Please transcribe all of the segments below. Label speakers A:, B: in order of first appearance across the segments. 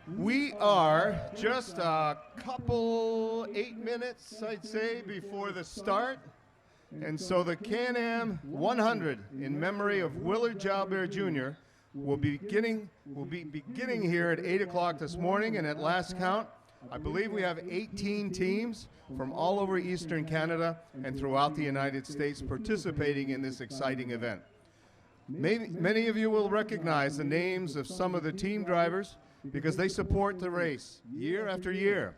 A: We are just a couple 8 minutes, I'd say, before the start. And so the CanAm 100 in memory of Willard Jalbert Jr. will be beginning here at 8 o'clock this morning. And at last count, I believe we have 18 teams from all over Eastern Canada and throughout the United States participating in this exciting event. Many of you will recognize the names of some of the team drivers because they support the race year after year.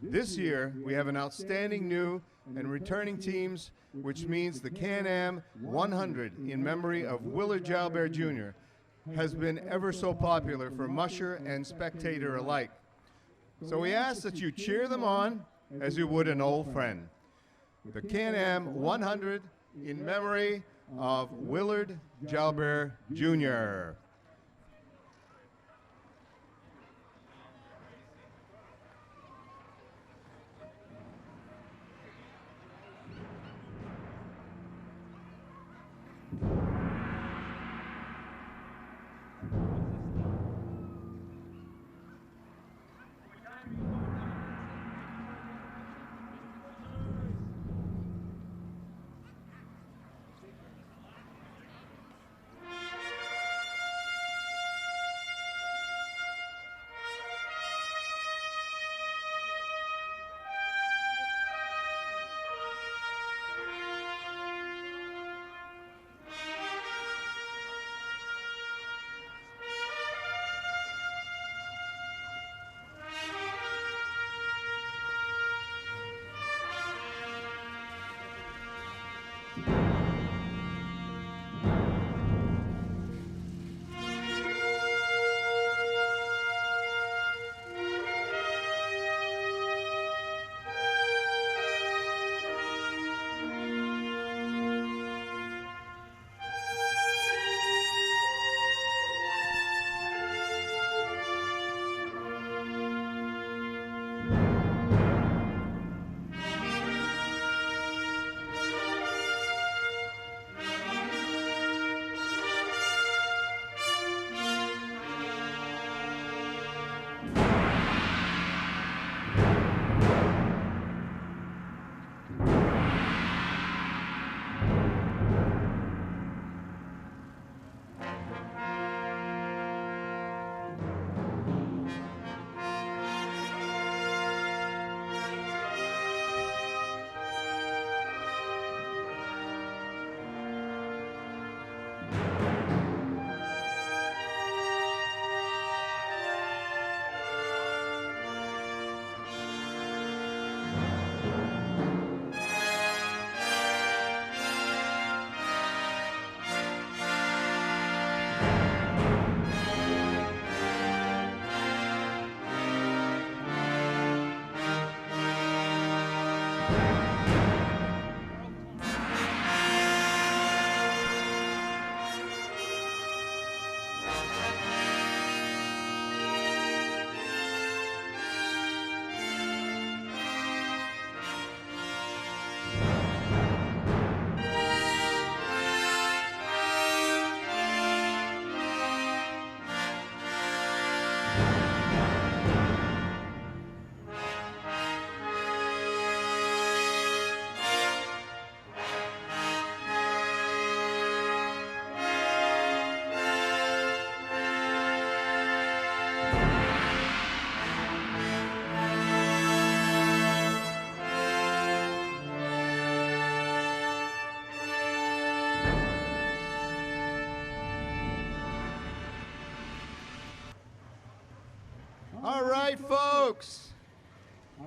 A: This year, we have an outstanding new and returning teams, which means the CanAm 100 in memory of Willard Jalbert Jr. has been ever so popular for musher and spectator alike. So we ask that you cheer them on as you would an old friend. The CanAm 100 in memory of Willard Jalbert Jr. All right, folks.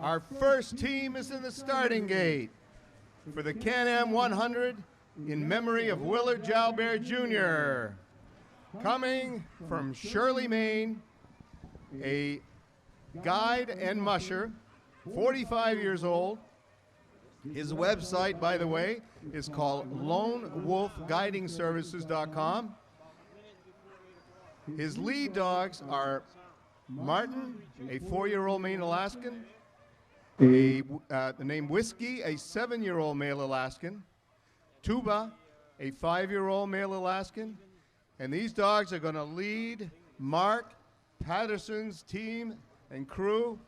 A: Our first team is in the starting gate for the CanAm 100 in memory of Willard Jalbert Jr. Coming from Shirley, Maine, a guide and musher, 45 years old. His website, by the way, is called lonewolfguidingservices.com. His lead dogs are Martin, a 4-year-old Maine Alaskan, the name Whiskey, a 7-year-old male Alaskan, Tuba, a 5-year-old male Alaskan, and these dogs are going to lead Mark Patterson's team and crew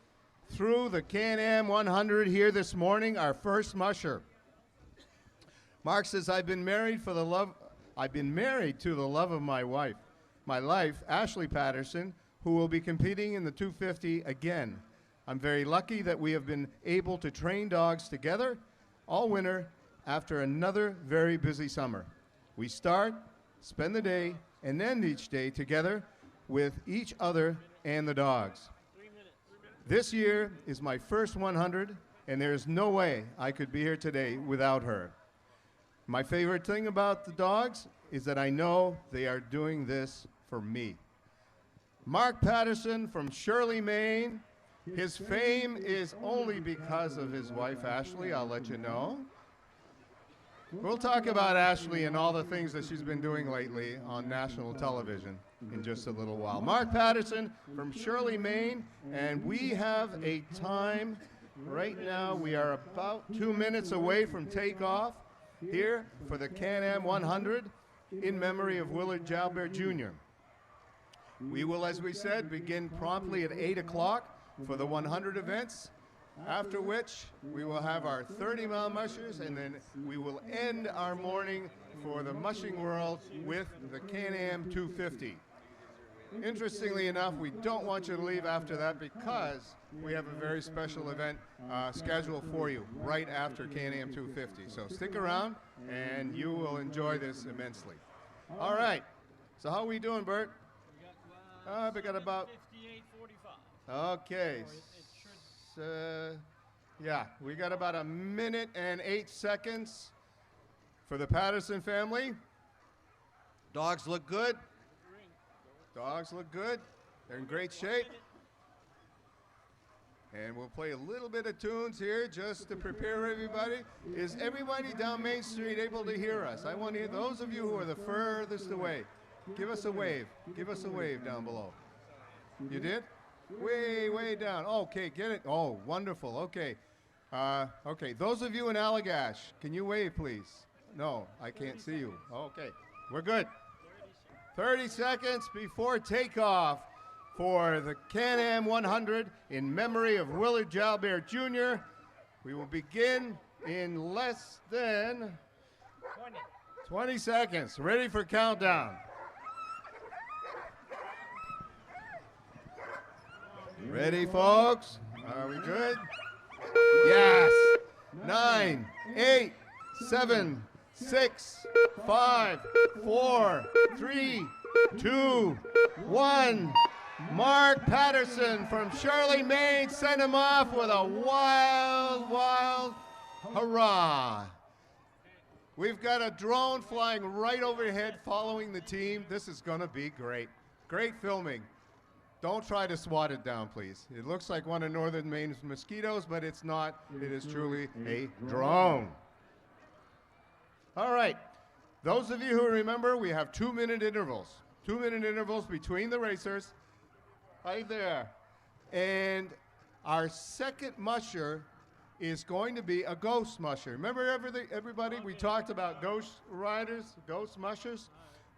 A: through the CanAm 100 here this morning, our first musher. Mark says, I've been married to the love of my life, Ashley Patterson, who will be competing in the 250 again. I'm very lucky that we have been able to train dogs together all winter after another very busy summer. We start, spend the day, and end each day together with each other and the dogs. This year is my first 100, and there is no way I could be here today without her. My favorite thing about the dogs is that I know they are doing this for me. Mark Patterson from Shirley, Maine. His fame is only because of his wife, Ashley, I'll let you know. We'll talk about Ashley and all the things that she's been doing lately on national television in just a little while. Mark Patterson from Shirley, Maine, and we have a time right now. We are about 2 minutes away from takeoff here for the CanAm 100 in memory of Willard Jalbert Jr. We will, as we said, begin promptly at 8 o'clock for the 100 events, after which we will have our 30-mile mushers, and then we will end our morning for the mushing world with the CanAm 250. Interestingly enough, we don't want you to leave after that because we have a very special event scheduled for you right after CanAm 250. So stick around and you will enjoy this immensely. All right, so how are we doing, Bert? We got about 58:45. Okay. Yeah, we got about 1 minute and 8 seconds for the Patterson family. Dogs look good. Dogs look good. They're in great shape. And we'll play a little bit of tunes here just to prepare everybody. Is everybody down Main Street able to hear us? I want to hear those of you who are the furthest away. Give us a wave. Give us a wave down below. You did? Way, way down. Okay, get it. Oh, wonderful. Okay. Okay, those of you in Allagash, can you wave, please? No, I can't see you. Okay, we're good. 30 seconds before takeoff for the CanAm 100 in memory of Willard Jalbert Jr. We will begin in less than 20 seconds. Ready for countdown. Ready, folks? Are we good? Yes. 9, 8, 7, 6, 5, 4, 3, 2, 1. Mark Patterson from Shirley, Maine, sent him off with a wild, wild hurrah. We've got a drone flying right overhead following the team. This is going to be great. Great filming. Don't try to swat it down, please. It looks like one of northern Maine's mosquitoes, but it's not. It is truly a drone. All right. Those of you who remember, we have 2-minute intervals. 2-minute intervals between the racers. Right there. And our second musher is going to be a ghost musher. Remember everybody? We talked about ghost riders, ghost mushers.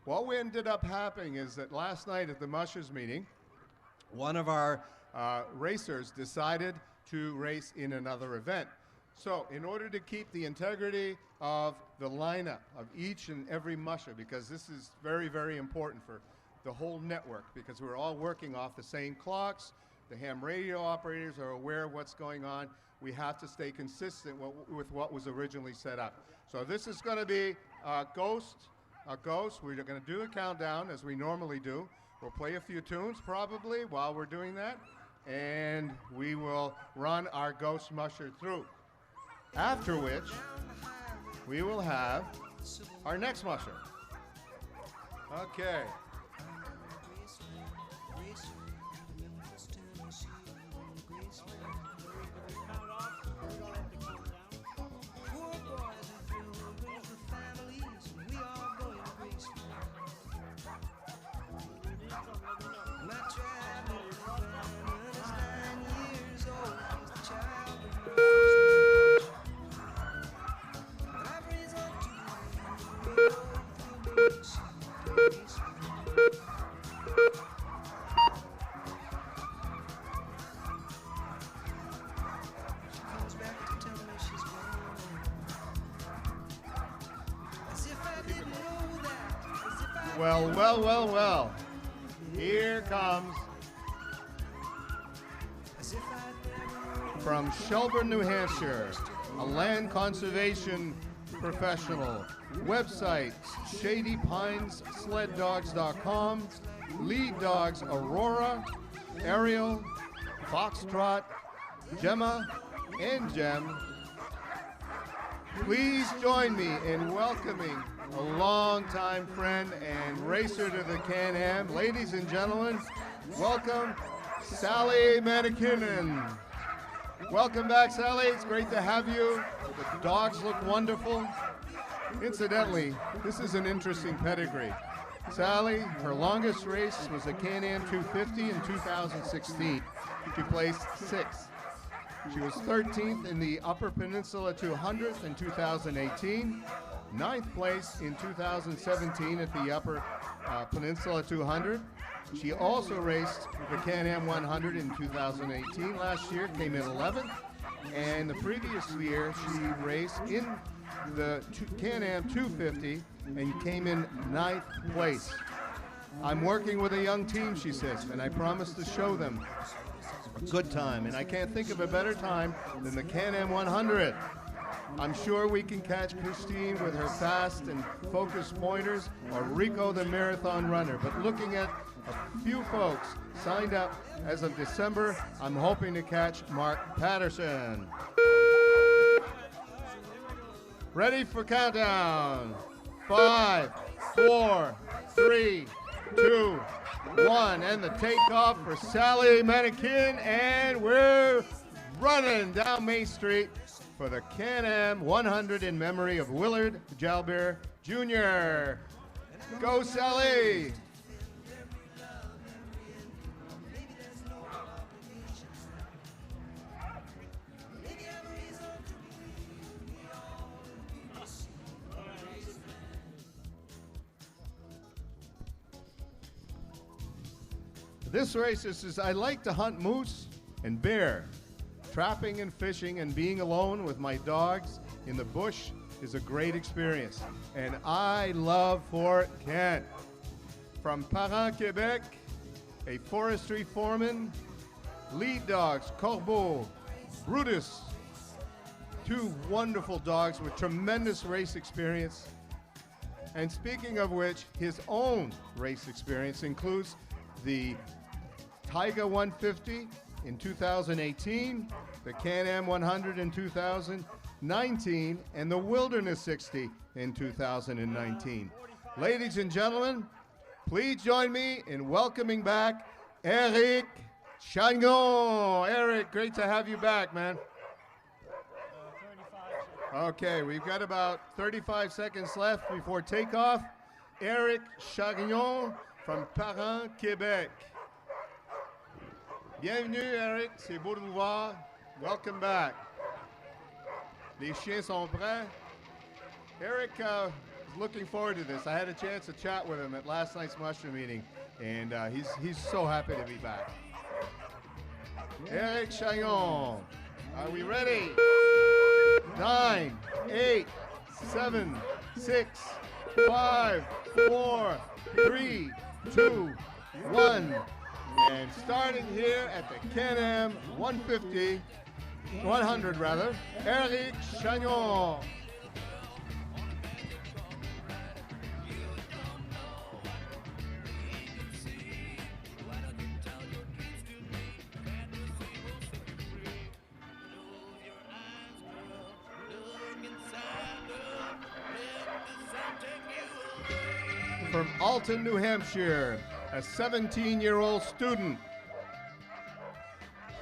A: What ended up happening is that last night at the mushers meeting, one of our racers decided to race in another event. So in order to keep the integrity of the lineup of each and every musher, because this is very, very important for the whole network, because we're all working off the same clocks, the ham radio operators are aware of what's going on, we have to stay consistent with what was originally set up. So this is going to be a ghost. We're going to do a countdown as we normally do. We'll play a few tunes probably while we're doing that, and we will run our ghost musher through. After which, we will have our next musher. Okay. Well, well, well, well. Here comes from Shelburne, New Hampshire, a land conservation professional. Website, ShadyPinesSledDogs.com. Lead dogs Aurora, Ariel, Foxtrot, Gemma, and Gem. Please join me in welcoming a longtime friend and racer to the CanAm. Ladies and gentlemen, welcome Sally Manakinen. Welcome back, Sally. It's great to have you. The dogs look wonderful. Incidentally, this is an interesting pedigree. Sally, her longest race was a CanAm 250 in 2016. She placed 6th. She was 13th in the Upper Peninsula 200 in 2018, 9th place in 2017 at the Upper Peninsula 200. She also raced the CanAm 100 in 2018. Last year came in 11th, and the previous year she raced in the CanAm 250 and came in 9th place. I'm working with a young team, she says, and I promise to show them a good time, and I can't think of a better time than the CanAm 100. I'm sure we can catch Kristin with her fast and focused pointers, or Rico the marathon runner. But looking at a few folks signed up as of December, I'm hoping to catch Mark Patterson. Ready for countdown. 5, 4, 3, 2, 1, and the takeoff for Sally Mannequin, and we're running down Main Street for the CanAm 100 in memory of Willard Jalbert Jr. Go, Sally! This race is I like to hunt moose and bear. Trapping and fishing and being alone with my dogs in the bush is a great experience. And I love Fort Kent. From Parent, Quebec, a forestry foreman, lead dogs, Corbeau, Brutus, 2 wonderful dogs with tremendous race experience. And speaking of which, his own race experience includes the Taiga 150 in 2018, the CanAm 100 in 2019, and the Wilderness 60 in 2019. Ladies and gentlemen, please join me in welcoming back Eric Shango. Eric, great to have you back, man. 35. Okay, we've got about 35 seconds left before takeoff. Eric Chagnon from Parent, Québec. Bienvenue, Eric. C'est beau de vous voir. Welcome back. Les chiens sont prêts. Eric is looking forward to this. I had a chance to chat with him at last night's mushroom meeting, and he's so happy to be back. Eric Chagnon, are we ready? 9, 8, 7, 6, 5, 4, 3, 2, 1. And starting here at the CanAm 100 rather, Eric Chagnon. From Alton, New Hampshire, a 17-year-old student.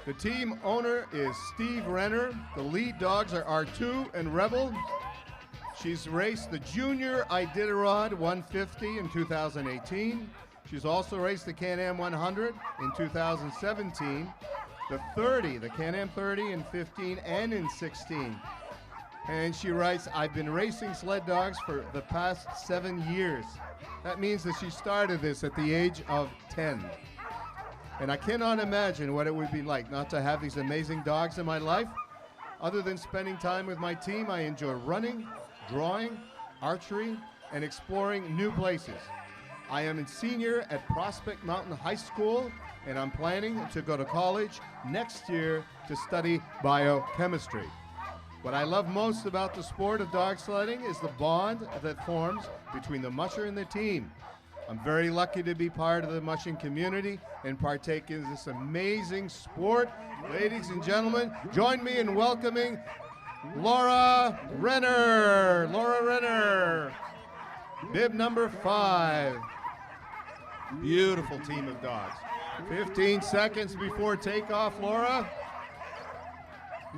A: The team owner is Steve Renner. The lead dogs are R2 and Rebel. She's raced the Junior Iditarod 150 in 2018. She's also raced the CanAm 100 in 2017, the 30, the CanAm 30 in 15 and in 16. And she writes, I've been racing sled dogs for the past 7 years. That means that she started this at the age of 10. And I cannot imagine what it would be like not to have these amazing dogs in my life. Other than spending time with my team, I enjoy running, drawing, archery, and exploring new places. I am a senior at Prospect Mountain High School, and I'm planning to go to college next year to study biochemistry. What I love most about the sport of dog sledding is the bond that forms between the musher and the team. I'm very lucky to be part of the mushing community and partake in this amazing sport. Ladies and gentlemen, join me in welcoming Laura Renner. Laura Renner, bib number 5. Beautiful team of dogs. 15 seconds before takeoff, Laura.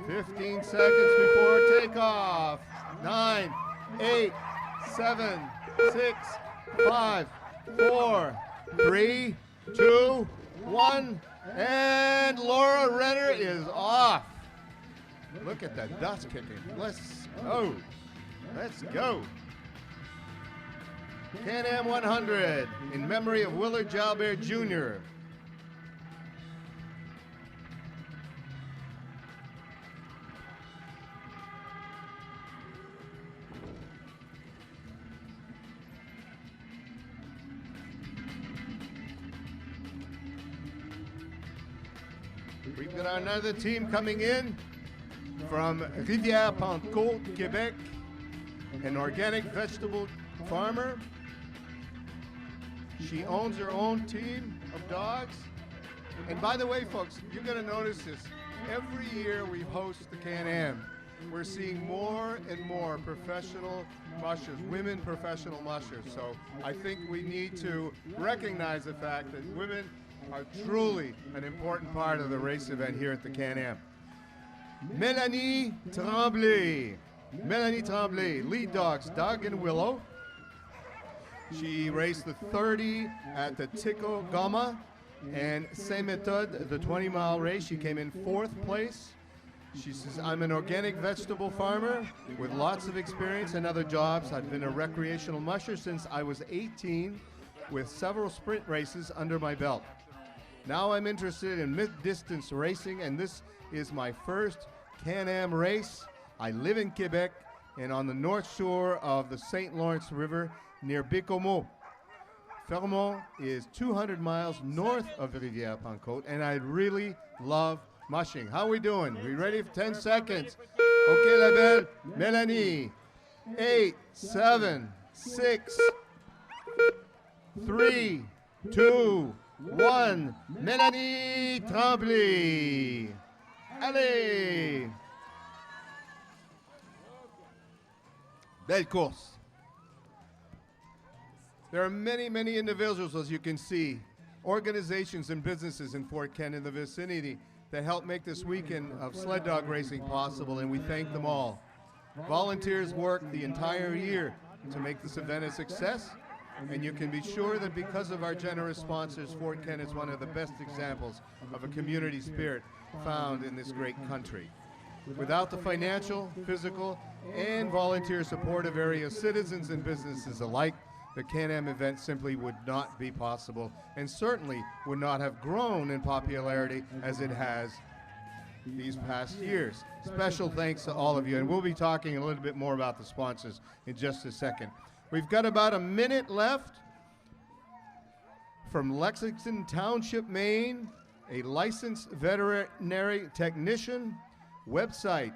A: 15 seconds before takeoff. 9, 8, 7, 6, 5, 4, 3, 2, 1, and Laura Renner is off. Look at that dust kicking. Let's go. Let's go. CanAm 100 in memory of Willard Jalbert Jr. We've got another team coming in from Rivière-Pentecôte, Quebec, an organic vegetable farmer. She owns her own team of dogs. And by the way, folks, you're going to notice this. Every year we host the CanAm, we're seeing more and more professional mushers, women professional mushers. So I think we need to recognize the fact that women are truly an important part of the race event here at the CanAm. Mélanie Tremblay. Mélanie Tremblay, lead dogs, Doug and Willow. She raced the 30 at the Tico Gama and Saint Methode, the 20-mile race. She came in 4th place. She says, I'm an organic vegetable farmer with lots of experience and other jobs. I've been a recreational musher since I was 18 with several sprint races under my belt. Now I'm interested in mid-distance racing, and this is my first CanAm race. I live in Quebec and on the north shore of the St. Lawrence River near Bécomo. Fermont is 200 miles north of Rivière-Pentecôte, and I really love mushing. How are we doing? We ready for 10 seconds? Okay, la belle Mélanie. 8, 7, 6, 3, 2, 1. Mélanie Tremblay. Allez! Belle course. There are many, many individuals, as you can see, organizations and businesses in Fort Kent and the vicinity that help make this weekend of sled dog racing possible, and we thank them all. Volunteers work the entire year to make this event a success, and you can be sure that because of our generous sponsors, Fort Kent is one of the best examples of a community spirit found in this great country. Without the financial, physical, and volunteer support of area citizens and businesses alike, the CanAm event simply would not be possible, and certainly would not have grown in popularity as it has these past years. Special thanks to all of you, and we'll be talking a little bit more about the sponsors in just a second. We've got about a minute left. From Lexington Township, Maine, a licensed veterinary technician. Website,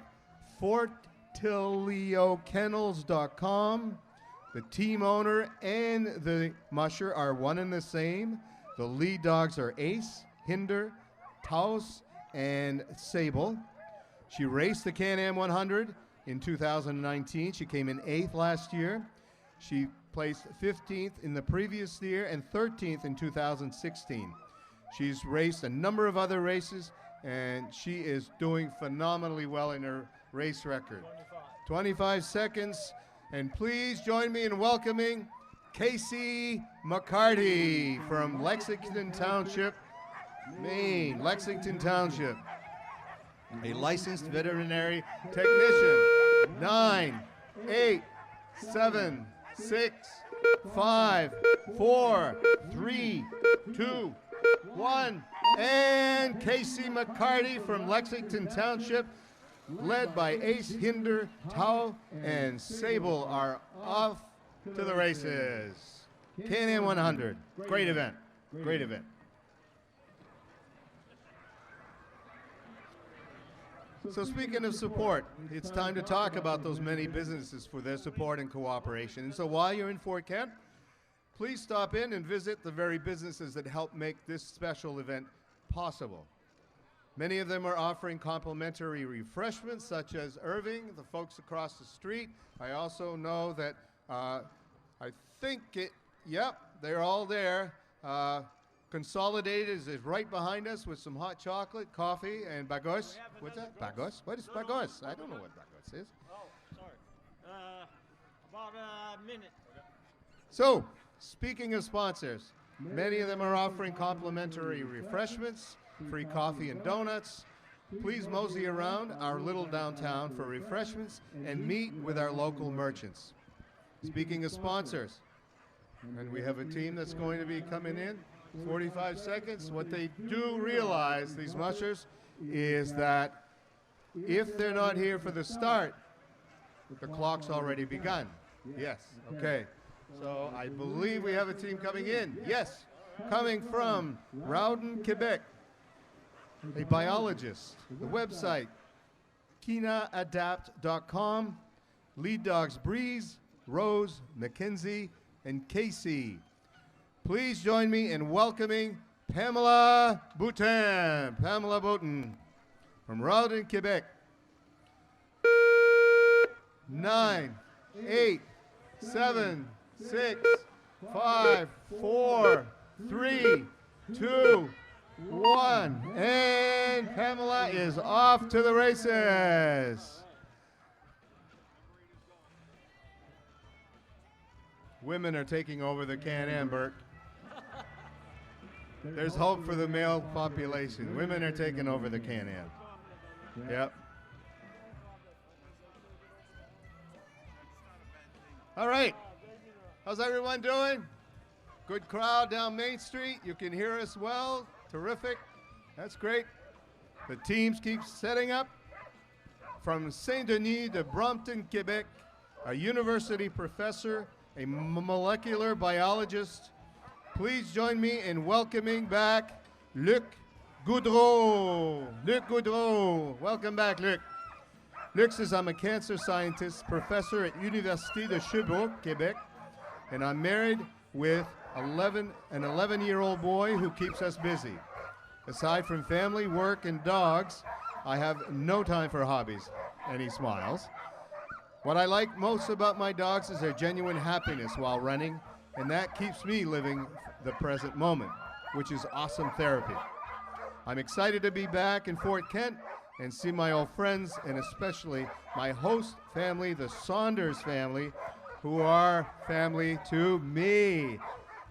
A: fortiliokennels.com. The team owner and the musher are one and the same. The lead dogs are Ace, Hinder, Taos, and Sable. She raced the CanAm 100 in 2019. She came in 8th last year. She placed 15th in the previous year and 13th in 2016. She's raced a number of other races, and she is doing phenomenally well in her race record. 25 seconds. And please join me in welcoming Casey McCarty from Lexington Township, Maine. Lexington Township, a licensed veterinary technician. 9, 8, 7, 6, 5, 4, 3, 2, 1. And Casey McCarty from Lexington Township, led by Ace, Hinder, Tao, and Sable, are off to the races. CanAm 100. Great event. Great event. So speaking of support, it's time to talk about those many businesses for their support and cooperation. And so while you're in Fort Kent, please stop in and visit the very businesses that help make this special event possible. Many of them are offering complimentary refreshments, such as Irving, the folks across the street. I also know that they're all there. Consolidated is right behind us with some hot chocolate, coffee, and bagos. What's that? Bagos? What is bagos? I don't know what bagos is.
B: Oh, sorry. About a minute.
A: So, speaking of sponsors, many of them are offering complimentary refreshments, free coffee and donuts. Please mosey around our little downtown for refreshments and meet with our local merchants. Speaking of sponsors, and we have a team that's going to be coming in 45 seconds. What they do realize, these mushers, is that if they're not here for the start, the clock's already begun. Yes, okay. So I believe we have a team coming in. Yes, coming from Rawdon, Quebec, a biologist. The website, kinaadapt.com. Lead dogs Breeze, Rose, Mackenzie, and Casey. Please join me in welcoming Pamela Boutin. Pamela Boutin from Rawdon, Quebec. 9, 8, 7, 6, 5, 4, 3, 2, 1. And Pamela is off to the races. Women are taking over the CanAm, Bert. There's hope for the male population. Women are taking over the CanAm. Yep. All right. How's everyone doing? Good crowd down Main Street. You can hear us well. Terrific. That's great. The teams keep setting up. From Saint-Denis de Brompton, Quebec, a university professor, a molecular biologist. Please join me in welcoming back Luc Goudreau. Luc Goudreau. Welcome back, Luc. Luc says, I'm a cancer scientist, professor at Université de Sherbrooke, Quebec, and I'm married with an 11-year-old boy who keeps us busy. Aside from family, work, and dogs, I have no time for hobbies. And he smiles. What I like most about my dogs is their genuine happiness while running, and that keeps me living the present moment, which is awesome therapy. I'm excited to be back in Fort Kent and see my old friends, and especially my host family, the Saunders family, who are family to me.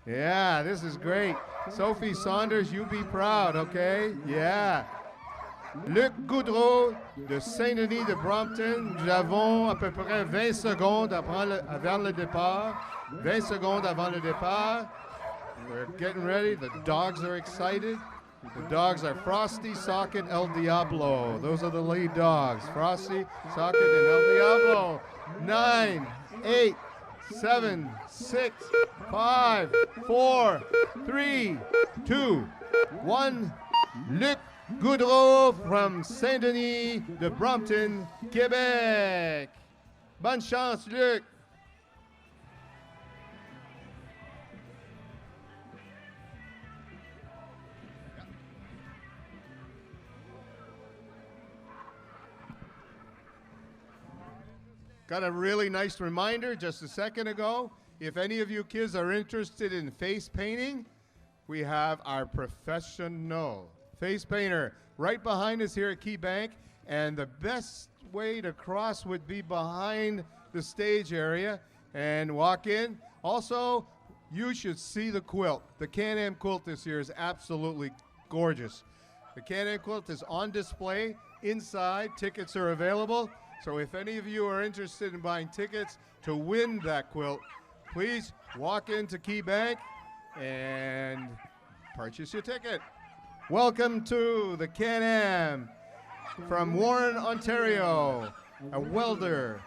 A: Yeah, this is great. Sophie Saunders, you be proud, okay? Yeah. Luc Goudreau de Saint-Denis de Brompton. Nous avons à peu près 20 secondes avant le départ. 20 secondes avant le départ. We're getting ready. The dogs are excited. The dogs are Frosty, Socket, El Diablo. Those are the lead dogs. Frosty, Socket, and El Diablo. 9, 8, 7, 6, 5, 4, 3, 2, 1. Luc Goudreau from Saint-Denis de Brompton, Québec. Bonne chance, Luc. Got a really nice reminder just a second ago. If any of you kids are interested in face painting, we have our professional face painter right behind us here at Key Bank, and the best way to cross would be behind the stage area and walk in. Also, you should see the quilt. The CanAm quilt this year is absolutely gorgeous. The CanAm quilt is on display inside. Tickets are available. So if any of you are interested in buying tickets to win that quilt, please walk into Key Bank and purchase your ticket. Welcome to the CanAm from Warren, Ontario, a welder,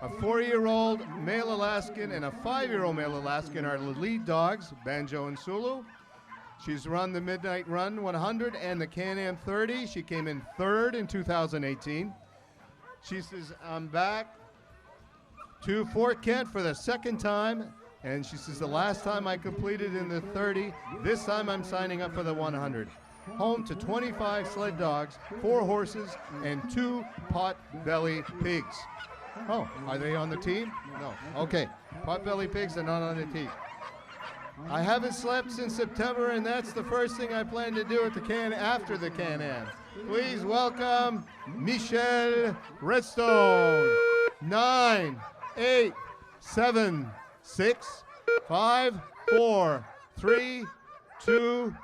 A: A 4-year-old male Alaskan and a 5-year-old male Alaskan are the lead dogs, Banjo and Sulu. She's run the Midnight Run 100 and the CanAm 30. She came in 3rd in 2018. She says, I'm back to Fort Kent for the 2nd time. And she says, the last time I completed in the 30, this time I'm signing up for the 100. Home to 25 sled dogs, 4 horses, and 2 pot-belly pigs. Oh, are they on the team? No. Okay. Pot-belly pigs are not on the team. I haven't slept since September, and that's the first thing I plan to do at the after the CanAm. Please welcome Michelle Redstone. 9, 8, 7, 6, 5, 4, 3, 2,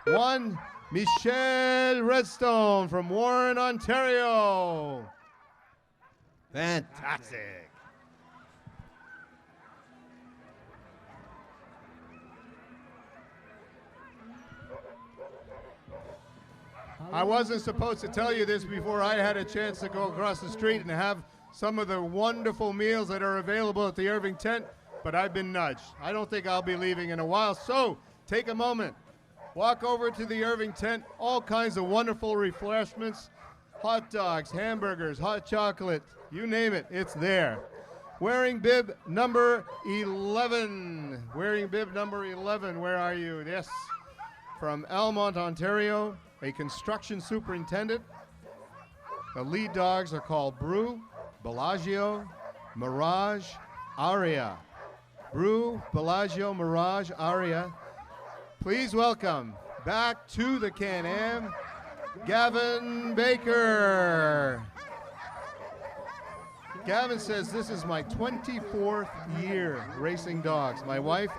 A: 1. Michelle Redstone from Warren, Ontario. Fantastic. I wasn't supposed to tell you this before I had a chance to go across the street and have some of the wonderful meals that are available at the Irving tent, but I've been nudged. I don't think I'll be leaving in a while, so take a moment. Walk over to the Irving tent, all kinds of wonderful refreshments, hot dogs, hamburgers, hot chocolate, you name it, it's there. Wearing bib number 11. Wearing bib number 11, where are you? Yes, from Almont, Ontario, a construction superintendent. The lead dogs are called Brew, Bellagio, Mirage, Aria. Brew, Bellagio, Mirage, Aria. Please welcome back to the CanAm, Gavin Baker. Gavin says, this is my 24th year racing dogs. My wife,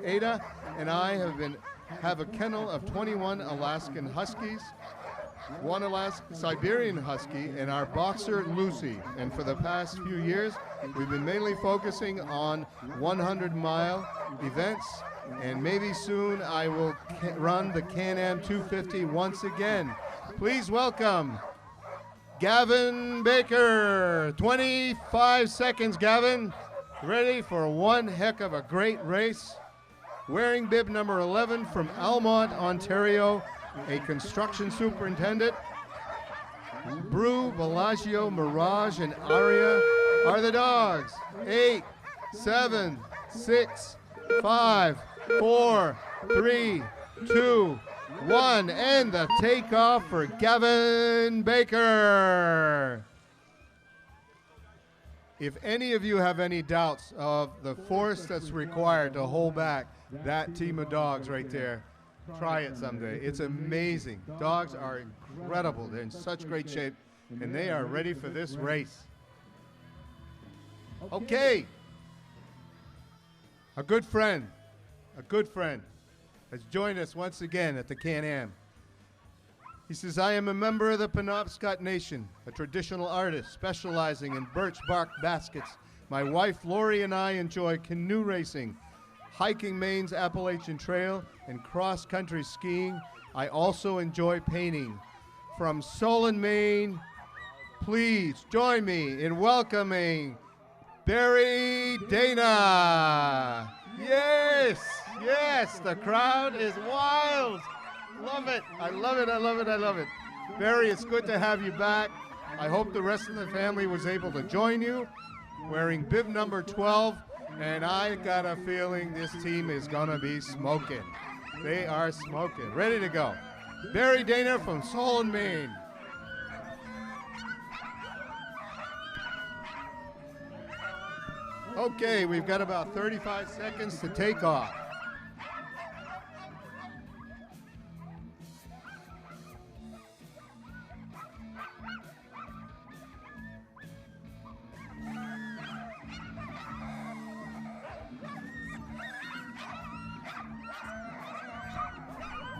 A: Ada, and I have a kennel of 21 Alaskan Huskies, 1 Siberian Husky, and our boxer, Lucy. And for the past few years, we've been mainly focusing on 100-mile events, and maybe soon I will run the CanAm 250 once again. Please welcome Gavin Baker. 25 seconds, Gavin. Ready for one heck of a great race. Wearing bib number 11 from Almont, Ontario, a construction superintendent. Brew, Bellagio, Mirage, and Aria are the dogs. 8, 7, 6, 5, 4, 3, 2, 1, and the takeoff for Gavin Baker. If any of you have any doubts of the force that's required to hold back that team of dogs right there, try it someday. It's amazing. Dogs are incredible. They're in such great shape, and they are ready for this race. Okay. A good friend has joined us once again at the CanAm. He says, I am a member of the Penobscot Nation, a traditional artist specializing in birch bark baskets. My wife Lori and I enjoy canoe racing, hiking Maine's Appalachian Trail, and cross-country skiing. I also enjoy painting. From Solon, Maine, please join me in welcoming Barry Dana. Yes, yes, the crowd is wild. Love it. I love it. I love it. I love it. Barry, it's good to have you back. I hope the rest of the family was able to join you. Wearing bib number 12, and I got a feeling this team is going to be smoking. They are smoking. Ready to go. Barry Dana from Solon, Maine. Okay, we've got about 35 seconds to take off.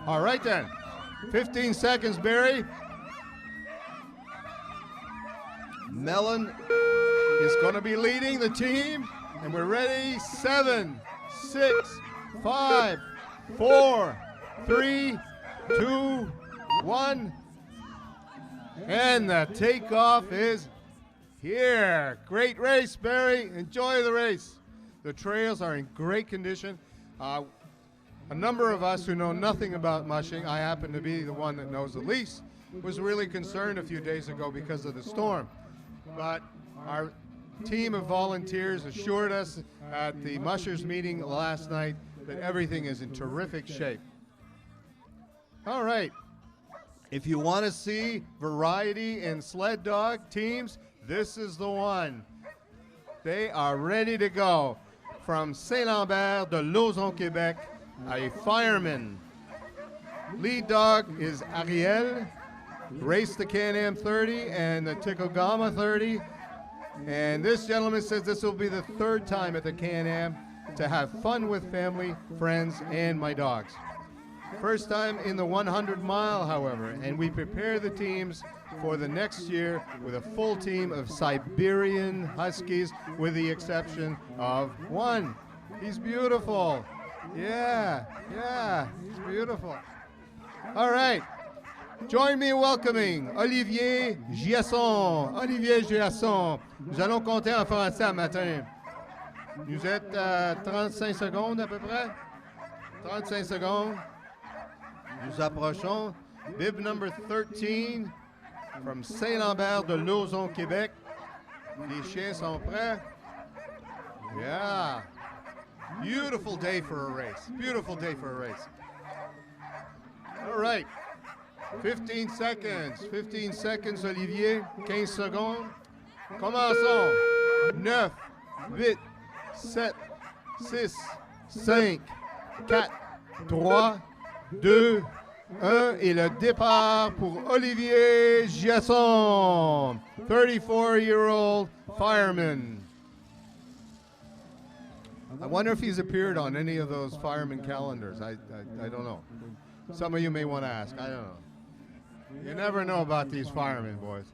A: All right then, 15 seconds, Barry. Mellon is going to be leading the team, and we're ready. 7, 6, 5, 4, 3, 2, 1, and the takeoff is here. Great race, Barry. Enjoy the race. The trails are in great condition. A number of us who know nothing about mushing, I happen to be the one that knows the least, was really concerned a few days ago because of the storm. But our team of volunteers assured us at the mushers meeting last night that everything is in terrific shape. All right. If you want to see variety in sled dog teams, this is the one. They are ready to go. From Saint-Lambert de Lauzon, Quebec, a fireman. Lead dog is Ariel. Raced the CanAm 30 and the Tikogama 30. And this gentleman says this will be the third time at the CanAm to have fun with family, friends, and my dogs. First time in the 100-mile, however, and we prepare the teams for the next year with a full team of Siberian Huskies, with the exception of one. He's beautiful. Yeah, he's beautiful. All right. Join me in welcoming Olivier Giasson. Olivier Giasson. Nous allons compter en français ce matin. Vous êtes 35 secondes à peu près? 35 secondes. Nous approchons. Bib number 13 from Saint-Lambert de Lauzon, Québec. Les chiens sont prêts. Yeah. Beautiful day for a race. Beautiful day for a race. All right. 15 seconds. 15 seconds, Olivier. 15 secondes. Commençons. 9, 8, 7, 6, 5, 4, 3, 2, 1. Et le départ pour Olivier Giasson, 34-year-old fireman. I wonder if he's appeared on any of those fireman calendars. I don't know. Some of you may want to ask. I don't know. You never know about these firemen, boys.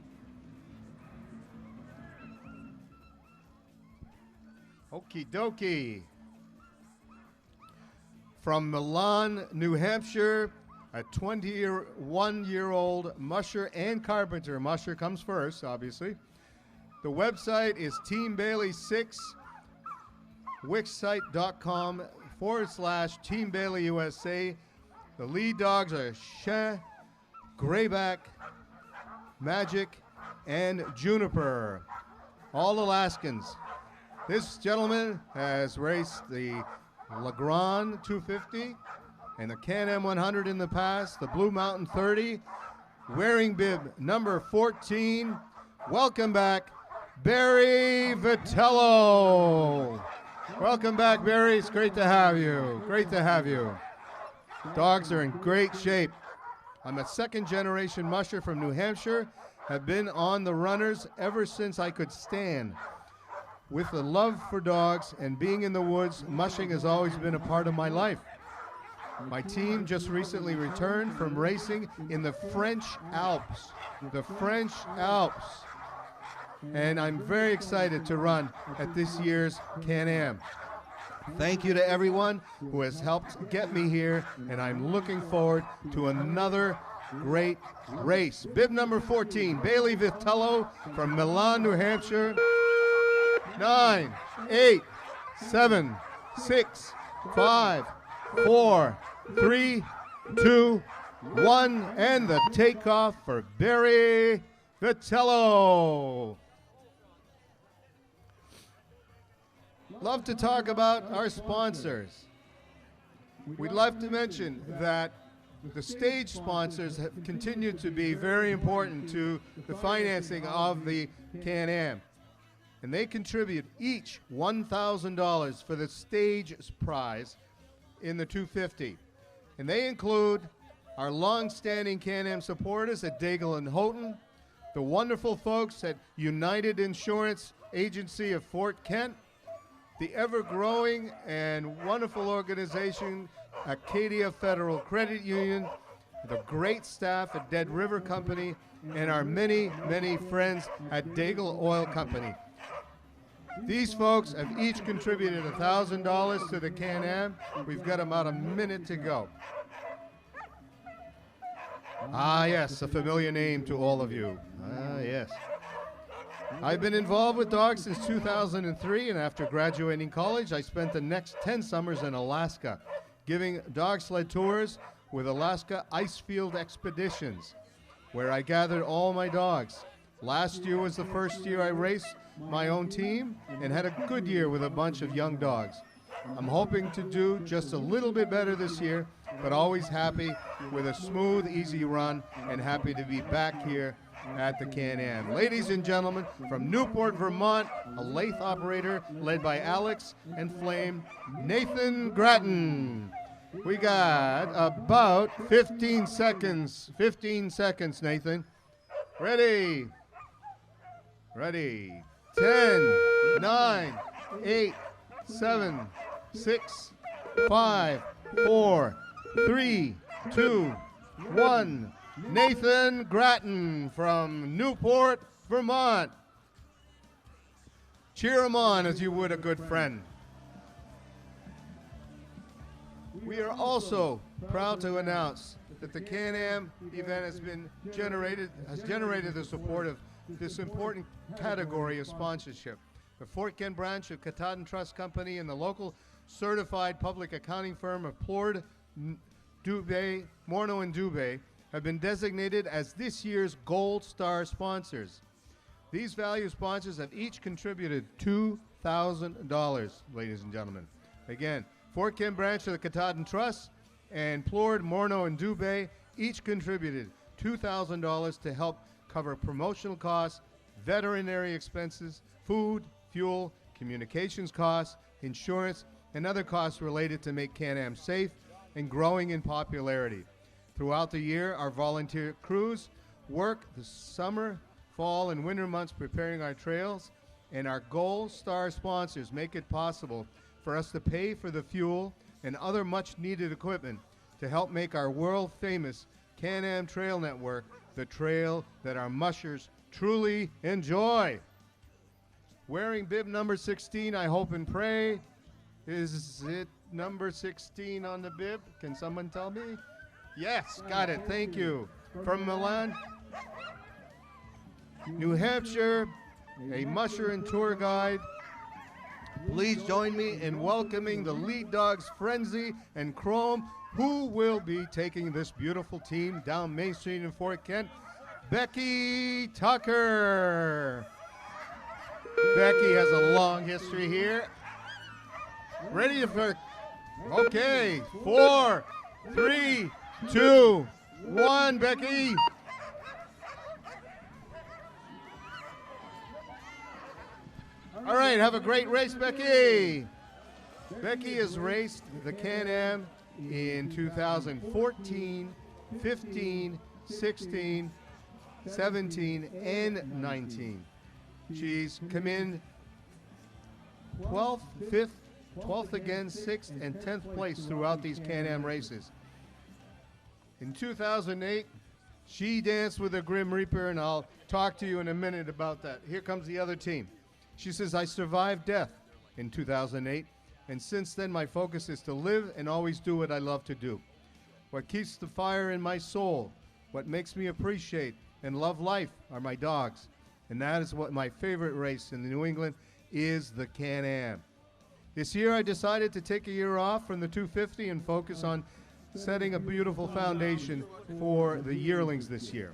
A: Okie dokie. From Milan, New Hampshire, a 21-year-old musher and carpenter. Musher comes first, obviously. The website is Team Bailey 6, wixsite.com/Team Bailey USA. The lead dogs are Shan, Grayback, Magic, and Juniper. All Alaskans. This gentleman has raced the LeGrand 250 and the CanAm 100 in the past, the Blue Mountain 30, wearing bib number 14. Welcome back, Barry Vitello. Welcome back, Barry. It's great to have you. Great to have you. Dogs are in great shape. I'm a second-generation musher from New Hampshire. Have been on the runners ever since I could stand. With the love for dogs and being in the woods, mushing has always been a part of my life. My team just recently returned from racing in the French Alps. The French Alps. And I'm very excited to run at this year's CanAm. Thank you to everyone who has helped get me here, and I'm looking forward to another great race. Bib number 14, Bailey Vitello from Milan, New Hampshire. 9, 8, 7, 6, 5, 4, 3, 2, 1, and the takeoff for Barry Vitello. Love to talk about our sponsors. We'd love to mention that the stage sponsors have continued to be very important to the financing of the CanAm. And they contribute each $1,000 for the stage prize in the 250. And they include our long-standing CanAm supporters at Daigle and Houghton, the wonderful folks at United Insurance Agency of Fort Kent, the ever-growing and wonderful organization, Acadia Federal Credit Union, the great staff at Dead River Company, and our many, many friends at Daigle Oil Company. These folks have each contributed $1,000 to the CanAm. We've got about a minute to go. Ah, yes, a familiar name to all of you. Ah, yes. I've been involved with dogs since 2003, and after graduating college, I spent the next 10 summers in Alaska, giving dog sled tours with Alaska Icefield Expeditions, where I gathered all my dogs. Last year was the first year I raced my own team and had a good year with a bunch of young dogs. I'm hoping to do just a little bit better this year, but always happy with a smooth, easy run and happy to be back here at the Can-Am. Ladies and gentlemen, from Newport, Vermont, a lathe operator led by Alex and Flame, Nathan Grattan. We got about 15 seconds. 15 seconds, Nathan. Ready. Ready. 10, 9, 8, 7, 6, 5, 4, 3, 2, 1. Nathan Grattan from Newport, Vermont. Cheer him on as you would a good friend. We are also proud to announce that the Can-Am event has generated the support of this important category of sponsorship. The Fort Kent branch of Katahdin Trust Company and the local certified public accounting firm of Morneau and Dubé have been designated as this year's Gold Star sponsors. These value sponsors have each contributed $2,000, ladies and gentlemen. Again, Fort Kent branch of the Katahdin Trust and Plord, Morneau, and Dubé each contributed $2,000 to help cover promotional costs, veterinary expenses, food, fuel, communications costs, insurance, and other costs related to make Can-Am safe and growing in popularity. Throughout the year, our volunteer crews work the summer, fall, and winter months preparing our trails, and our Gold Star sponsors make it possible for us to pay for the fuel and other much-needed equipment to help make our world-famous Can-Am Trail Network the trail that our mushers truly enjoy. Wearing bib number 16, I hope and pray. Is it number 16 on the bib? Can someone tell me? Yes, got it. Thank you. From Milan, New Hampshire, a musher and tour guide. Please join me in welcoming the lead dogs, Frenzy and Chrome, who will be taking this beautiful team down Main Street in Fort Kent. Becky Tucker. Becky has a long history here. Ready for, okay, 4, 3, 2, 1, Becky. All right, have a great race, Becky. Becky has raced the Can-Am in 2014, 15, 16, 17, and 19. She's come in 12th, 5th, 12th again, 6th, and 10th place throughout these Can-Am races. In 2008, she danced with a Grim Reaper, and I'll talk to you in a minute about that. Here comes the other team. She says, I survived death in 2008, and since then my focus is to live and always do what I love to do. What keeps the fire in my soul, what makes me appreciate and love life are my dogs. And that is what my favorite race in New England is, the Can-Am. This year I decided to take a year off from the 250 and focus on setting a beautiful foundation for the yearlings this year.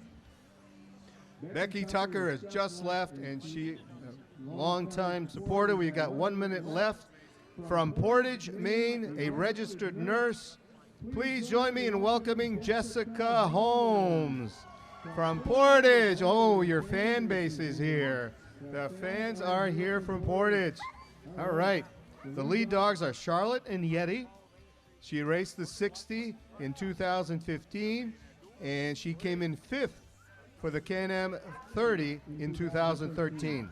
A: Becky Tucker has just left, and she, a long-time supporter. We've got 1 minute left. From Portage, Maine, a registered nurse. Please join me in welcoming Jessica Holmes. From Portage, oh, your fan base is here. The fans are here from Portage. All right, the lead dogs are Charlotte and Yeti. She raced the 60 in 2015, and she came in 5th for the Can-Am 30 in 2013.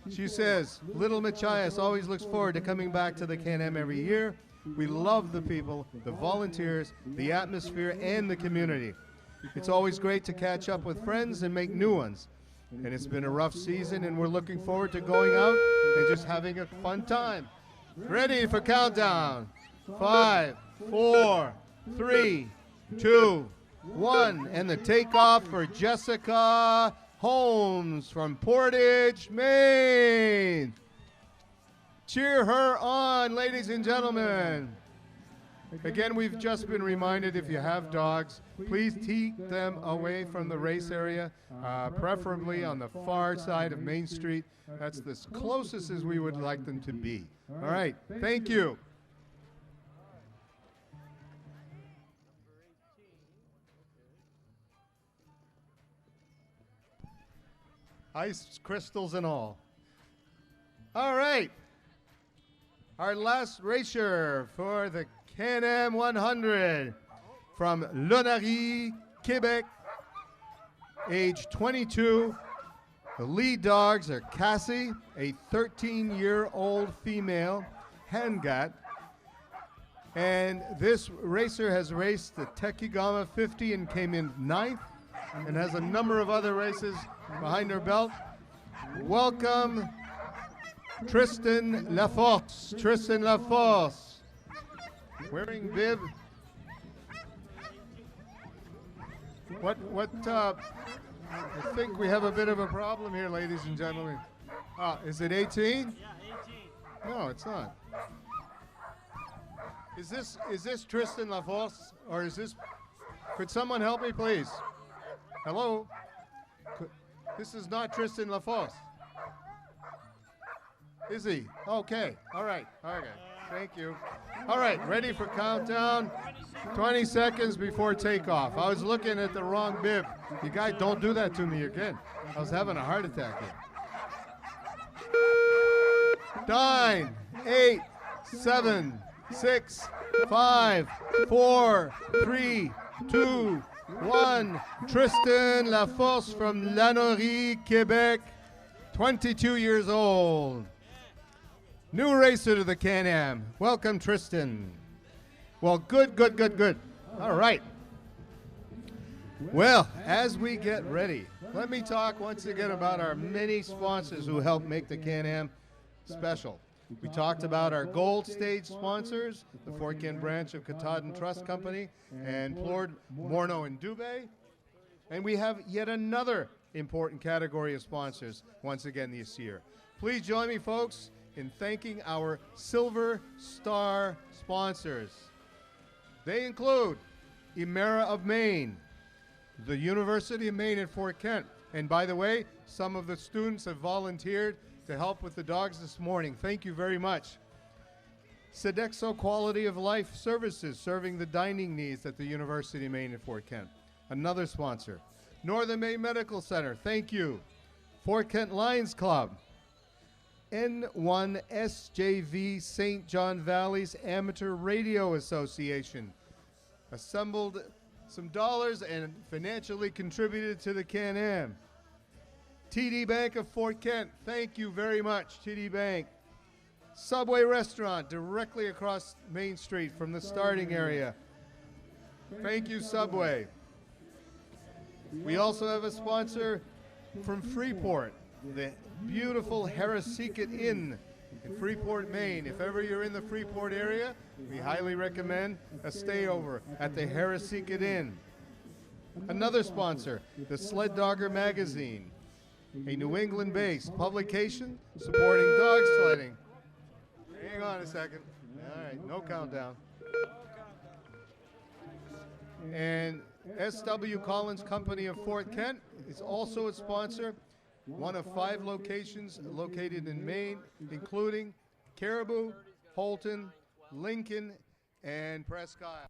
A: She says, Little Machias always looks forward to coming back to the Can-Am every year. We love the people, the volunteers, the atmosphere, and the community. It's always great to catch up with friends and make new ones. And it's been a rough season, and we're looking forward to going out and just having a fun time. Ready for countdown. 5, 4, 3, 2, 1. And the takeoff for Jessica Holmes from Portage, Maine. Cheer her on, ladies and gentlemen. Again, we've just been reminded, if you have dogs, please keep them away from the race area, preferably on the far side of Main Street. That's the closest as we would like them to be. All right, thank you. Ice crystals and all. All right. Our last racer for the CanAm 100 from Lenary, Quebec, age 22. The lead dogs are Cassie, a 13-year-old female Hangat. And this racer has raced the Tekigama 50 and came in 9th and has a number of other races behind her belt. Welcome, Kristin Neff Fox. Kristin Neff Fox, wearing bib. I think we have a bit of a problem here, ladies and gentlemen. Is it 18?
B: Yeah, 18.
A: No, it's not. Is this Kristin Neff Fox, or is this? Could someone help me, please? Hello. This is not Kristin Neff Fox. Is he? Okay. All right. Okay. Thank you. All right. Ready for countdown? 20 seconds before takeoff. I was looking at the wrong bib. You guys, don't do that to me again. I was having a heart attack here. 9, 8, 7, 6, 5, 4, 3, 2, 1. Kristin Neff Fox from Lenary, Quebec, 22 years old. New racer to the CanAm. Welcome, Kristin. Well, good. All right. Well, as we get ready, let me talk once again about our many sponsors who help make the CanAm special. We talked about our gold stage sponsors, the Fort Kent branch of Katahdin Trust Company and Plord, Morneau, and Dubé. And we have yet another important category of sponsors once again this year. Please join me, folks, in thanking our Silver Star sponsors. They include Emera of Maine, the University of Maine at Fort Kent. And by the way, some of the students have volunteered to help with the dogs this morning. Thank you very much. Sodexo Quality of Life Services, serving the dining needs at the University of Maine at Fort Kent. Another sponsor. Northern Maine Medical Center, thank you. Fort Kent Lions Club. N1SJV St. John Valley's Amateur Radio Association assembled some dollars and financially contributed to the CanAm. TD Bank of Fort Kent, thank you very much, TD Bank. Subway Restaurant directly across Main Street from the starting area. Thank you, Subway. We also have a sponsor from Freeport, the beautiful Harriseket Inn in Freeport, Maine. If ever you're in the Freeport area, we highly recommend a stay over at the Harriseket Inn. Another sponsor, the Sled Dogger Magazine, a New England-based publication supporting dog sledding. Hang on a second. All right, no countdown. And S.W. Collins Company of Fort Kent is also a sponsor. One of 5 locations located in Maine, including Caribou, Holton, Lincoln, and Presque Isle.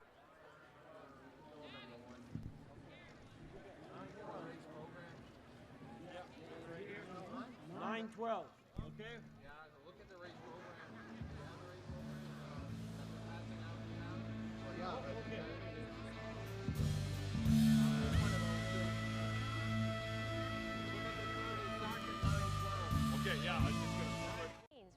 B: 9-12. Okay.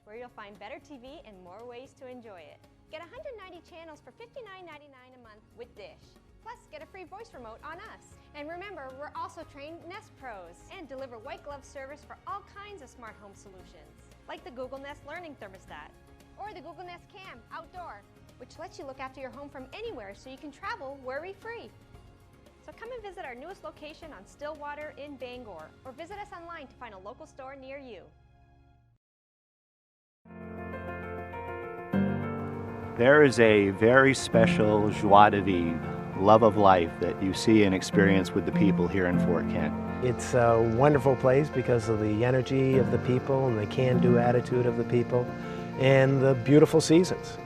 C: Where you'll find better TV and more ways to enjoy it. Get 190 channels for $59.99 a month with Dish. Plus, get a free voice remote on us. And remember, we're also trained Nest Pros and deliver white glove service for all kinds of smart home solutions, like the Google Nest Learning Thermostat or the Google Nest Cam Outdoor, which lets you look after your home from anywhere so you can travel worry-free. So come and visit our newest location on Stillwater in Bangor, or visit us online to find a local store near you.
D: There is a very special joie de vivre, love of life that you see and experience with the people here in Fort Kent.
E: It's a wonderful place because of the energy of the people and the can-do attitude of the people and the beautiful seasons.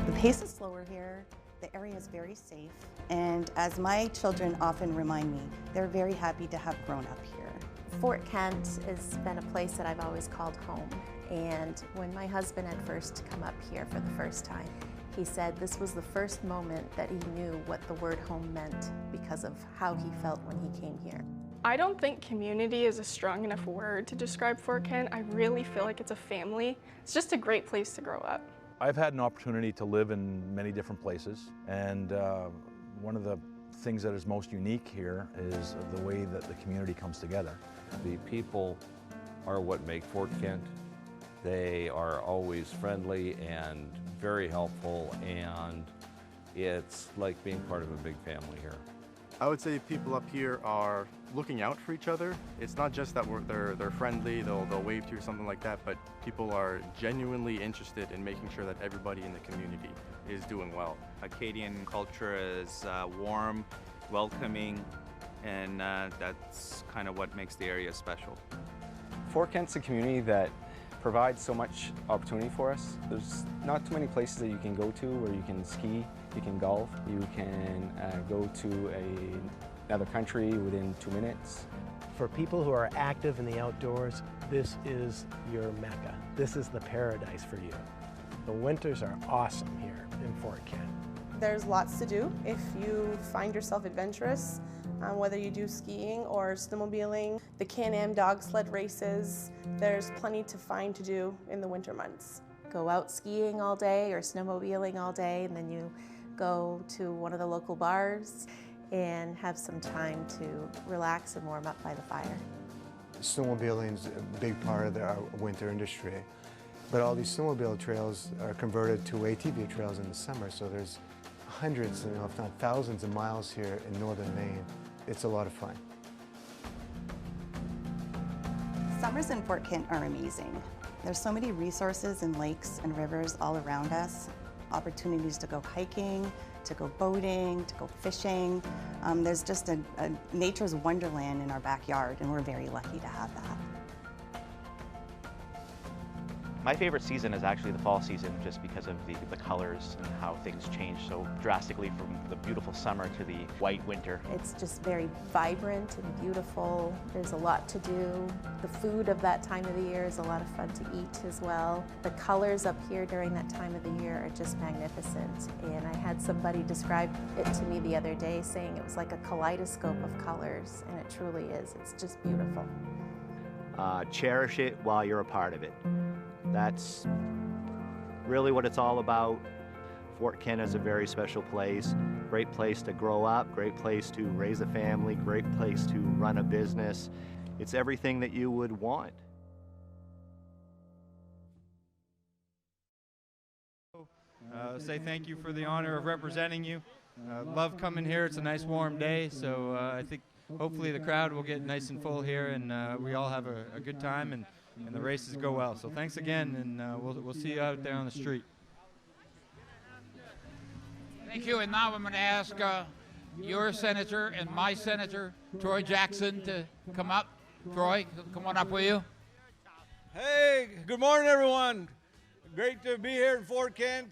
F: The pace is slower here, the area is very safe, and as my children often remind me, they're very happy to have grown up here.
G: Fort Kent has been a place that I've always called home, and when my husband had first come up here for the first time, he said this was the first moment that he knew what the word home meant because of how he felt when he came here.
H: I don't think community is a strong enough word to describe Fort Kent. I really feel like it's a family. It's just a great place to grow up.
I: I've had an opportunity to live in many different places, and one of the things that is most unique here is the way that the community comes together.
J: The people are what make Fort Kent. They are always friendly and very helpful, and it's like being part of a big family here.
K: I would say people up here are looking out for each other. It's not just that they're friendly, they'll wave to you or something like that, but people are genuinely interested in making sure that everybody in the community is doing well.
L: Acadian culture is warm, welcoming, and that's kind of what makes the area special.
M: Fort Kent's a community that provides so much opportunity for us. There's not too many places that you can go to where you can ski, you can golf, you can go to another country within 2 minutes.
E: For people who are active in the outdoors, this is your Mecca. This is the paradise for you. The winters are awesome here in Fort Kent.
N: There's lots to do if you find yourself adventurous, whether you do skiing or snowmobiling, the CanAm dog sled races. There's plenty to find to do in the winter months.
G: Go out skiing all day or snowmobiling all day, and then you go to one of the local bars and have some time to relax and warm up by the fire.
O: Snowmobiling is a big part of our winter industry, but all these snowmobile trails are converted to ATV trails in the summer, so there's hundreds, if not thousands of miles here in northern Maine. It's a lot of fun.
F: Summers in Fort Kent are amazing. There's so many resources and lakes and rivers all around us, opportunities to go hiking, to go boating, to go fishing. There's just a nature's wonderland in our backyard, and we're very lucky to have that.
P: My favorite season is actually the fall season, just because of the colors and how things change so drastically from the beautiful summer to the white winter.
G: It's just very vibrant and beautiful. There's a lot to do. The food of that time of the year is a lot of fun to eat as well. The colors up here during that time of the year are just magnificent. And I had somebody describe it to me the other day, saying it was like a kaleidoscope of colors, and it truly is. It's just beautiful.
D: Cherish it while you're a part of it. That's really what it's all about. Fort Kent is a very special place. Great place to grow up, great place to raise a family, great place to run a business. It's everything that you would want.
Q: Say thank you for the honor of representing you. Love coming here. It's a nice warm day, so I think hopefully the crowd will get nice and full here, and we all have a good time, and the races go well. So thanks again, and we'll see you out there on the street.
R: Thank you, and now I'm going to ask your senator and my senator, Troy Jackson, to come up. Troy, come on up, will you?
S: Hey, good morning, everyone. Great to be here in Fort Kent.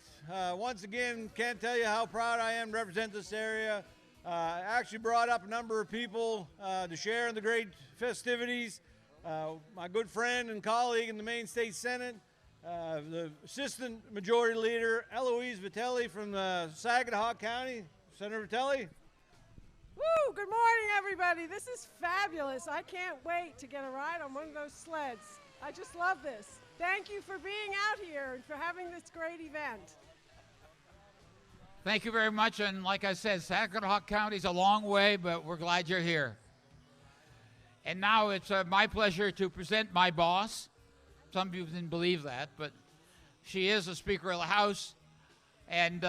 S: Once again, can't tell you how proud I am to represent this area. I actually brought up a number of people to share in the great festivities. My good friend and colleague in the Maine State Senate, the Assistant Majority Leader, Eloise Vitello from Saginaw County. Senator Vitello.
T: Woo! Good morning, everybody. This is fabulous. I can't wait to get a ride on one of those sleds. I just love this. Thank you for being out here and for having this great event.
R: Thank you very much, and like I said, Saginaw County's a long way, but we're glad you're here. And now it's my pleasure to present my boss. Some people didn't believe that, but she is the Speaker of the House, and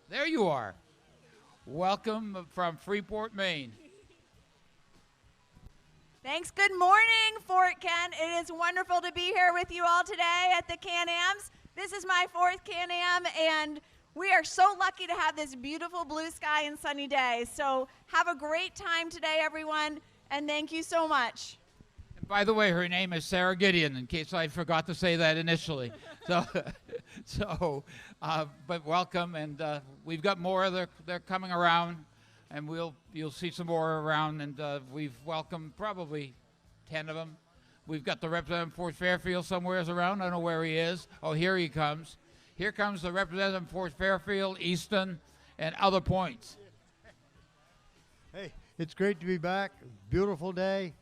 R: There you are. Welcome from Freeport, Maine.
U: Thanks. Good morning, Fort Kent. It is wonderful to be here with you all today at the CanAms. This is my 4th CanAm, and we are so lucky to have this beautiful blue sky and sunny day. So have a great time today, everyone, and thank you so much.
R: And by the way, her name is Sarah Gideon, in case I forgot to say that initially. But welcome, and we've got more. They're coming around, and you'll see some more around, and we've welcomed probably 10 of them. We've got the representative from Fort Fairfield somewhere around. I don't know where he is. Oh, here he comes. Here comes the representative from Fort Fairfield, Easton, and other points.
V: Hey, it's great to be back. Beautiful day.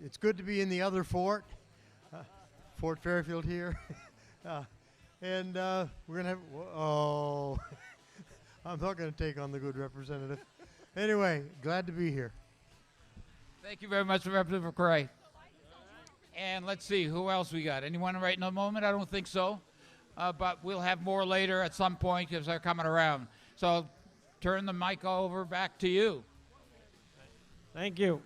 V: It's good to be in the other fort, Fort Fairfield here. And we're going to have, I'm not going to take on the good representative. Anyway, glad to be here.
R: Thank you very much, Representative McCray. And let's see, who else we got? Anyone right in the moment? I don't think so. But we'll have more later at some point because they're coming around. So turn the mic over back to you.
B: Thank you.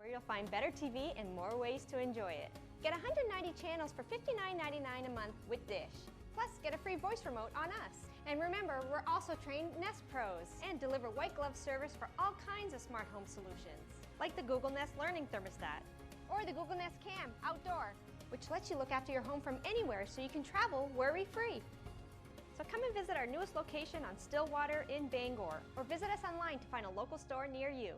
C: You'll find better TV and more ways to enjoy it. Get 190 channels for $59.99 a month with Dish. Plus, get a free voice remote on us. And remember, we're also trained Nest Pros and deliver white glove service for all kinds of smart home solutions, like the Google Nest Learning Thermostat or the Google Nest Cam Outdoor, which lets you look after your home from anywhere so you can travel worry-free. So come and visit our newest location on Stillwater in Bangor, or visit us online to find a local store near you.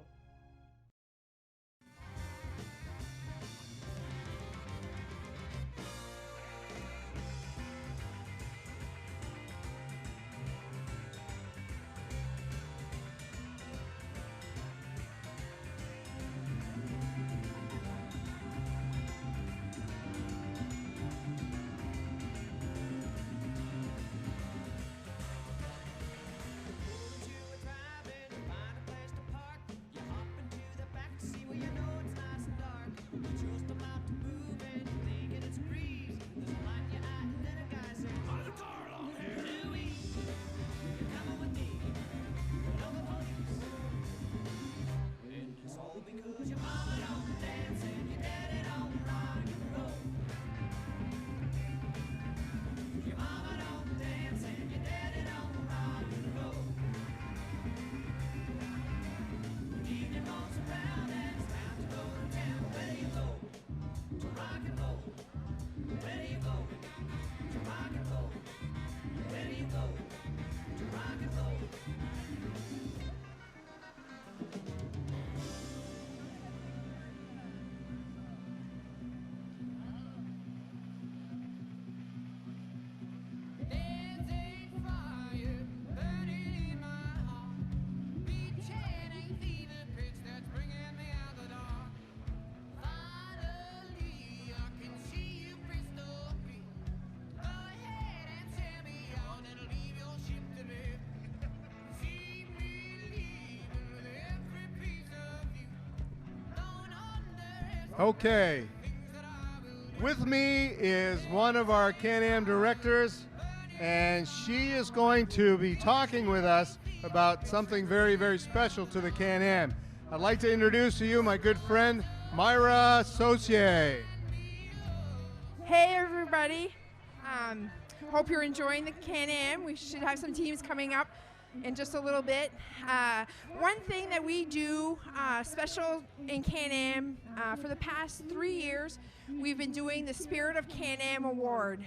W: Find a place to park, you
A: Okay. With me is one of our CanAm directors, and she is going to be talking with us about something very, very special to the CanAm. I'd like to introduce to you my good friend, Myra Saucier.
H: Hey everybody, hope you're enjoying the CanAm. We should have some teams coming up in just a little bit. One thing that we do special in CanAm, for the past 3 years, we've been doing the Spirit of CanAm Award.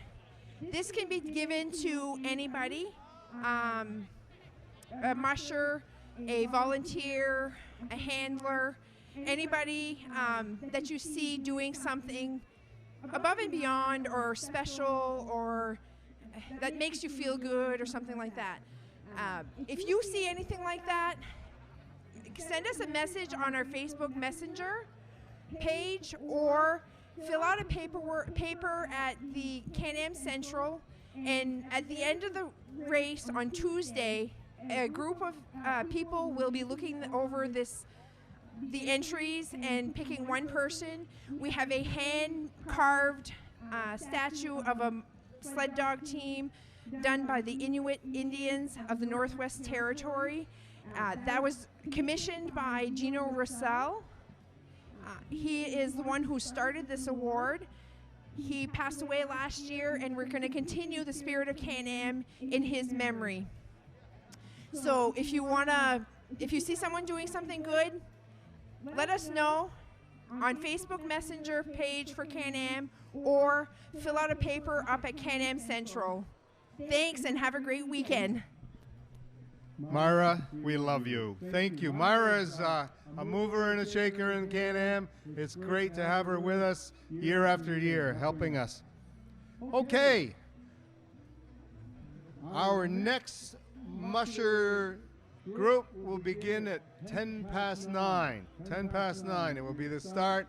H: This can be given to anybody, a musher, a volunteer, a handler, anybody that you see doing something above and beyond or special or that makes you feel good or something like that. If you see anything like that, send us a message on our Facebook Messenger page or fill out a paper at the CanAm Central, and at the end of the race on Tuesday, a group of people will be looking over the entries and picking one person. We have a hand-carved statue of a sled dog team done by the Inuit Indians of the Northwest Territory. That was commissioned by Gino Russell. He is the one who started this award. He passed away last year, and we're going to continue the Spirit of CanAm in his memory. So if you see someone doing something good, let us know on Facebook Messenger page for CanAm or fill out a paper up at CanAm Central. Thanks, and have a great weekend.
A: Myra, we love you. Thank you. Myra is a mover and a shaker in CanAm. It's great to have her with us year after year, helping us. Okay. Our next musher group will begin at 10 past 9. 10 past 9. It will be the start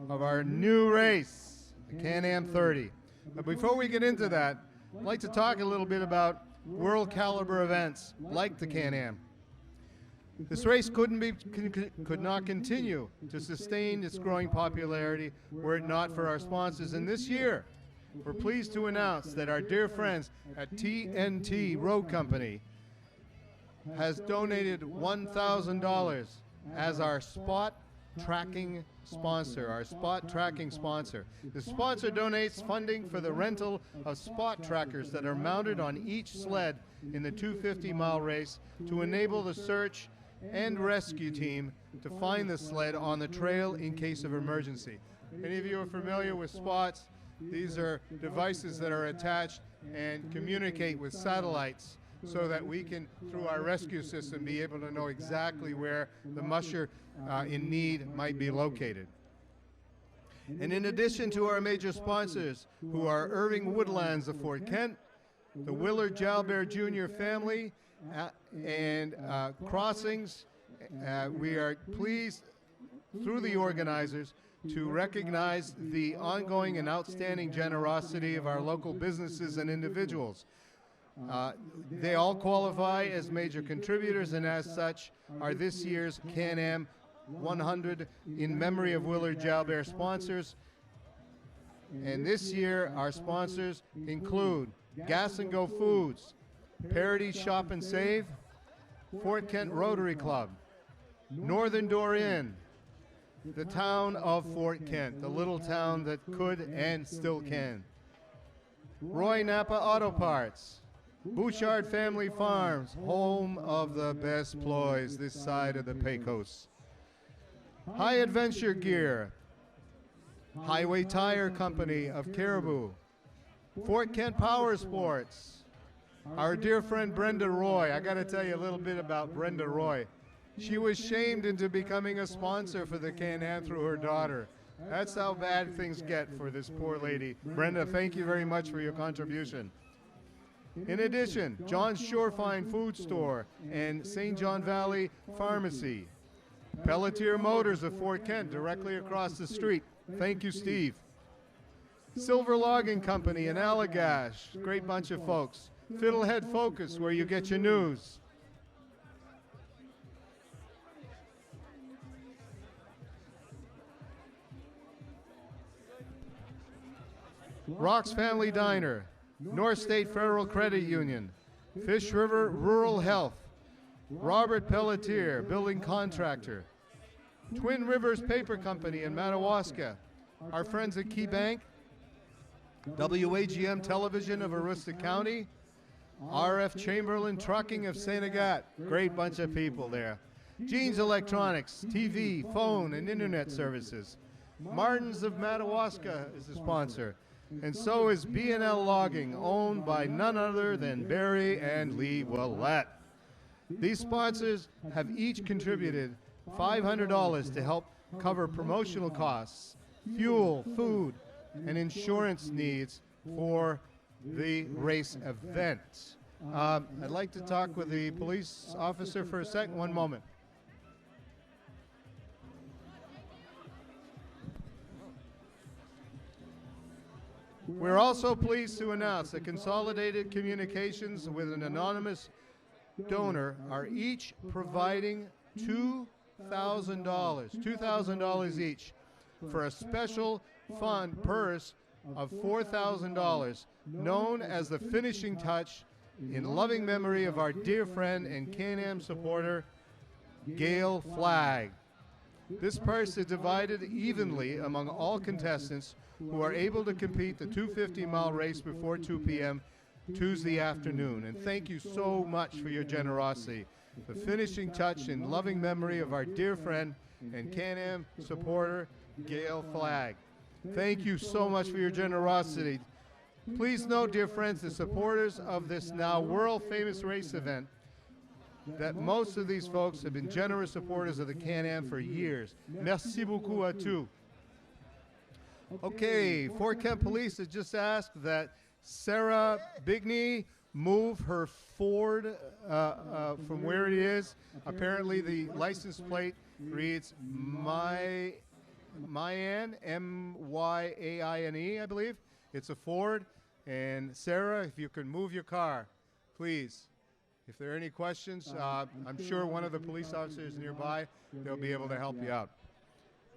A: of our new race, the CanAm 30. But before we get into that, I'd like to talk a little bit about world caliber events like the CanAm. This race could not continue to sustain its growing popularity were it not for our sponsors. And this year, we're pleased to announce that our dear friends at TNT Road Company has donated $1,000 as our spot tracking sponsor, The sponsor donates funding for the rental of spot trackers that are mounted on each sled in the 250-mile race to enable the search and rescue team to find the sled on the trail in case of emergency. Any of you are familiar with spots? These are devices that are attached and communicate with satellites so that we can, through our rescue system, be able to know exactly where the musher in need might be located. And in addition to our major sponsors, who are Irving Woodlands of Fort Kent, the Willard Jalbert Jr. family, and Crossings, we are pleased, through the organizers, to recognize the ongoing and outstanding generosity of our local businesses and individuals. They all qualify as major contributors, and as such are this year's CanAm 100 in memory of Willard Jalbert sponsors. And this year our sponsors include Gas and Go Foods, Parity Shop and Save, Fort Kent Rotary Club, Northern Door Inn, the town of Fort Kent, the little town that could and still can, Roy Napa Auto Parts, Bouchard Family Farms, home of the best ploys this side of the Pecos, High Adventure Gear, Highway Tire Company of Caribou, Fort Kent Power Sports, our dear friend Brenda Roy. I got to tell you a little bit about Brenda Roy. She was shamed into becoming a sponsor for the CanAm through her daughter. That's how bad things get for this poor lady. Brenda, thank you very much for your contribution. In addition, John's Surefine Food Store and St. John Valley Pharmacy, Pelletier Motors of Fort Kent, directly across the street. Thank you, Steve. Silver Logging Company in Allagash, great bunch of folks. Fiddlehead Focus, where you get your news. Rock's Family Diner, North State Federal Credit Union, Fish River Rural Health, Robert Pelletier, building contractor, Twin Rivers Paper Company in Madawaska, our friends at Key Bank, WAGM Television of Aroostook County, RF Chamberlain Trucking of St. Agathe, great bunch of people there. Jeans Electronics, TV, phone, and internet services. Martin's of Madawaska is the sponsor. And so is B&L Logging, owned by none other than Barry and Lee Willett. These sponsors have each contributed $500 to help cover promotional costs, fuel, food, and insurance needs for the race event. I'd like to talk with the police officer for a second. One moment. We're also pleased to announce that Consolidated Communications with an anonymous donor are each providing $2,000 each for a special fund purse of $4,000 known as the finishing touch in loving memory of our dear friend and CanAm supporter, Gail Flagg. This purse is divided evenly among all contestants who are able to compete the 250-mile race before 2 p.m. Tuesday afternoon. And thank you so much for your generosity. The finishing touch in loving memory of our dear friend and CanAm supporter, Gail Flagg. Thank you so much for your generosity. Please note, dear friends, the supporters of this now world-famous race event, that most of these folks have been generous supporters of the CanAm for years. Merci beaucoup à tous. Okay, Fort Kent Police has just asked that Sarah Bigney move her Ford from where it is. Apparently the license plate reads Myaine, M-Y-A-I-N-E, I believe. It's a Ford. And Sarah, if you can move your car, please. If there are any questions, I'm sure one of the police officers nearby, they'll be able to help you out.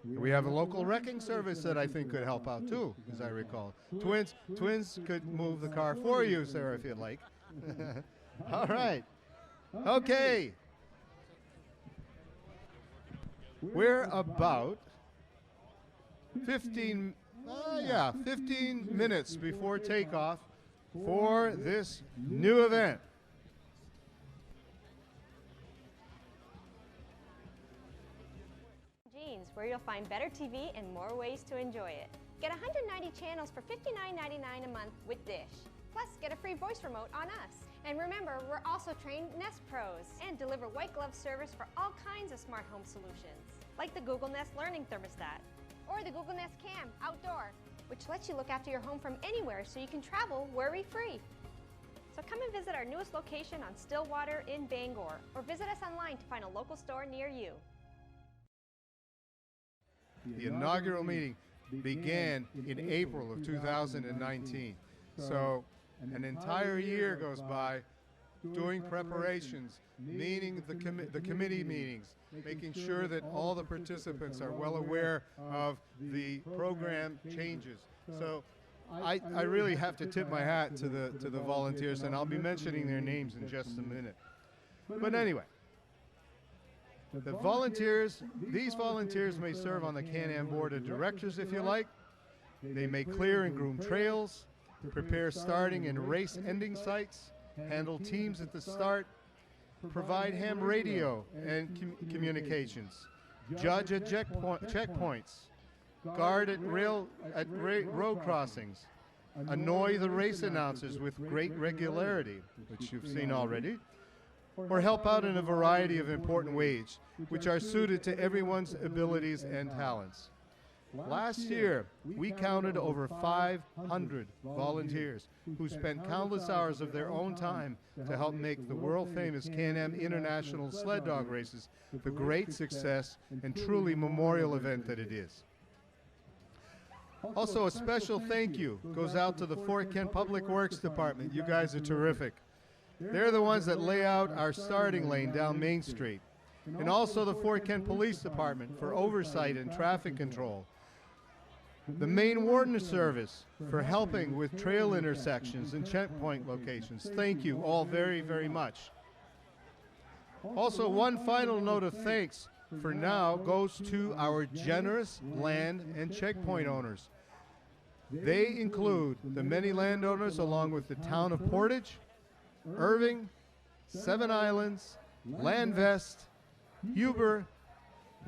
A: We have a local wrecking service that I think could help out too, as I recall. Twins could move the car for you, Sarah, if you'd like. All right. Okay. We're about 15 minutes before takeoff for this new event.
C: Where you'll find better TV and more ways to enjoy it. Get 190 channels for $59.99 a month with Dish. Plus, get a free voice remote on us. And remember, we're also trained Nest Pros and deliver white glove service for all kinds of smart home solutions, like the Google Nest Learning Thermostat or the Google Nest Cam Outdoor, which lets you look after your home from anywhere so you can travel worry-free. So come and visit our newest location on Stillwater in Bangor, or visit us online to find a local store near you.
A: The inaugural meeting began in April of 2019. So an entire year goes by doing preparations, meeting the committee meetings, making sure that all the participants are well aware of the program changes. So I really have to tip my hat to the volunteers, and I'll be mentioning their names in just a minute. But anyway, these volunteers may serve on the CanAm Board of Directors if you like. They may clear and groom trails, prepare starting and race ending sites, handle teams at the start, provide ham radio and communications, judge at checkpoints, guard at road crossings, annoy the race announcers with great regularity, which you've seen already, or help out in a variety of important ways, which are suited to everyone's abilities and talents. Last year, we counted over 500 volunteers who spent countless hours of their own time to help make the world-famous CanAm International Sled Dog Races the great success and truly memorial event that it is. Also, a special thank you goes out to the Fort Kent Public Works Department. You guys are terrific. They're the ones that lay out our starting lane down Main Street. And also the Fort Kent Police Department for oversight and traffic control. The Maine Warden Service for helping with trail intersections and checkpoint locations. Thank you all very, very much. Also, one final note of thanks for now goes to our generous land and checkpoint owners. They include the many landowners along with the town of Portage, Irving, Seven Islands, Landvest, Huber,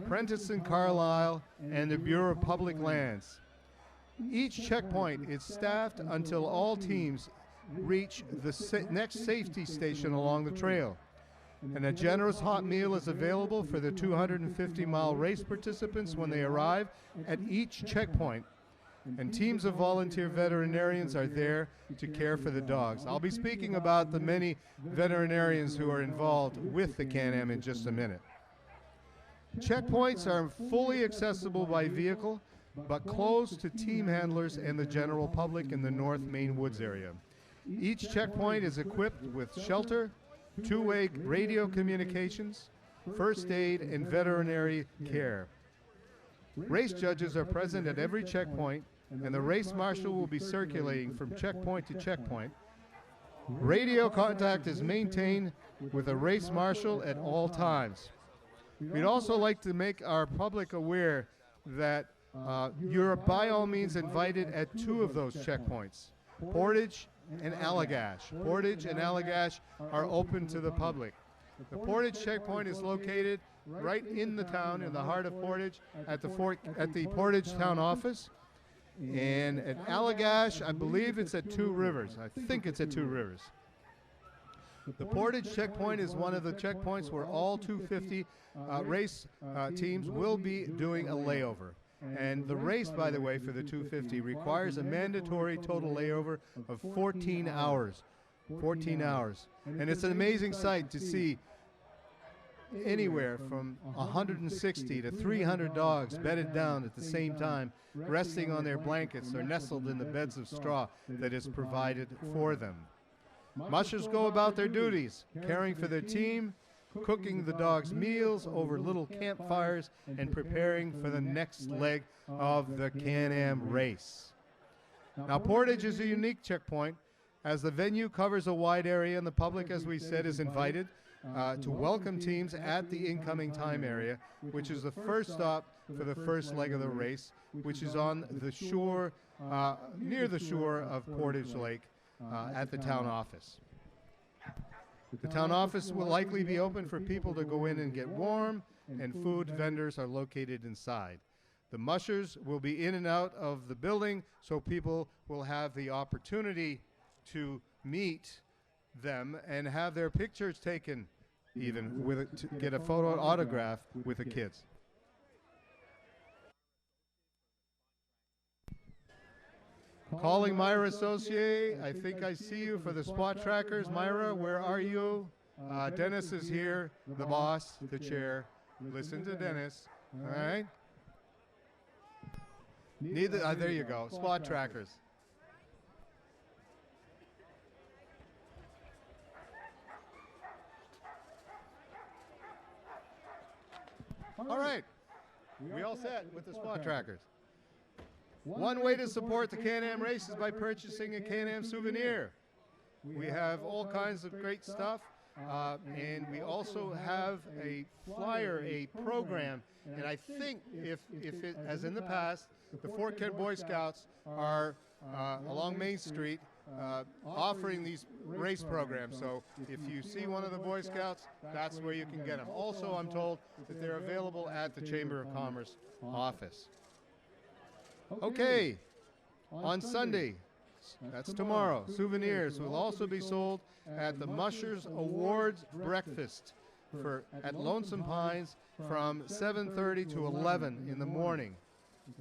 A: Prentice and Carlisle, and the Bureau of Public Lands. Each checkpoint is staffed until all teams reach the next safety station along the trail. And a generous hot meal is available for the 250-mile race participants when they arrive at each checkpoint. And teams of volunteer veterinarians are there to care for the dogs. I'll be speaking about the many veterinarians who are involved with the CanAm in just a minute. Checkpoints are fully accessible by vehicle, but closed to team handlers and the general public in the North Maine Woods area. Each checkpoint is equipped with shelter, two-way radio communications, first aid, and veterinary care. Race judges are present at every checkpoint, and the race marshal will be circulating from checkpoint to checkpoint. Radio contact is maintained with a race marshal at all times. We'd also like to make our public aware that you're by all means invited at two of those checkpoints, Portage and Allagash. Portage and Allagash are open to the public. The Portage checkpoint is located right in the town, in the heart of Portage, at the Portage town office. And at Allagash, I believe it's at Two Rivers. I think it's at Two Rivers. The Portage checkpoint is one of the checkpoints where all 250 race teams will be doing a layover. And the race, by the way, for the 250 requires a mandatory total layover of 14 hours. 14 hours. And it's an amazing sight to see anywhere from 160 to 300 dogs bedded down at the same time, resting on their blankets or nestled in the beds of straw that is provided for them. Mushers go about their duties, caring for their team, cooking the dogs' meals over little campfires, and preparing for the next leg of the CanAm race. Now, Portage is a unique checkpoint, as the venue covers a wide area, and the public, as we said, is invited to welcome teams at the incoming time area, which is the first stop for the first leg of the race, which is on the shore, near the shore of Portage Lake, at the town office. The town office will likely be open for people to go in and get warm, and food vendors are located inside. The mushers will be in and out of the building, so people will have the opportunity to meet them and have their pictures taken, even with to get a photo autograph with the kids. Calling Myra Associé. I think I see you for the spot trackers. Myra, where are you? Dennis is here, the boss, the chair. Listen to Dennis. All right. There you go. Spot trackers. All right. We all set with the spot trackers. One way to support the CanAm race is by purchasing a CanAm souvenir. We have all kinds of great stuff, and we also have a flyer, a program, and I think if it, as in the past, the Fort Kent Boy Scouts are along Main Street offering these race programs. So if you see one of the Boy Scouts, that's where you can get them. Also, I'm told that they're available at the Chamber of Commerce office. Okay, on Sunday, that's tomorrow, souvenirs will also be sold at the Mushers Awards Breakfast at Lonesome Pines from 7:30 to 11 in the morning.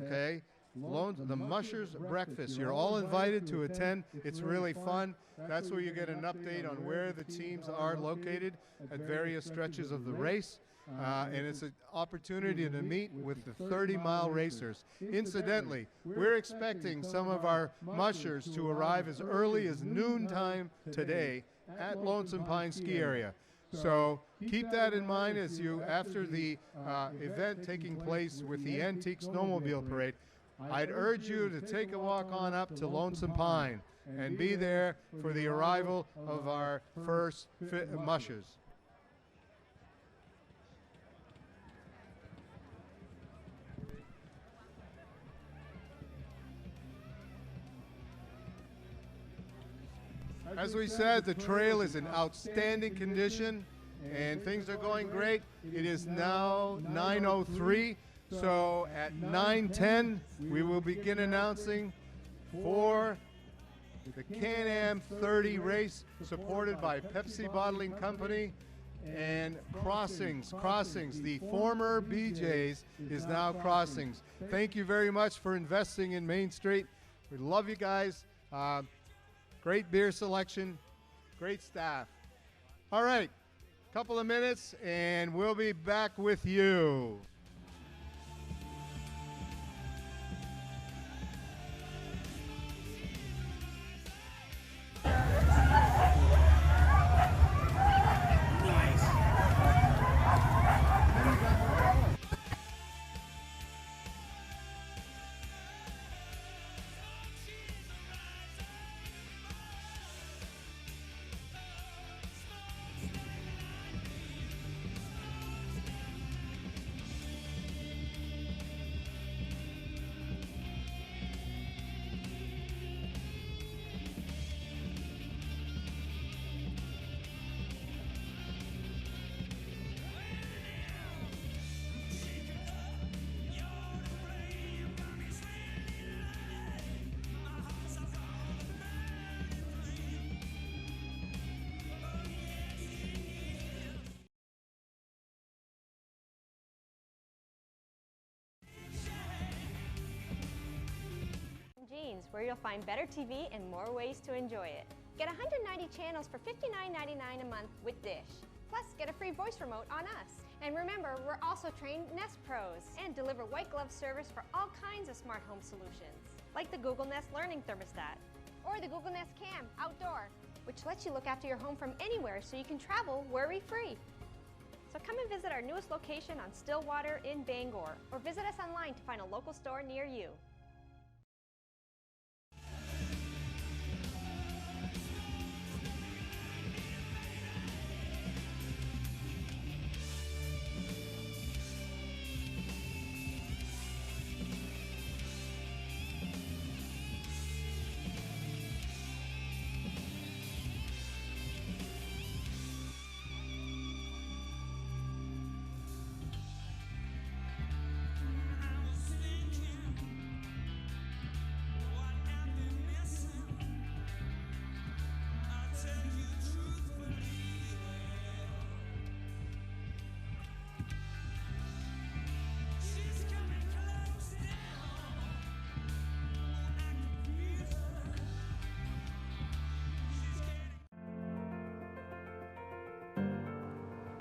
A: Okay, the Mushers Breakfast. You're all invited to attend. It's really fun. That's where you get an update on where the teams are located at various stretches of the race. And it's an opportunity to meet with the 30-mile racers. Incidentally, we're expecting some of our mushers to arrive as early as noontime today at Lonesome Pine Ski Area. So keep that in mind as you, after the event taking place with the Antique Snowmobile Parade, I'd urge you to take a walk on up to Lonesome Pine and be there for the arrival of our first mushers. As we said, the trail is in outstanding condition and things are going great. It is now 9:03, so at 9:10 we will begin announcing for the CanAm 30 race supported by Pepsi Bottling Company and Crossings. The former BJ's is now Crossings. Thank you very much for investing in Main Street. We love you guys. Great beer selection, great staff. All right, couple of minutes and we'll be back with you.
C: Where you'll find better TV and more ways to enjoy it. Get 190 channels for $59.99 a month with Dish. Plus, get a free voice remote on us. And remember, we're also trained Nest Pros and deliver white glove service for all kinds of smart home solutions, like the Google Nest Learning Thermostat or the Google Nest Cam Outdoor, which lets you look after your home from anywhere so you can travel worry-free. So come and visit our newest location on Stillwater in Bangor, or visit us online to find a local store near you.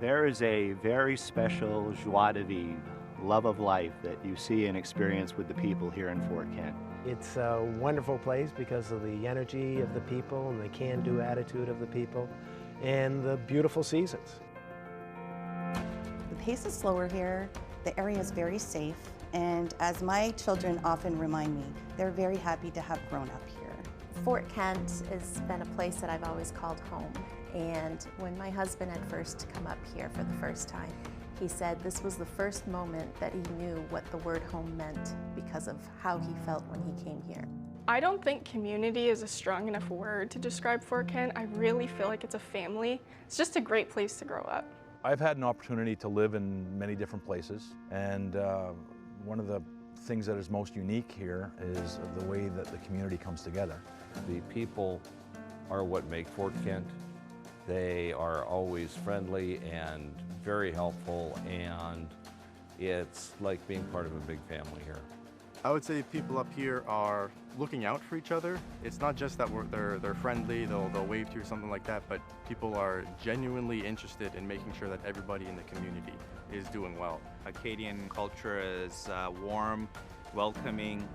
D: There is a very special joie de vivre, love of life that you see and experience with the people here in Fort Kent.
E: It's a wonderful place because of the energy of the people and the can-do attitude of the people and the beautiful seasons.
F: The pace is slower here, the area is very safe, and as my children often remind me, they're very happy to have grown up here.
G: Fort Kent has been a place that I've always called home. And when my husband had first come up here for the first time, he said this was the first moment that he knew what the word home meant because of how he felt when he came here.
I: I don't think community is a strong enough word to describe Fort Kent. I really feel like it's a family. It's just a great place to grow up.
J: I've had an opportunity to live in many different places, and one of the things that is most unique here is the way that the community comes together.
W: The people are what make Fort Kent. They are always friendly and very helpful, and it's like being part of a big family here.
K: I would say people up here are looking out for each other. It's not just that they're friendly, they'll wave to you or something like that, but people are genuinely interested in making sure that everybody in the community is doing well.
L: Acadian culture is warm, welcoming,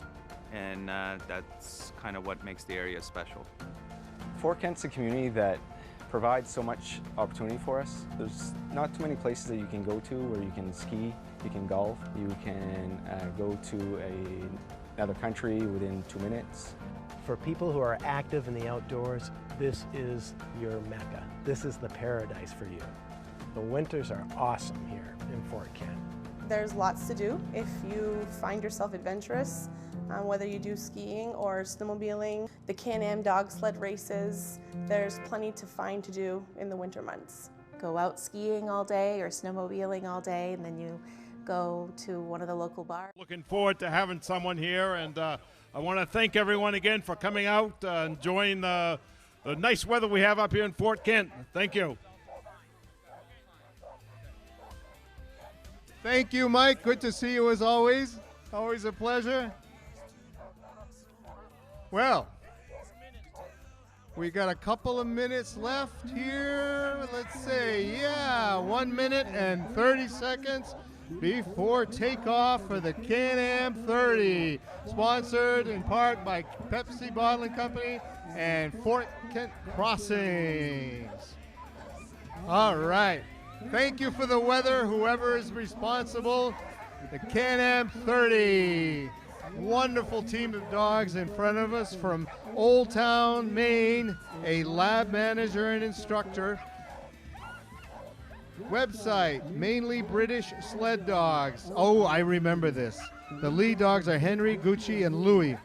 L: and that's kind of what makes the area special.
M: Fort Kent's a community that provides so much opportunity for us. There's not too many places that you can go to where you can ski, you can golf, you can go to another country within 2 minutes.
E: For people who are active in the outdoors, this is your Mecca. This is the paradise for you. The winters are awesome here in Fort Kent.
N: There's lots to do if you find yourself adventurous, whether you do skiing or snowmobiling. The CanAm dog sled races, there's plenty to find to do in the winter months.
G: Go out skiing all day or snowmobiling all day, and then you go to one of the local bars.
O: Looking forward to having someone here, and I want to thank everyone again for coming out, enjoying the nice weather we have up here in Fort Kent. Thank you.
A: Thank you, Mike. Good to see you as always. Always a pleasure. Well, we got a couple of minutes left here. Let's say, 1 minute and 30 seconds before takeoff for the CanAm 30, sponsored in part by Pepsi Bottling Company and Fort Kent Crossings. All right. Thank you for the weather, whoever is responsible. The CanAm 30. Wonderful team of dogs in front of us from Old Town, Maine, a lab manager and instructor. Website, mainly British sled dogs. Oh, I remember this. The lead dogs are Henry, Gucci, and Louis.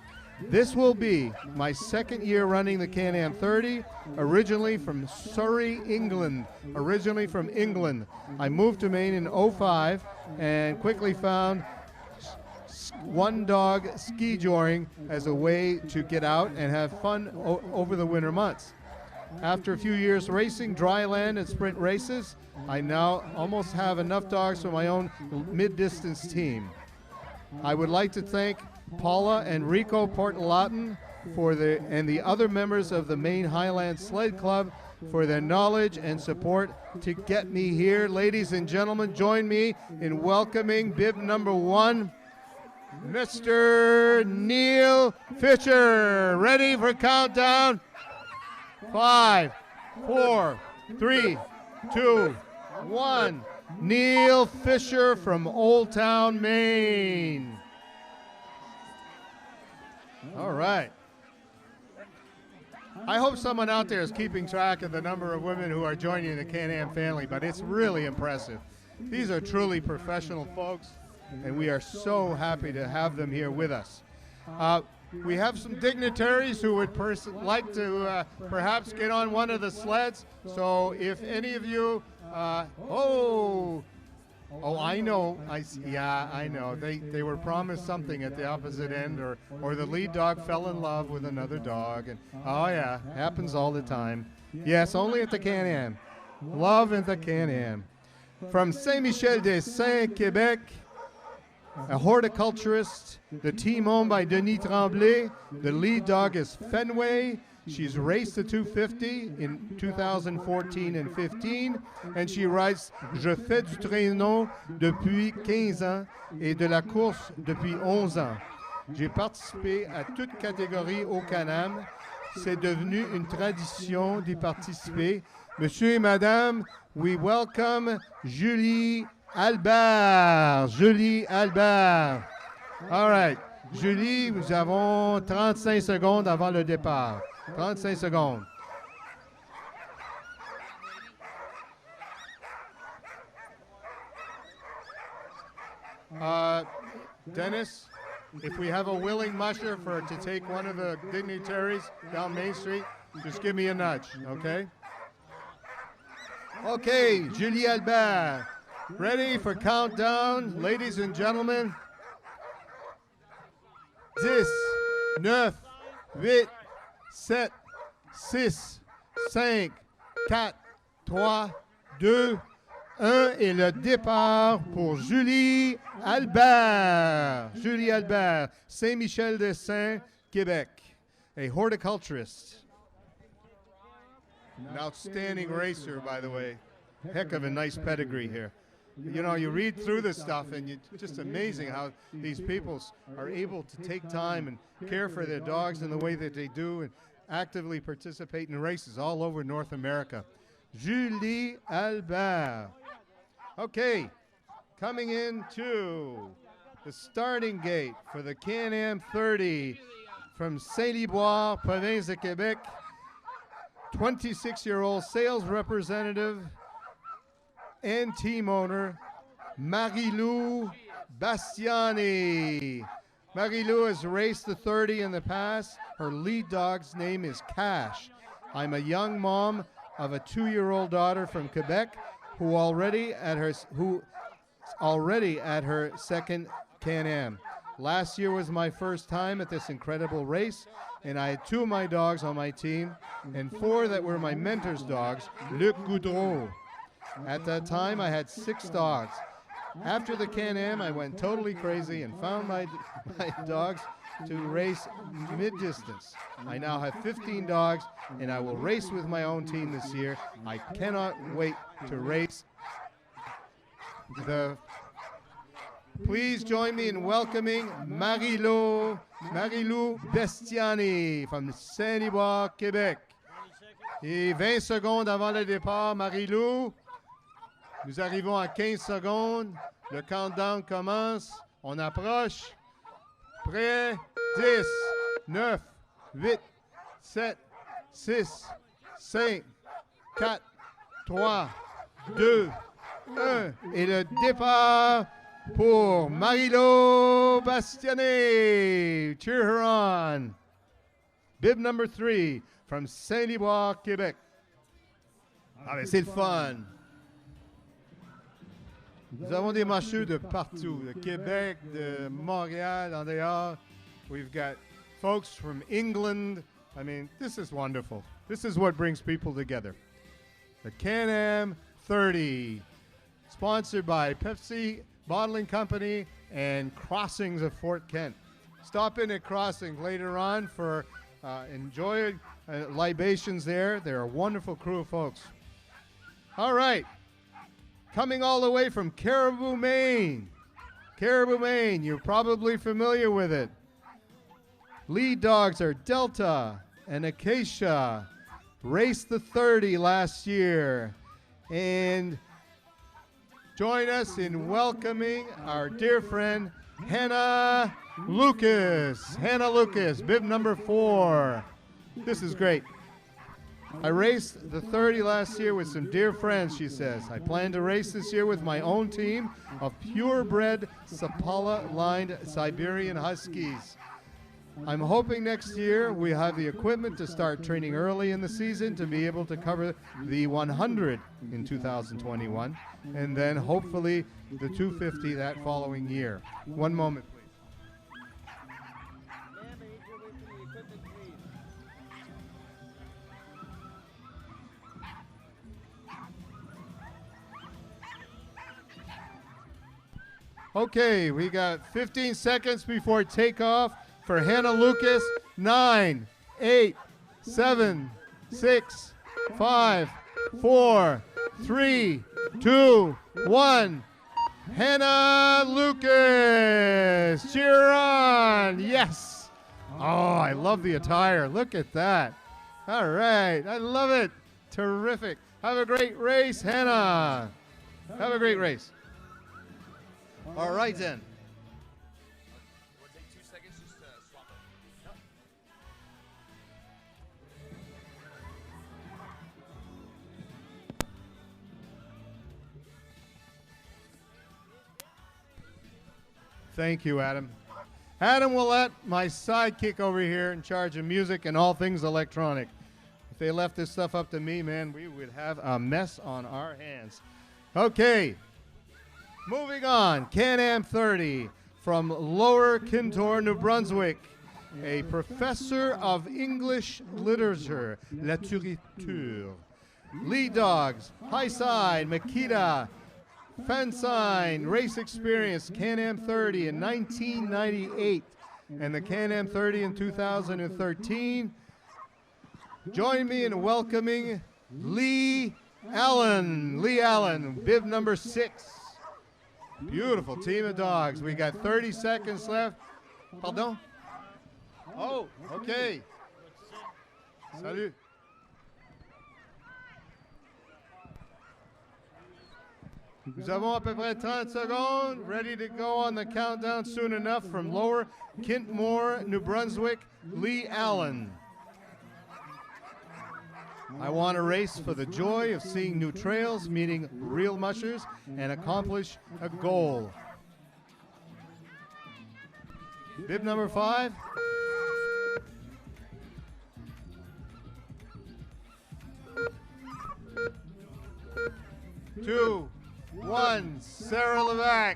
A: This will be my second year running the CanAm 30, originally from Surrey, England. Originally from England. I moved to Maine in '05 and quickly found one dog ski joring as a way to get out and have fun over the winter months. After a few years racing dry land and sprint races, I now almost have enough dogs for my own mid-distance team. I would like to thank Paula and Rico Portalatin and the other members of the Maine Highland Sled Club for their knowledge and support to get me here. Ladies and gentlemen, join me in welcoming bib number 1, Mr. Neil Fisher. Ready for countdown? 5, 4, 3, 2, 1. Neil Fisher from Old Town, Maine. All right. I hope someone out there is keeping track of the number of women who are joining the CanAm family, but it's really impressive. These are truly professional folks, and we are so happy to have them here with us. We have some dignitaries who would like to perhaps get on one of the sleds. So if any of you, I know. I know. They were promised something at the opposite end, or the lead dog fell in love with another dog, and oh yeah, happens all the time. Yes, only at the CanAm. Love at the CanAm. From Saint-Michel-des-Saints, Quebec, a horticulturist, the team owned by Denis Tremblay. The lead dog is Fenway. She's raced the 250 in 2014 and 15, and she writes Je fais du traîneau depuis 15 ans et de la course depuis 11 ans. J'ai participé à toutes catégories au CanAm. C'est devenu une tradition d'y participer. Monsieur et Madame, we welcome Julie Albert. Julie Albert. All right. Julie, nous avons 35 secondes avant le départ. 35 secondes. Dennis, if we have a willing musher to take one of the dignitaries down Main Street, just give me a nudge, okay? Okay, Julie Albert, ready for countdown, ladies and gentlemen. 10, 9, 8, 7, 6, 5, 4, 3, 2, 1 et le départ pour Julie Albert. Julie Albert, Saint-Michel-des-Saints, Quebec, a horticulturist. An outstanding racer, by the way. Heck of a nice pedigree here. You know, you read through this stuff and it's just amazing how these people are able to take time and care for their dogs in the way that they do and actively participate in races all over North America. Julie Albert. Okay, coming into the starting gate for the CanAm 30 from Saint-Liboire, province de Quebec, 26-year-old sales representative and team owner, Marie-Lou Bastiani. Marie-Lou has raced the 30 in the past. Her lead dog's name is Cash. I'm a young mom of a 2-year-old daughter from Quebec who's already at her second CanAm. Last year was my first time at this incredible race, and I had 2 of my dogs on my team and 4 that were my mentor's dogs, Luc Goudreau. At that time, I had 6 dogs. After the CanAm, I went totally crazy and found my dogs to race mid-distance. I now have 15 dogs, and I will race with my own team this year. I cannot wait to race. Please join me in welcoming Marie-Lou Bastiani from Saint-Liboire, Québec. Et 20 secondes avant le départ, Marie-Lou. Nous arrivons à 15 secondes. Le countdown commence. On approche. Prêt? 10, 9, 8, 7, 6, 5, 4, 3, 2, 1. Et le départ pour Marie-Lou Bastiani. Cheer her on. Bib number 3 from Saint-Liboire, Québec. Ah, mais c'est le fun. Nous avons des macheux de partout, de Québec, de Montréal, en dehors. We've got folks from England. I mean, this is wonderful. This is what brings people together. The CanAm 30, sponsored by Pepsi Bottling Company and Crossings of Fort Kent. Stop in at Crossings later on for enjoy libations there. They're a wonderful crew of folks. All right. Coming all the way from Caribou, Maine. Caribou, Maine, you're probably familiar with it. Lead dogs are Delta and Acacia. Raced the 30 last year. And join us in welcoming our dear friend, Hannah Lucas. Hannah Lucas, bib number 4. This is great. I raced the 30 last year with some dear friends, she says. I plan to race this year with my own team of purebred Sapala-lined Siberian Huskies. I'm hoping next year we have the equipment to start training early in the season to be able to cover the 100 in 2021, and then hopefully the 250 that following year. One moment, please. Okay, we got 15 seconds before takeoff for Hannah Lucas. 9, 8, 7, 6, 5, 4, 3, 2, 1. Hannah Lucas, cheer on. Yes. Oh, I love the attire. Look at that. All right, I love it. Terrific. Have a great race, Hannah. Have a great race. All right, then.
P: We'll take 2 seconds just to swap it.
A: Thank you, Adam. Adam Willett, my sidekick over here in charge of music and all things electronic. If they left this stuff up to me, man, we would have a mess on our hands. Okay. Moving on, CanAm 30 from Lower Kintore, New Brunswick, a professor of English literature, littérature. Lead dogs, High Side, Makita, Fensign, race experience, CanAm 30 in 1998, and the CanAm 30 in 2013. Join me in welcoming Lee Allen. Lee Allen, bib number 6. Beautiful team of dogs. We got 30 seconds left. Pardon? Oh, okay. Salut. Nous avons à peu près 30 secondes. Ready to go on the countdown soon enough from Lower Kintmore, New Brunswick, Lee Allen. I want to race for the joy of seeing new trails, meeting real mushers, and accomplish a goal. Bib number 5. Two, one, Sarah Levac.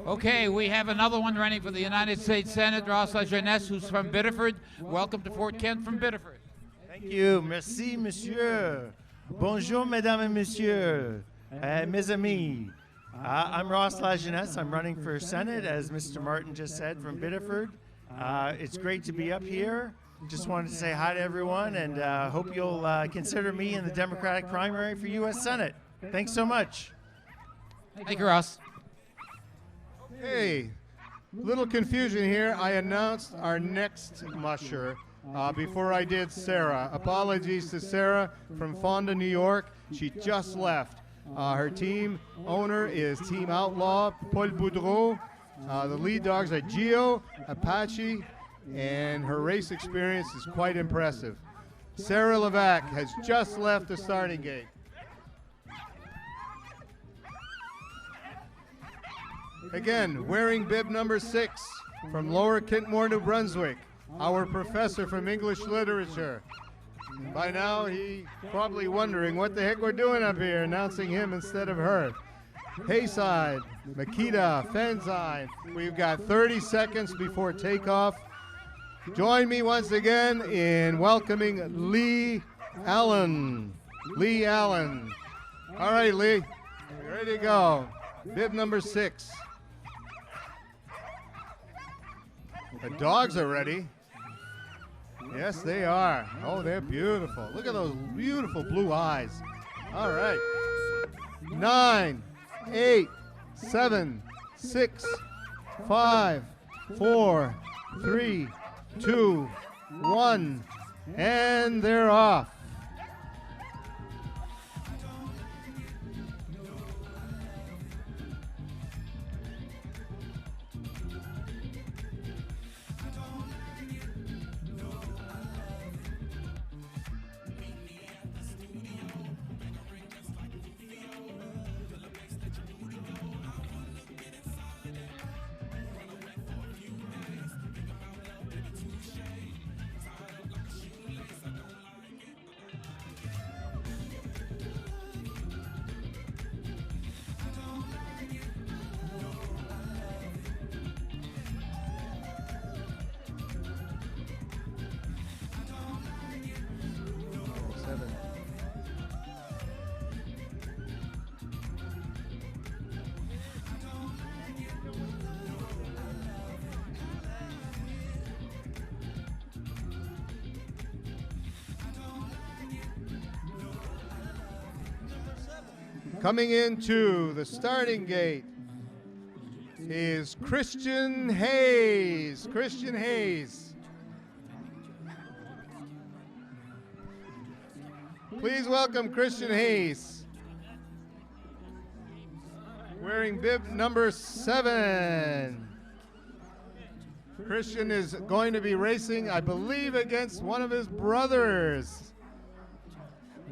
R: Okay, we have another one running for the United States Senate, Ross LaJeunesse, who's from Biddeford. Welcome to Fort Kent from Biddeford.
Q: Thank you. Merci, monsieur. Bonjour, mesdames et messieurs, mes amis. I'm Ross LaJeunesse. I'm running for Senate, as Mr. Martin just said, from Biddeford. It's great to be up here. Just wanted to say hi to everyone, and hope you'll consider me in the Democratic primary for U.S. Senate. Thanks so much.
R: Thank you, Ross.
A: Hey, little confusion here. I announced our next musher before I did Sarah. Apologies to Sarah from Fonda, New York. She just left. Her team owner is Team Outlaw, Paul Boudreau. The lead dogs are Gio, Apache, and her race experience is quite impressive. Sarah Levac has just left the starting gate. Again, wearing bib number 6 from Lower Kintmore, New Brunswick, our professor from English literature. And by now, he's probably wondering what the heck we're doing up here, announcing him instead of her. Hayside, Makita, Fenzine. We've got 30 seconds before takeoff. Join me once again in welcoming Lee Allen. Lee Allen. All right, Lee, ready to go. Bib number 6. The dogs are ready. Yes, they are. Oh, they're beautiful. Look at those beautiful blue eyes. All right. 9, 8, 7, 6, 5, 4, 3, 2, 1, and they're off. Coming into the starting gate is Christian Hayes. Christian Hayes. Please welcome Christian Hayes, wearing bib number 7. Christian is going to be racing, I believe, against one of his brothers.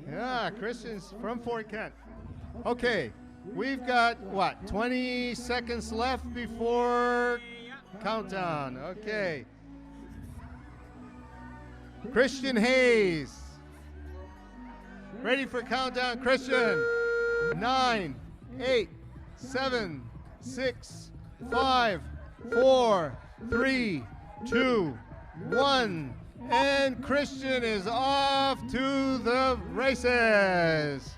A: Yeah, Christian's from Fort Kent. Okay, we've got, what, 20 seconds left before countdown. Okay. Christian Hayes. Ready for countdown, Christian. 9, 8, 7, 6, 5, 4, 3, 2, 1. And Christian is off to the races.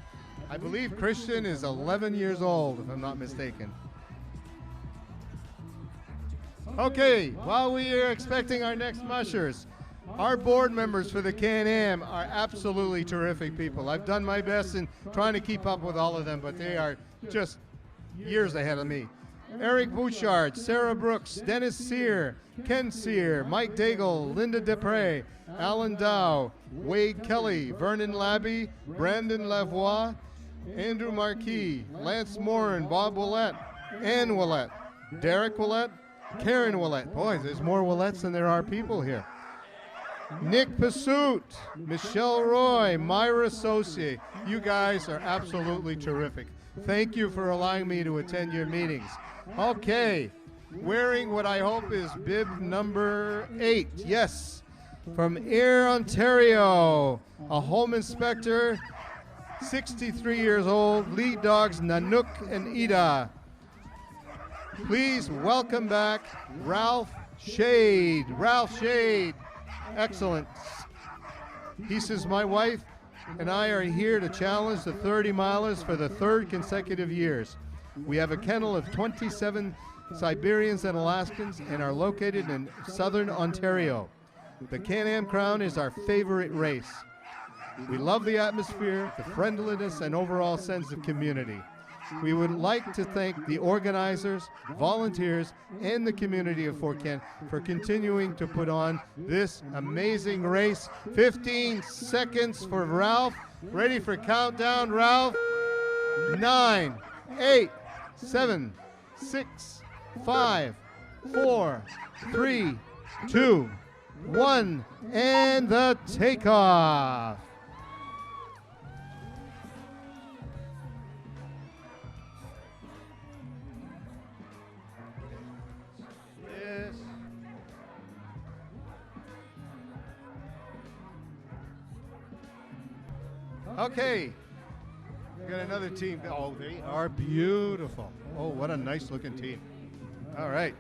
A: I believe Christian is 11 years old, if I'm not mistaken. Okay, while we are expecting our next mushers, our board members for the CanAm are absolutely terrific people. I've done my best in trying to keep up with all of them, but they are just years ahead of me. Eric Bouchard, Sarah Brooks, Dennis Sear, Ken Sear, Mike Daigle, Linda Dupre, Alan Dow, Wade Kelly, Vernon Labby, Brandon Lavoie, Andrew Marquis, Lance Morin, Bob Willett, Ann Willett, Derek Willett, Karen Willett. Boys, there's more Willettes than there are people here. Nick Passout, Michelle Roy, Myra Saucier. You guys are absolutely terrific. Thank you for allowing me to attend your meetings. Okay, wearing what I hope is bib number 8. Yes, from Ayr, Ontario, a home inspector, 63 years old, lead dogs Nanook and Ida. Please welcome back Ralph Shade. Ralph Shade, excellent. He says, my wife and I are here to challenge the 30 milers for the 3rd consecutive years. We have a kennel of 27 Siberians and Alaskans and are located in southern Ontario. The Can-Am Crown is our favorite race. We love the atmosphere, the friendliness, and overall sense of community. We would like to thank the organizers, volunteers, and the community of Fort Kent for continuing to put on this amazing race. 15 seconds for Ralph. Ready for countdown, Ralph? 9, 8, 7, 6, 5, 4, 3, 2, 1, and the takeoff. Yes. Okay. We got another team. Oh, they are beautiful. Oh, what a nice looking team. All right.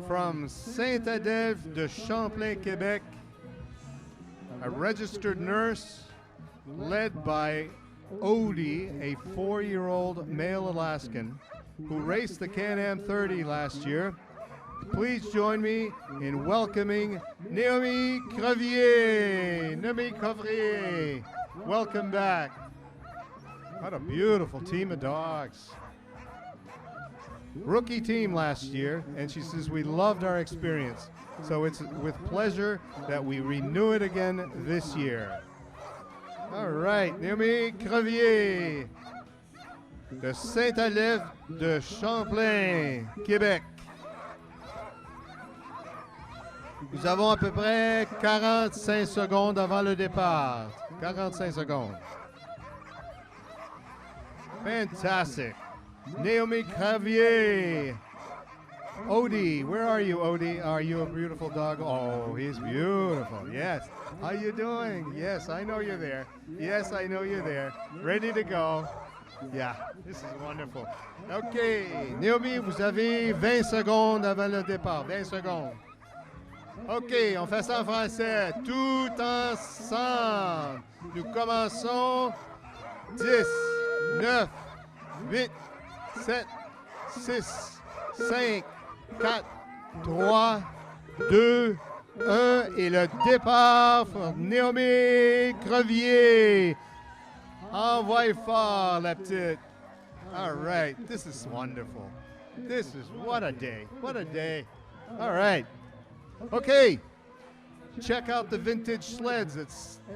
A: From Saint-Adève de Champlain, Quebec, a registered nurse led by Odie, a 4-year-old male Alaskan who raced the Can-Am 30 last year. Please join me in welcoming Naomi Crevier. Naomi Crevier, welcome back. What a beautiful team of dogs. Rookie team last year, and she says we loved our experience. So it's with pleasure that we renew it again this year. All right, Naomi Crevier de Saint-Adève de Champlain, Québec. Nous avons à peu près 45 secondes avant le départ. 45 secondes. Fantastic. Naomi Crevier. Odie, where are you, Odie? Are you a beautiful dog? Oh, he's beautiful. Yes. How you doing? Yes, I know you're there. Yes, I know you're there. Ready to go. Yeah, this is wonderful. OK. Naomi, vous avez 20 secondes avant le départ. 20 secondes. OK, on fait ça en français. Tout ensemble. Nous commençons. 10, 9, 8, 7, 6, 5, 4, 3, 2, 1. Et le départ pour Naomi Crevier. Envoie fort, la petite. All right, this is wonderful. This is, what a day. What a day. All right. Okay. Check out the vintage sleds at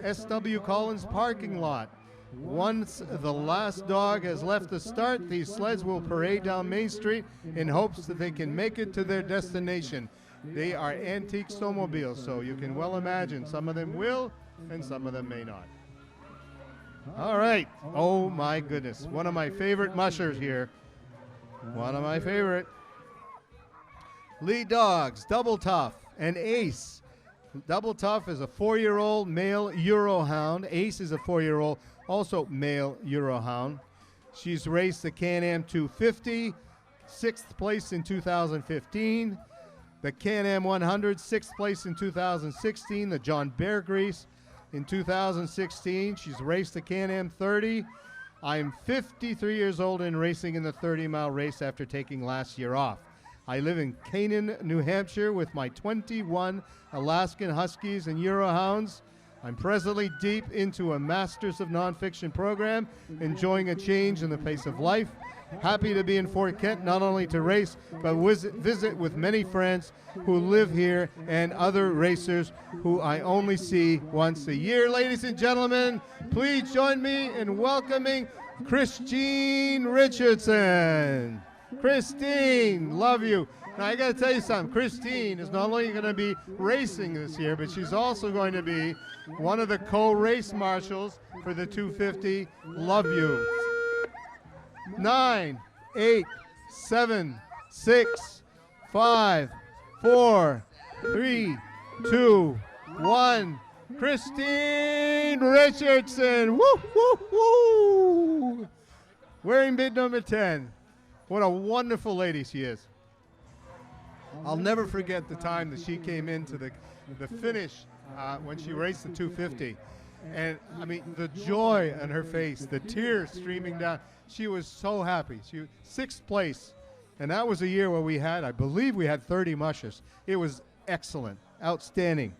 A: S.W. Collins parking lot. Once the last dog has left the start, these sleds will parade down Main Street in hopes that they can make it to their destination. They are antique snowmobiles, so you can well imagine some of them will and some of them may not. All right. Oh, my goodness. One of my favorite mushers here. One of my favorite. Lead dogs, Double Tough and Ace. Double Tough is a 4-year-old male Eurohound. Ace is a 4-year-old, also male Eurohound. She's raced the Can-Am 250, 6th place in 2015. The Can-Am 100, 6th place in 2016. The John Bear Grease in 2016. She's raced the Can-Am 30. I'm 53 years old and racing in the 30-mile race after taking last year off. I live in Canaan, New Hampshire with my 21 Alaskan Huskies and Eurohounds. I'm presently deep into a Masters of Nonfiction program, enjoying a change in the pace of life. Happy to be in Fort Kent, not only to race, but visit with many friends who live here and other racers who I only see once a year. Ladies and gentlemen, please join me in welcoming Kristin Richardson. Kristin, love you. Now, I got to tell you something. Kristin is not only going to be racing this year, but she's also going to be one of the co-race marshals for the 250. Love you. 9, 8, 7, 6, 5, 4, 3, 2, 1. Kristin Richardson. Woo, woo, woo. Wearing bid number 10. What a wonderful lady she is. I'll never forget the time that she came into the finish when she raced the 250. And, I mean, the joy on her face, the tears streaming down. She was so happy. She was 6th place. And that was a year where we had, I believe we had 30 mushers. It was excellent, outstanding.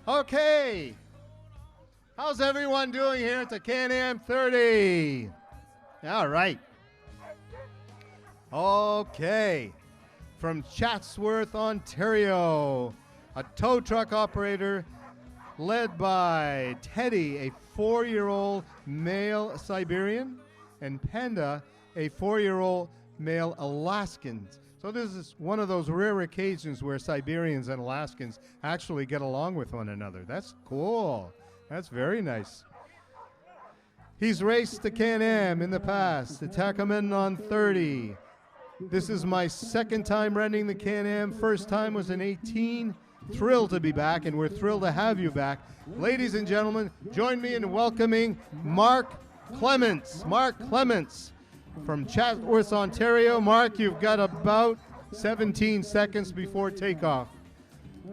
A: Okay, how's everyone doing here at the CanAm 30? All right. Okay, from Chatsworth, Ontario, a tow truck operator led by Teddy, a 4-year-old male Siberian, and Panda, a 4-year-old male Alaskan. So this is one of those rare occasions where Siberians and Alaskans actually get along with one another. That's cool. That's very nice. He's raced the CanAm in the past, the Tacomenon 30. This is my 2nd time running the CanAm. First time was in 18. Thrilled to be back, and we're thrilled to have you back. Ladies and gentlemen, join me in welcoming Mark Clements. Mark Clements. From Chatsworth, Ontario. Mark, you've got about 17 seconds before takeoff.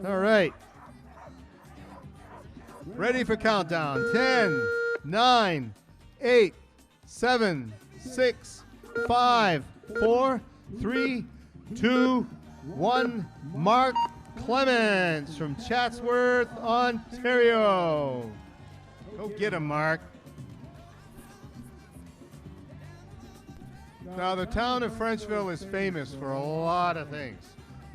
A: All right. Ready for countdown. 10, 9, 8, 7, 6, 5, 4, 3, 2, 1. Mark Clements from Chatsworth, Ontario. Go get him, Mark. Now, the town of Frenchville is famous for a lot of things.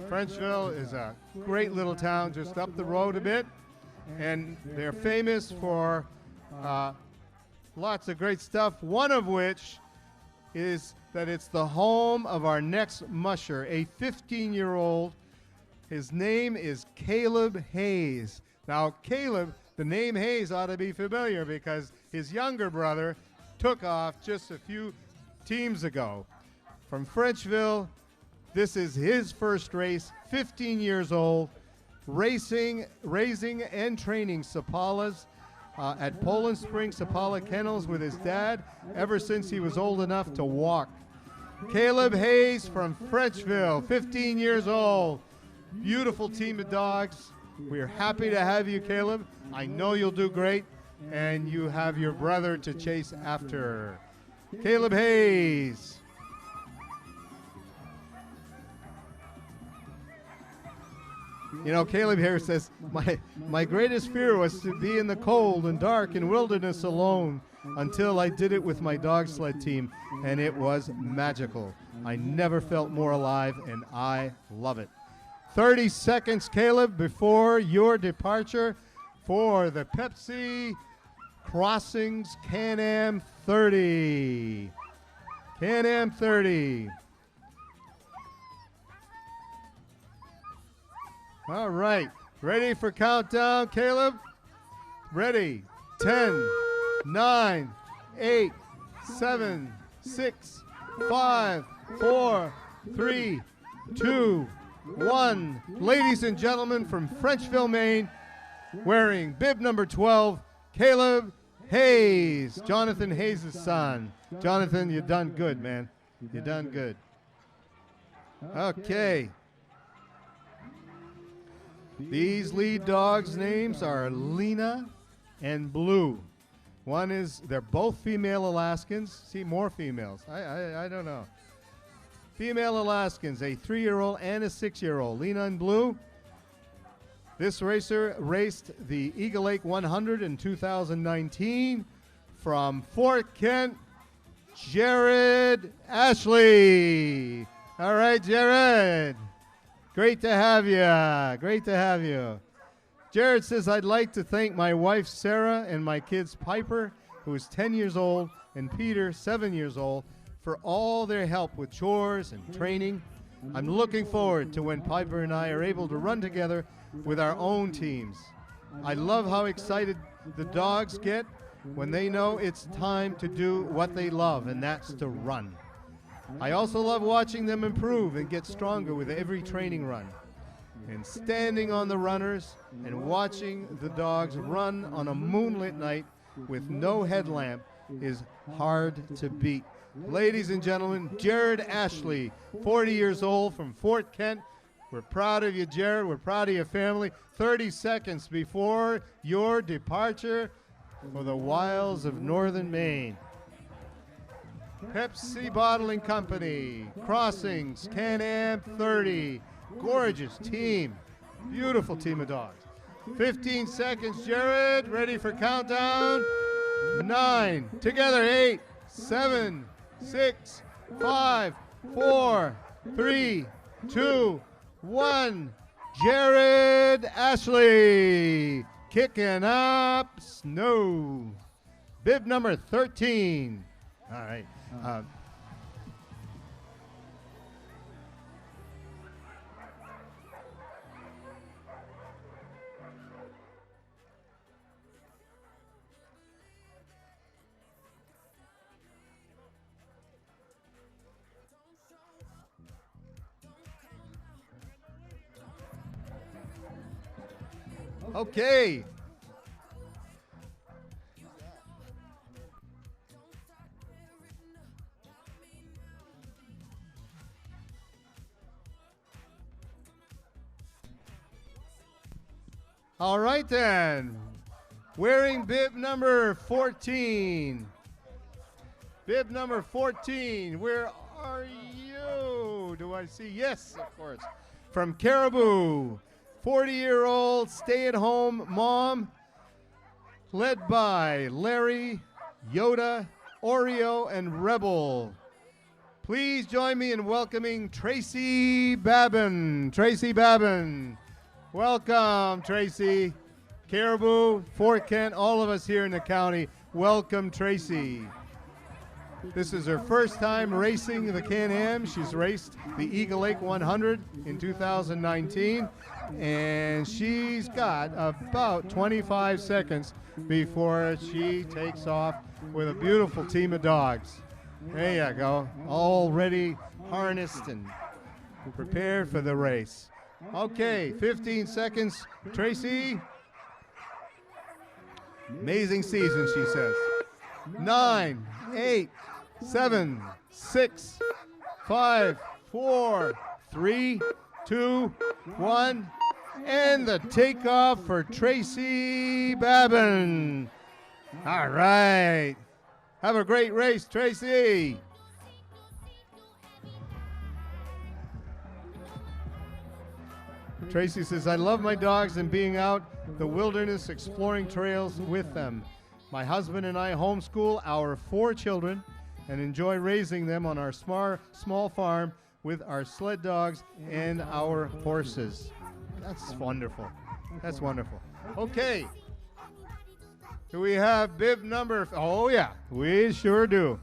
A: Frenchville is a great little town just up the road a bit, and they're famous for lots of great stuff, one of which is that it's the home of our next musher, a 15-year-old. His name is Caleb Hayes. Now, Caleb, the name Hayes ought to be familiar because his younger brother took off just a few teams ago. From Frenchville, this is his first race, 15 years old, raising and training Sapalas at Poland Springs Sapala Kennels with his dad ever since he was old enough to walk. Caleb Hayes from Frenchville, 15 years old. Beautiful team of dogs. We're happy to have you, Caleb. I know you'll do great, and you have your brother to chase after. Caleb Hayes. You know, Caleb here says, my greatest fear was to be in the cold and dark and wilderness alone until I did it with my dog sled team, and it was magical. I never felt more alive, and I love it. 30 seconds, Caleb, before your departure for the Pepsi Crossings CanAm 30. CanAm 30. All right. Ready for countdown, Caleb? Ready. 10, 9, 8, 7, 6, 5, 4, 3, 2, 1. Ladies and gentlemen, from Frenchville, Maine, wearing bib number 12, Caleb Hayes, Jonathan Hayes' son. Jonathan, you done good, man. You done good. Okay. These lead dogs' names are Lena and Blue. They're both female Alaskans. See, more females. I don't know. Female Alaskans, a 3-year-old and a 6-year-old. Lena and Blue. This racer raced the Eagle Lake 100 in 2019 from Fort Kent, Jared Ashley. All right, Jared. Great to have you. Great to have you. Jared says, I'd like to thank my wife, Sarah, and my kids, Piper, who is 10 years old, and Peter, 7 years old, for all their help with chores and training. I'm looking forward to when Piper and I are able to run together with our own teams. I love how excited the dogs get when they know it's time to do what they love, and that's to run. I also love watching them improve and get stronger with every training run. And standing on the runners and watching the dogs run on a moonlit night with no headlamp is hard to beat. Ladies and gentlemen, Jared Ashley, 40 years old from Fort Kent. We're proud of you, Jared. We're proud of your family. 30 seconds before your departure for the wilds of northern Maine. Pepsi Bottling Company, Crossings, CanAm 30. Gorgeous team. Beautiful team of dogs. 15 seconds, Jared. Ready for countdown. 9. Together, 8, 7, 6, 5, 4, 3, 2, 1. Jared Ashley kicking up snow. Bib number 13. All right. Okay. All right then. Wearing bib number 14. Bib number 14. Where are you? Do I see? Yes, of course. From Caribou. 40-year-old stay-at-home mom, led by Larry, Yoda, Oreo, and Rebel. Please join me in welcoming Tracy Babin. Tracy Babin. Welcome, Tracy. Caribou, Fort Kent, all of us here in the county, welcome Tracy. This is her first time racing the CanAm. She's raced the Eagle Lake 100 in 2019, and she's got about 25 seconds before she takes off with a beautiful team of dogs. There you go, already harnessed and prepared for the race. Okay, 15 seconds, Tracy. Amazing season, she says. 9, 8, 7, 6, 5, 4, 3, 2, 1, and the takeoff for Tracy Babin. All right. Have a great race, Tracy. Tracy says, I love my dogs and being out the wilderness exploring trails with them. My husband and I homeschool our 4 children and enjoy raising them on our small farm with our sled dogs and our horses. That's wonderful. That's wonderful. Okay. Do we have bib number? Oh, yeah, we sure do.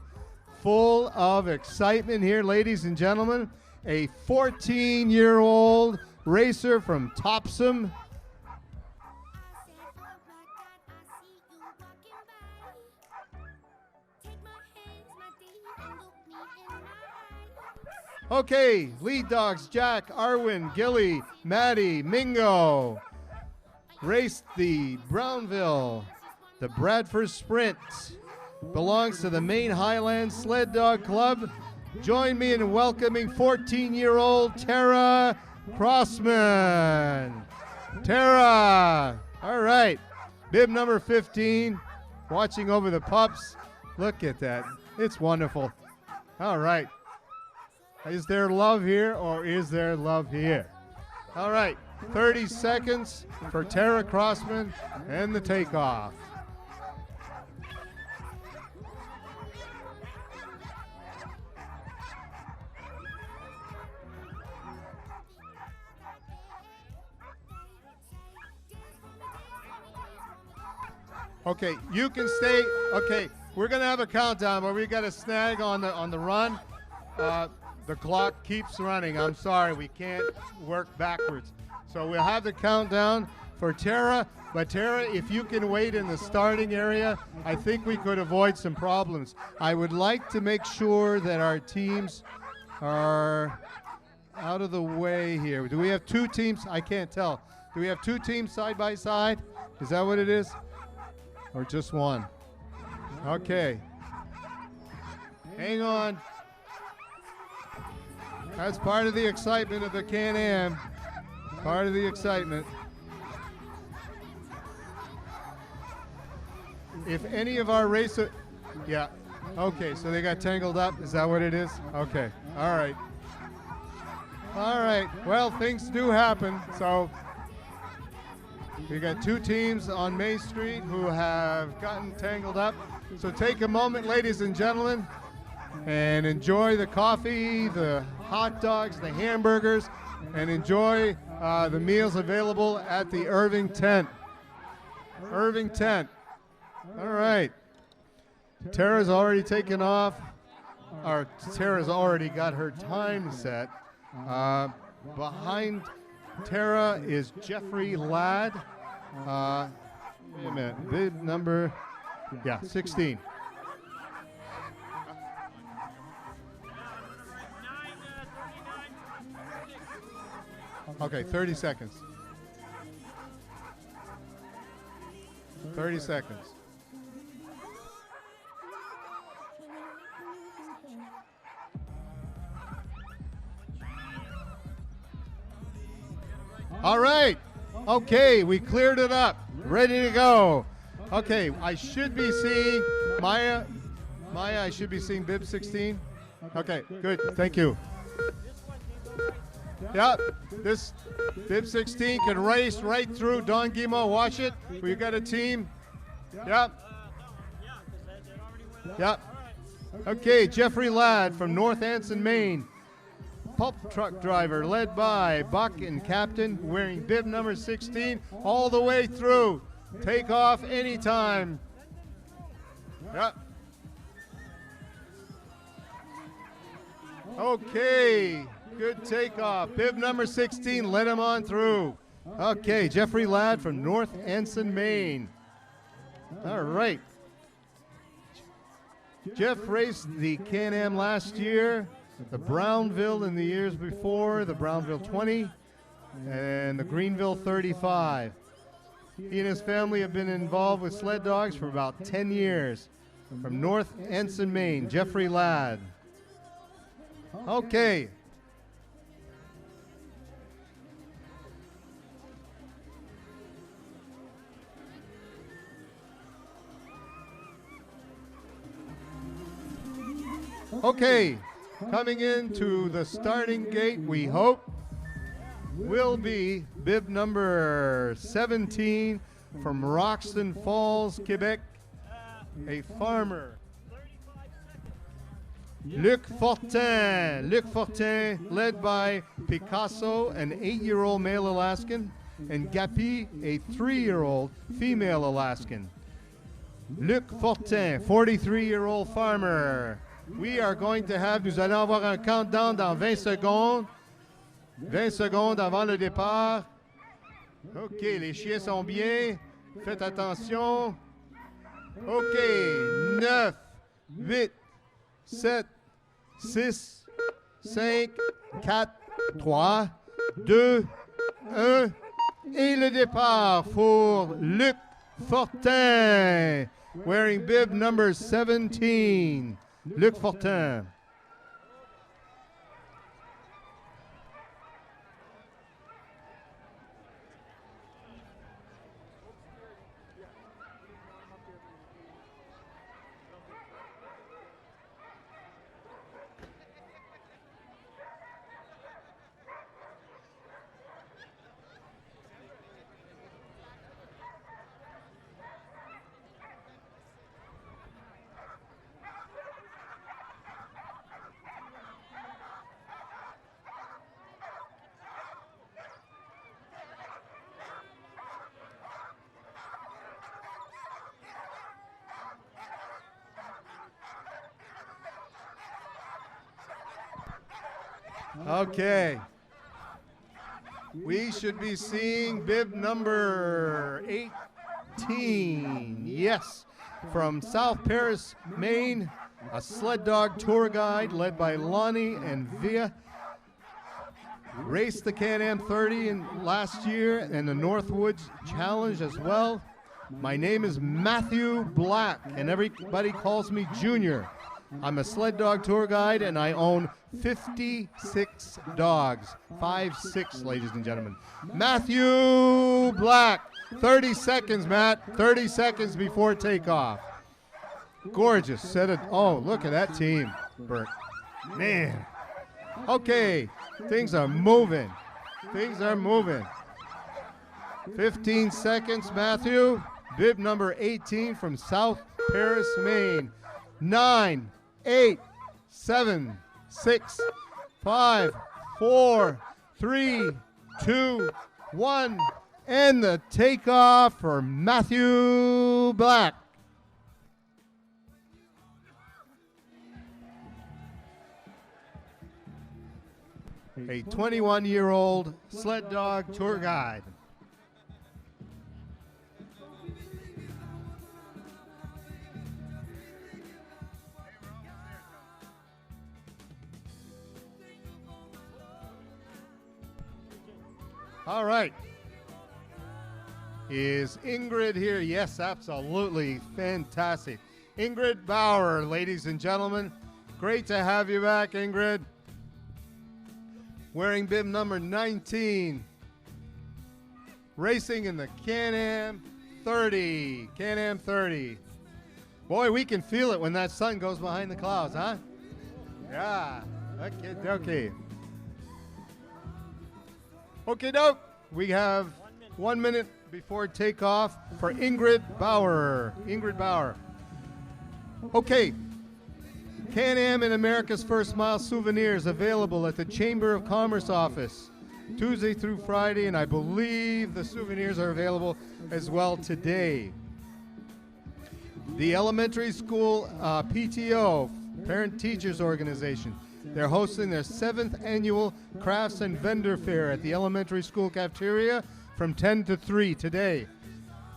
A: Full of excitement here, ladies and gentlemen. A 14-year-old racer from Topsom. Okay, lead dogs, Jack, Arwin, Gilly, Maddie, Mingo. Raced the Brownville, the Bradford Sprint. Belongs to the Maine Highlands Sled Dog Club. Join me in welcoming 14-year-old Tara Crossman. Tara. All right. Bib number 15, watching over the pups. Look at that. It's wonderful. All right. Is there love here or is there love here? All right. 30 seconds for Tara Crossman and the takeoff. Okay, you can stay. Okay, we're gonna have a countdown, but we got a snag on the run. The clock keeps running. I'm sorry, we can't work backwards. So we'll have the countdown for Tara. But Tara, if you can wait in the starting area, I think we could avoid some problems. I would like to make sure that our teams are out of the way here. Do we have two teams? I can't tell. Do we have two teams side by side? Is that what it is? Or just one? Okay. Hang on. That's part of the excitement of the CanAm. Part of the excitement. If any of our racer, yeah. Okay, so they got tangled up. Is that what it is? Okay. All right. All right. Well, things do happen. So we got two teams on May Street who have gotten tangled up. So take a moment, ladies and gentlemen, and enjoy the coffee, the hot dogs, the hamburgers, and enjoy the meals available at the Irving tent. Irving tent. All right. Tara's already taken off. Or Tara's already got her time set. Behind Tara is Jeffrey Ladd. Wait a minute. Bib number, 16. Okay, 30 seconds. 30 seconds. All right. Okay, we cleared it up. Ready to go. Okay, I should be seeing Maya, I should be seeing Bib 16. Okay, good. Thank you. Yep, this Bib 16 can race right through Don Guimont. Watch it. We've got a team. Yep. Yep. Okay, Jeffrey Ladd from North Anson, Maine. Pulp truck driver led by Buck and Captain, wearing bib number 16 all the way through. Take off anytime. Yep. Okay, good takeoff. Bib number 16, let him on through. Okay, Jeffrey Ladd from North Anson, Maine. All right. Jeff raced the CanAm last year, the Brownville in the years before, the Brownville 20, and the Greenville 35. He and his family have been involved with sled dogs for about 10 years. From North Anson, Maine, Jeffrey Ladd. Okay. Okay, coming into the starting gate, we hope, will be bib number 17 from Roxton Falls, Quebec, a farmer. Luc Fortin. Luc Fortin, led by Picasso, an 8-year-old male Alaskan, and Gapi, a 3-year-old female Alaskan. Luc Fortin, 43-year-old farmer. We are going to have, nous allons avoir un countdown dans 20 secondes. 20 secondes avant le départ. OK, les chiens sont bien. Faites attention. OK, 9, 8, 7, 6, 5, 4, 3, 2, 1. Et le départ pour Luc Fortin, wearing bib number 17. Luc Fortin. Okay. We should be seeing bib number 18. Yes. From South Paris, Maine, a sled dog tour guide led by Lonnie and Via. Raced the Can-Am 30 last year and the Northwoods Challenge as well. My name is Matthew Black, and everybody calls me Junior. I'm a sled dog tour guide, and I own 56 dogs. 5-6, ladies and gentlemen. Matthew Black. 30 seconds, Matt. 30 seconds before takeoff. Gorgeous. Set it. Oh, look at that team, Bert. Man. Okay. Things are moving. Things are moving. 15 seconds, Matthew. Bib number 18 from South Paris, Maine. 9, 8, 7, 6, 5, 4, 3, 2, 1. And the takeoff for Matthew Black. A 21-year-old sled dog tour guide. All right. Is Ingrid here? Yes, absolutely. Fantastic. Ingrid Bauer, ladies and gentlemen. Great to have you back, Ingrid. Wearing bib number 19. Racing in the Can-Am 30. Can-Am 30. Boy, we can feel it when that sun goes behind the clouds, huh? Yeah. Okay. Okay, doke. We have 1 minute before takeoff for Ingrid Bauer. Ingrid Bauer. Okay. Can-Am and America's First Mile souvenirs available at the Chamber of Commerce office Tuesday through Friday, and I believe the souvenirs are available as well today. The elementary school PTO, Parent Teachers Organization, they're hosting their 7th annual Crafts and Vendor Fair at the elementary school cafeteria from 10 to 3 today.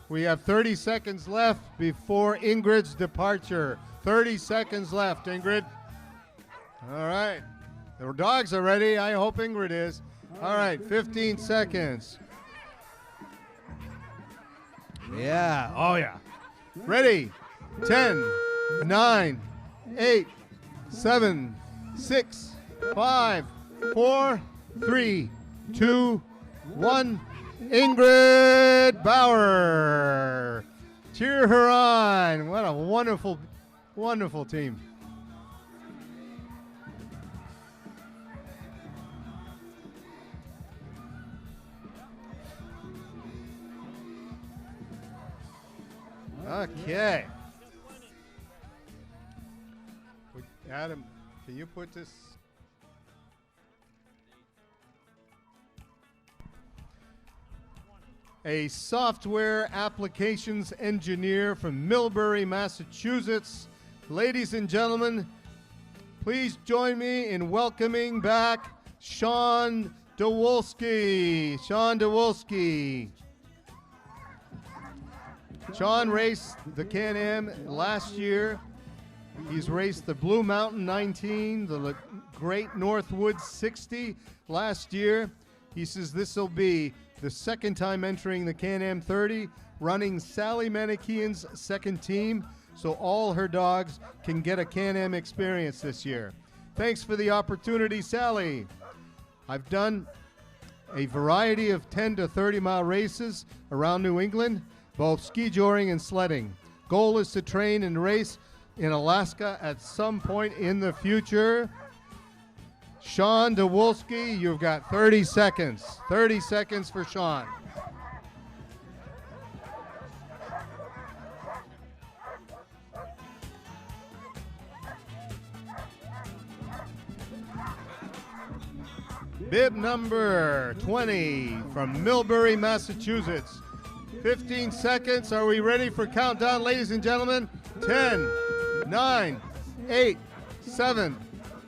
A: We have 30 seconds left before Ingrid's departure. 30 seconds left, Ingrid. All right. The dogs are ready. I hope Ingrid is. All right, 15 seconds. Yeah. Oh, yeah. Ready. 10, 9, 8, 7, 6, 5, 4, 3, 2, 1. Ingrid Bauer. Cheer her on. What a wonderful, wonderful team. Okay. Adam, can you put this? A software applications engineer from Millbury, Massachusetts. Ladies and gentlemen, please join me in welcoming back Sean Dewolski. Sean Dewolski. Sean raced the Can-Am last year. He's raced the Blue Mountain 19, the Great Northwoods 60 last year. He says this will be the second time entering the Can-Am 30, running Sally Manikian's second team, so all her dogs can get a Can-Am experience this year. Thanks for the opportunity, Sally. I've done a variety of 10 to 30 mile races around New England, both ski joring and sledding. Goal is to train and race in Alaska at some point in the future. Sean Dewolski, you've got 30 seconds. 30 seconds for Sean. Bib number 20 from Millbury, Massachusetts. 15 seconds. Are we ready for countdown, ladies and gentlemen? 10, 9, 8, 7,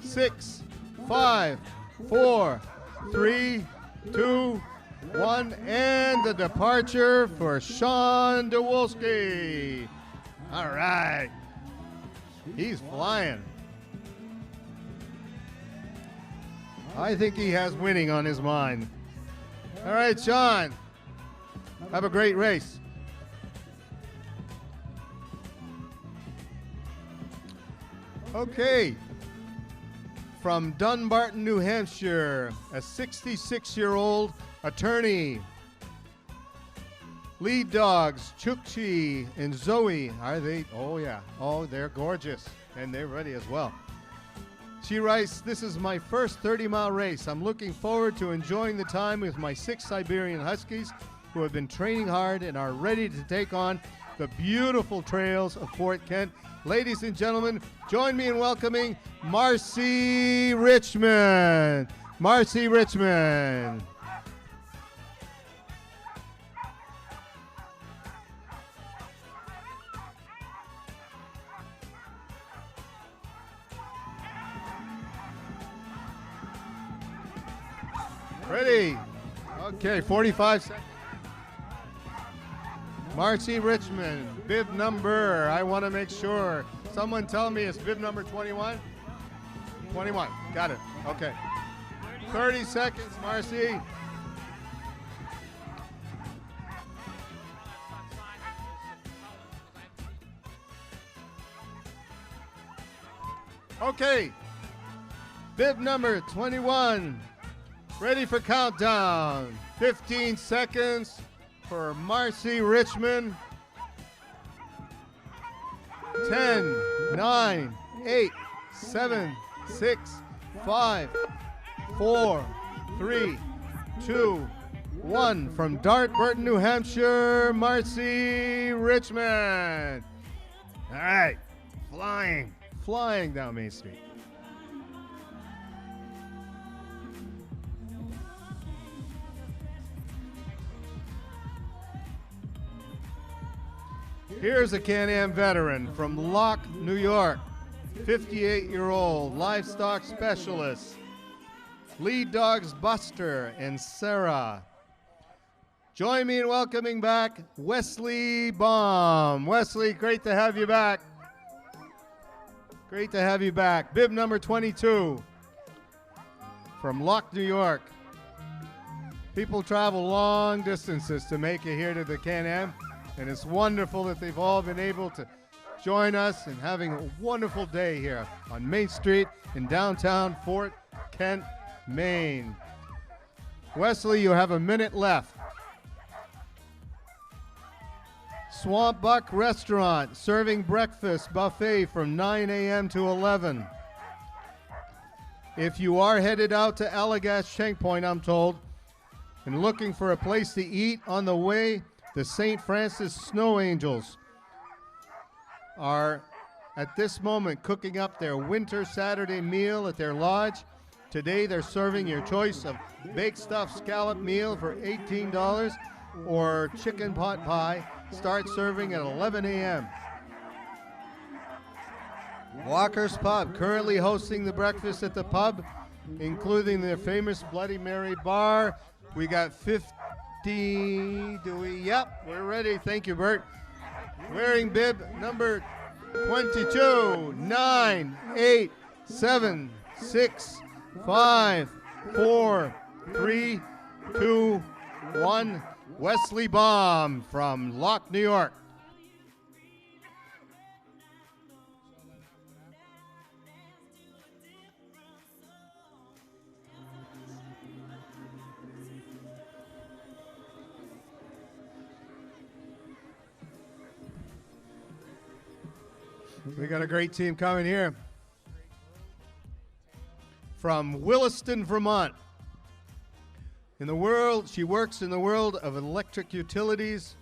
A: 6, 5, 4, 3, 2, 1, and the departure for Sean Dewolski. All right. He's flying. I think he has winning on his mind. All right, Sean. Have a great race. Okay. From Dunbarton, New Hampshire, a 66-year-old attorney. Lead dogs, Chukchi and Zoe. Are they? Oh, yeah. Oh, they're gorgeous. And they're ready as well. She writes, "This is my first 30-mile race. I'm looking forward to enjoying the time with my 6 Siberian Huskies who have been training hard and are ready to take on the beautiful trails of Fort Kent." Ladies and gentlemen, join me in welcoming Marcy Richmond. Marcy Richmond. Ready? Okay, 45 seconds. Marcy Richmond, bib number, I want to make sure. Someone tell me it's bib number 21? 21, got it, okay. 30 seconds, Marcy. Okay, bib number 21. Ready for countdown. 15 seconds for Marcy Richmond. 10, 9, 8, 7, 6, 5, 4, 3, 2, 1. From Dartburton, New Hampshire, Marcy Richmond. All right, flying down Main Street. Here's a CanAm veteran from Locke, New York, 58-year-old livestock specialist. Lead dogs Buster and Sarah. Join me in welcoming back Wesley Baum. Wesley, great to have you back. Great to have you back. Bib number 22 from Locke, New York. People travel long distances to make it here to the CanAm. And it's wonderful that they've all been able to join us and having a wonderful day here on Main Street in downtown Fort Kent, Maine. Wesley, you have a minute left. Swamp Buck Restaurant serving breakfast buffet from 9 a.m. to 11. If you are headed out to Allagash Shank Point, I'm told, and looking for a place to eat on the way, the St. Francis Snow Angels are at this moment cooking up their winter Saturday meal at their lodge. Today they're serving your choice of baked stuffed scallop meal for $18 or chicken pot pie. Start serving at 11 a.m. Walker's Pub currently hosting the breakfast at the pub, including their famous Bloody Mary bar. We got 50. Do we? Yep, we're ready. Thank you, Bert. Wearing bib number 22. 9, 8, 7, 6, 5, 4, 3, 2, 1. Wesley Baum from Locke, New York. We got a great team coming here. From Williston, Vermont. She works in the world of electric utilities.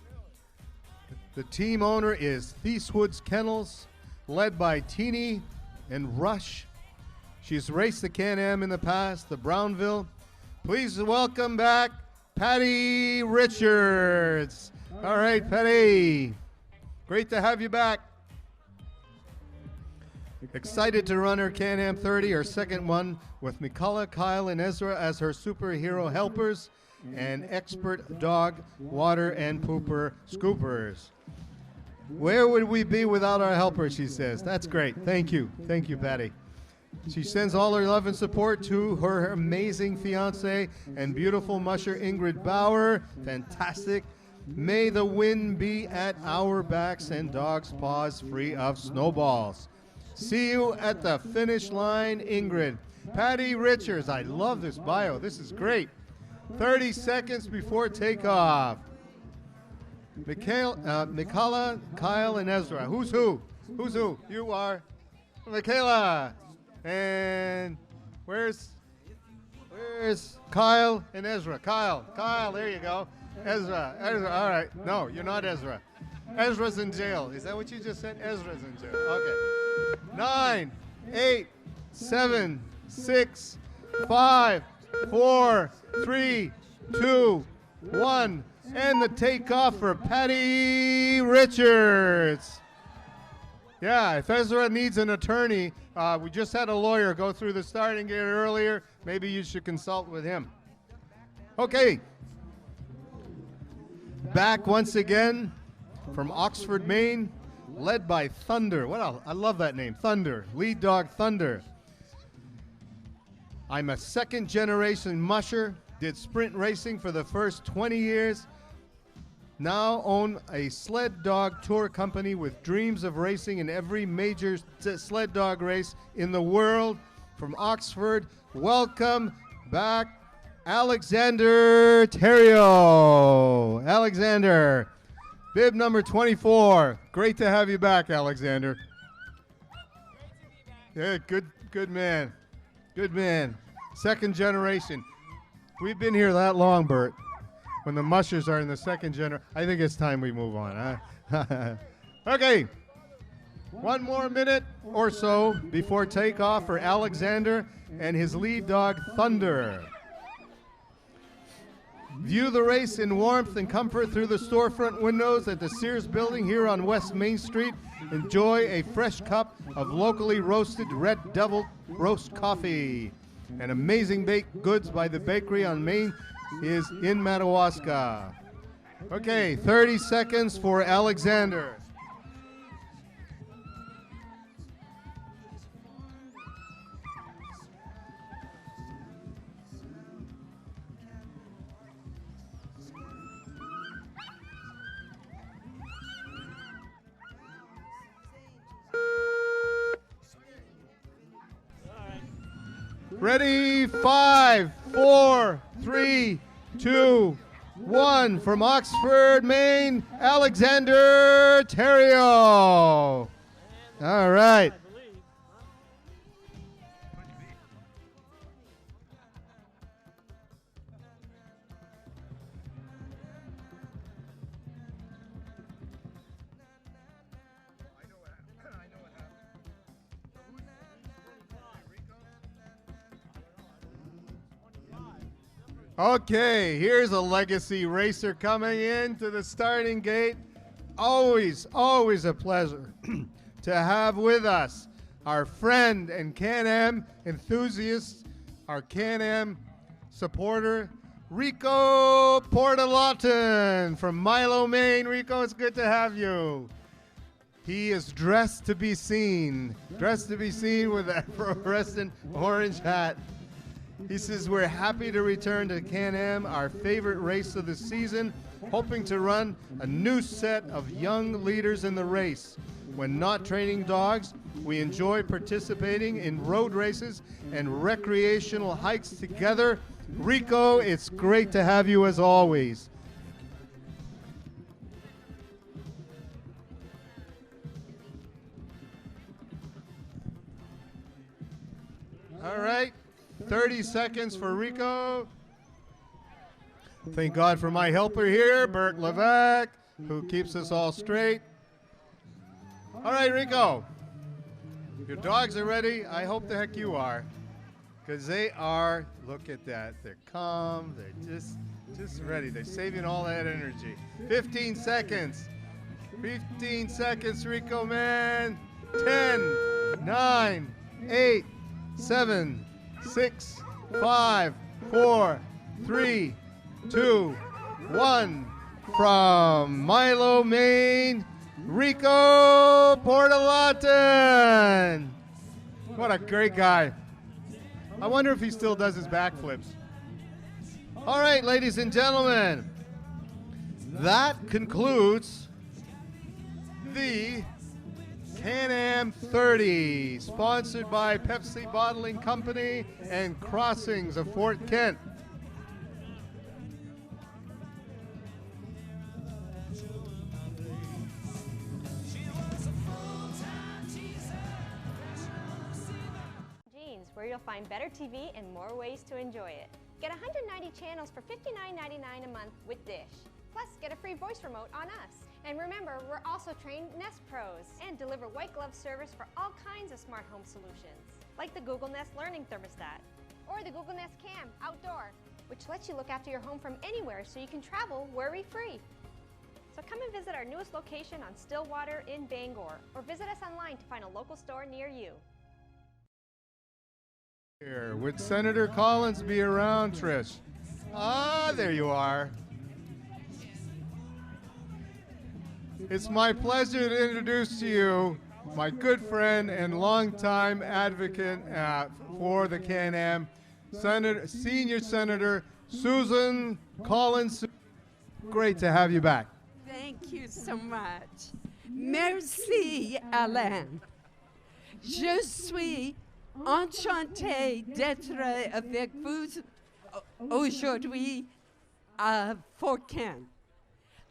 A: The team owner is Thieswood's Kennels, led by Teeny and Rush. She's raced the CanAm in the past, the Brownville. Please welcome back Patty Richards. All right, Patty. Great to have you back. Excited to run her Can-Am 30, her second one, with McCullough, Kyle, and Ezra as her superhero helpers and expert dog water and pooper scoopers. Where would we be without our helpers, she says. That's great. Thank you. Thank you, Patty. She sends all her love and support to her amazing fiance and beautiful musher, Ingrid Bauer. Fantastic. May the wind be at our backs and dogs' paws free of snowballs. See you at the finish line, Ingrid. Patty Richards, I love this bio. This is great. 30 seconds before takeoff. Michaela, Kyle, and Ezra. Who's who? Who's who? You are Michaela. And where's Kyle and Ezra? Kyle, there you go. Ezra, all right. No, you're not Ezra. Ezra's in jail. Is that what you just said? Ezra's in jail. Okay. 9, 8, 7, 6, 5, 4, 3, 2, 1. And the takeoff for Patty Richards. Yeah, if Ezra needs an attorney, we just had a lawyer go through the starting gate earlier. Maybe you should consult with him. Okay. Back once again from Oxford, Maine, led by Thunder. I love that name, Thunder. Lead dog Thunder. I'm a second-generation musher. Did sprint racing for the first 20 years. Now own a sled dog tour company with dreams of racing in every major sled dog race in the world. From Oxford, welcome back, Alexander Theriault. Alexander, bib number 24. Great to have you back, Alexander. Yeah, good man. Good man. Second generation. We've been here that long, Bert. When the mushers are in the second generation, I think it's time we move on. Huh? Okay. One more minute or so before takeoff for Alexander and his lead dog, Thunder. View the race in warmth and comfort through the storefront windows at the Sears building here on West Main Street. Enjoy a fresh cup of locally roasted Red Devil roast coffee. And amazing baked goods by the bakery on Main is in Madawaska. Okay, 30 seconds for Alexander. Ready, 5, 4, 3, 2, 1. From Oxford, Maine, Alexander Theriault. All right. Okay, here's a legacy racer coming into the starting gate. Always a pleasure to have with us our friend and Can-Am enthusiast, our Can-Am supporter, Rico Portalatin from Milo, Maine. Rico, it's good to have you. He is dressed to be seen with that fluorescent orange hat. He says, we're happy to return to Can-Am, our favorite race of the season, hoping to run a new set of young leaders in the race. When not training dogs, we enjoy participating in road races and recreational hikes together. Rico, it's great to have you as always. All right. 30 seconds for Rico. Thank God for my helper here, Bert Levesque, who keeps us all straight. All right, Rico. Your dogs are ready. I hope the heck you are. Because they are, look at that. They're calm. They're just ready. They're saving all that energy. 15 seconds. 15 seconds, Rico, man. 10, 9, 8, 7, 6, 5, 4, 3, 2, 1. From Milo, Maine, Rico Portalatin. What a great guy. I wonder if he still does his backflips. All right, ladies and gentlemen, that concludes the CanAm 30, sponsored by Pepsi Bottling Company and Crossings of Fort Kent.
C: Where you'll find better TV and more ways to enjoy it. Get 190 channels for $59.99 a month with Dish. Plus, get a free voice remote on us. And remember, we're also trained Nest Pros and deliver white glove service for all kinds of smart home solutions, like the Google Nest Learning Thermostat or the Google Nest Cam Outdoor, which lets you look after your home from anywhere so you can travel worry-free. So come and visit our newest location on Stillwater in Bangor, or visit us online to find a local store near you.
A: Here, would Senator Collins be around, Trish? Ah, there you are. It's my pleasure to introduce to you my good friend and longtime advocate for the CanAm, Senior Senator Susan Collins. Great to have you back.
S: Thank you so much. Merci, Alain. Je suis enchantée d'être avec vous aujourd'hui à Fort Kent.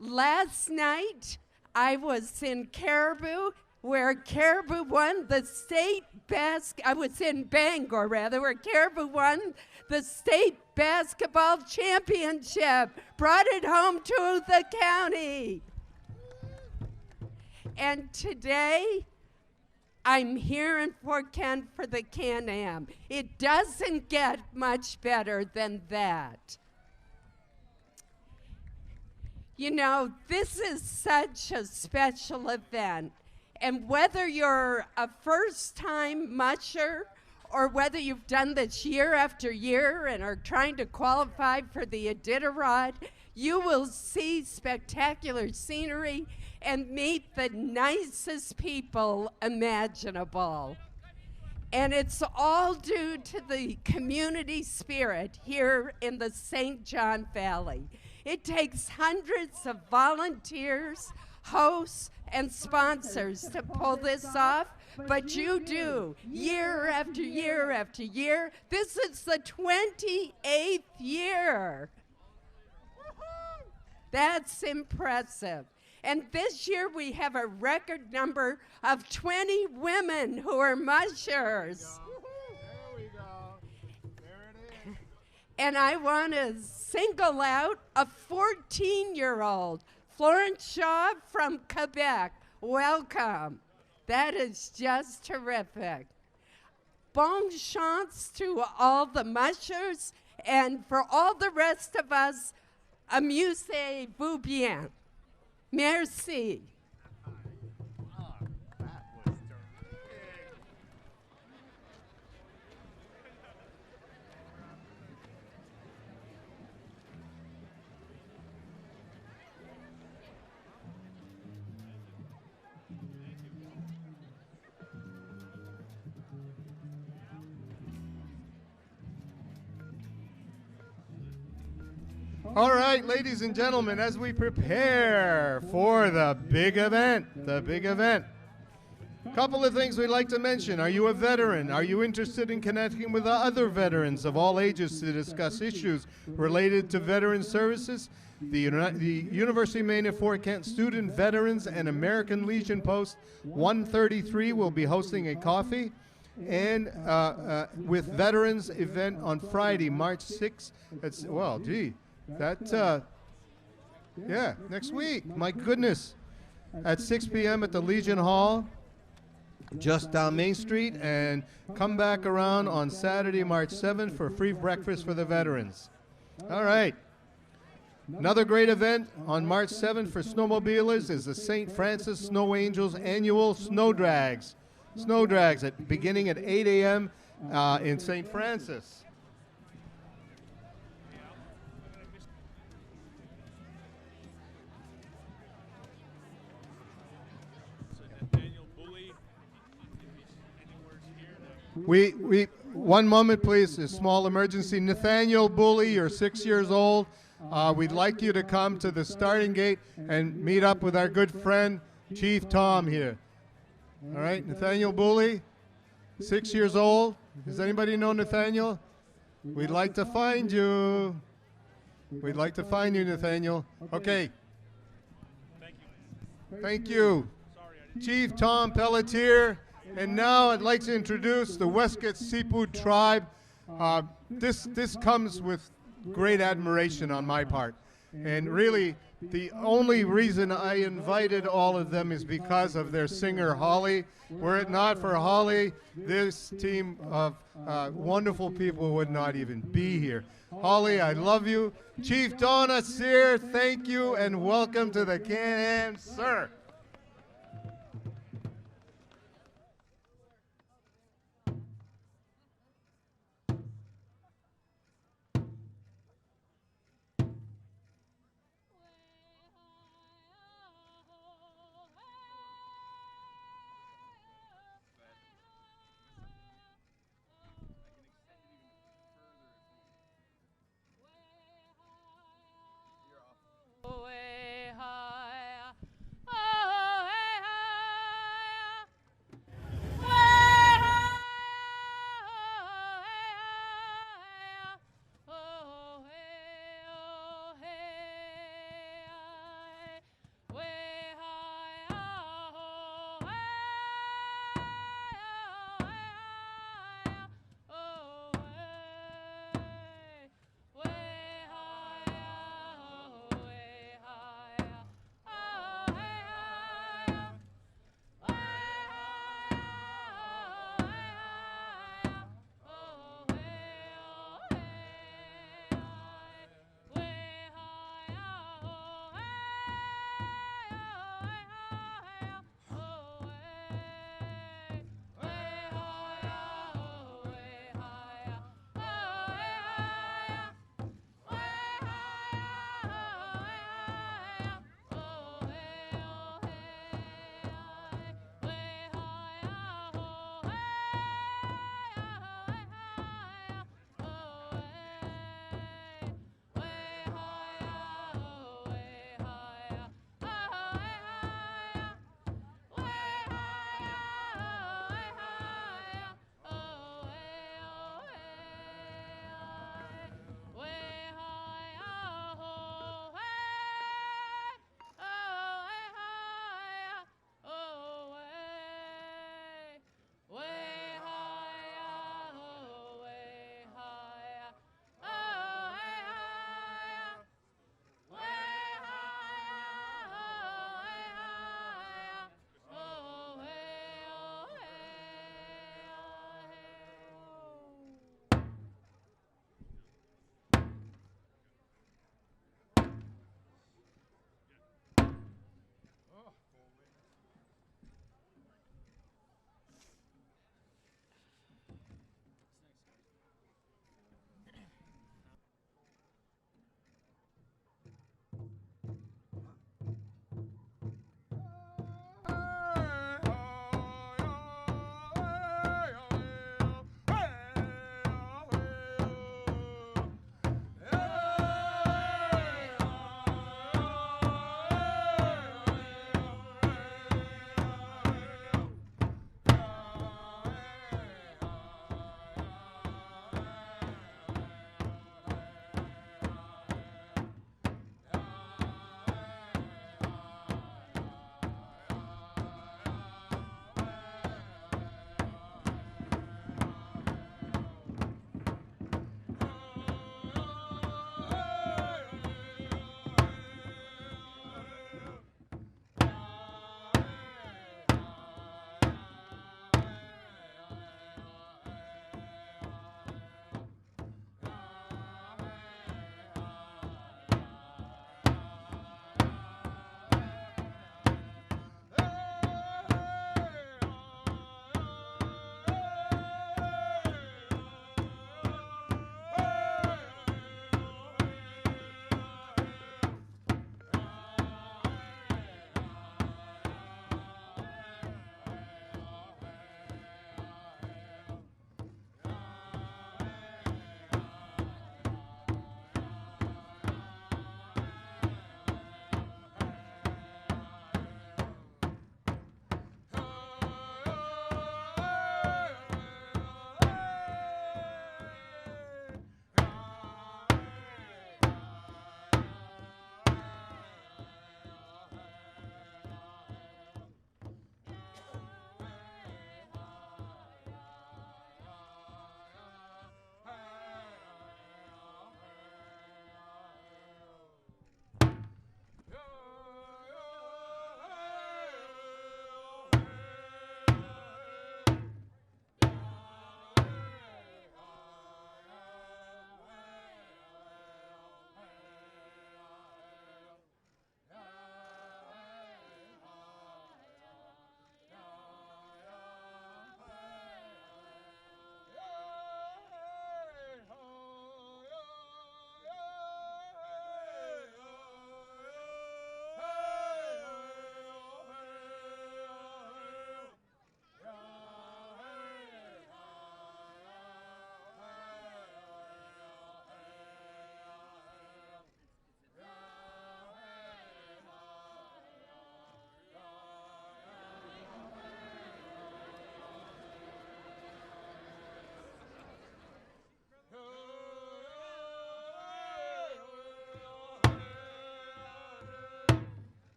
S: Last night, I was in Caribou, where Caribou won the state I was in Bangor, rather, where Caribou won the state basketball championship, brought it home to the county. And today, I'm here in Fort Kent for the CanAm. It doesn't get much better than that. You know, this is such a special event, and whether you're a first-time musher or whether you've done this year after year and are trying to qualify for the Iditarod, you will see spectacular scenery and meet the nicest people imaginable. And it's all due to the community spirit here in the St. John Valley. It takes hundreds of volunteers, hosts, and sponsors to pull this off, but you do, year after year after year. This is the 28th year. That's impressive. And this year we have a record number of 20 women who are mushers.
A: There we go. There it is.
S: And I want to single out a 14-year-old, Florence Shaw from Quebec. Welcome. That is just terrific. Bon chance to all the mushers, and for all the rest of us, amusez-vous bien. Merci.
A: All right, ladies and gentlemen, as we prepare for the big event, couple of things we'd like to mention. Are you a veteran? Are you interested in connecting with other veterans of all ages to discuss issues related to veteran services? The University of Maine at Fort Kent Student Veterans and American Legion Post 133 will be hosting a coffee and with veterans event on Friday, March 6th. Next week. My goodness. At 6 p.m. at the Legion Hall, just down Main Street, and come back around on Saturday, March 7th for free breakfast for the veterans. All right. Another great event on March 7th for snowmobilers is the St. Francis Snow Angels annual Snow Drags. snow drags beginning at 8 a.m. In St. Francis. One moment, please. A small emergency. Nathaniel Bully, you're 6 years old. We'd like you to come to the starting gate and meet up with our good friend, Chief Tom here. All right, Nathaniel Bully, 6 years old. Does anybody know Nathaniel? We'd like to find you. We'd like to find you, Nathaniel. Okay. Thank you. Chief Tom Pelletier. And now I'd like to introduce the Westgate Seafood Tribe. This comes with great admiration on my part. And really, the only reason I invited all of them is because of their singer, Holly. Were it not for Holly, this team of wonderful people would not even be here. Holly, I love you. Chief Donna Sear, thank you, and welcome to the CanAm, sir.
T: Oh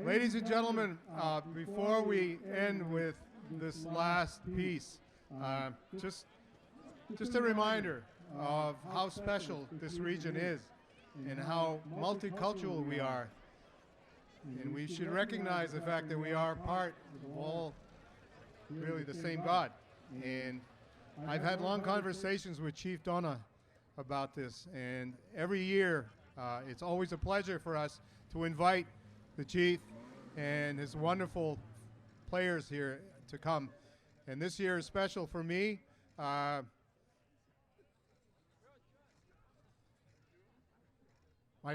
A: Ladies and gentlemen, before we end with this last piece, just a reminder of how special this region is and how multicultural we are. And we should recognize the fact that we are part of all really the same God. And I've had long conversations with Chief Donna about this, and every year it's always a pleasure for us to invite the Chief and his wonderful players here to come. And this year is special for me. My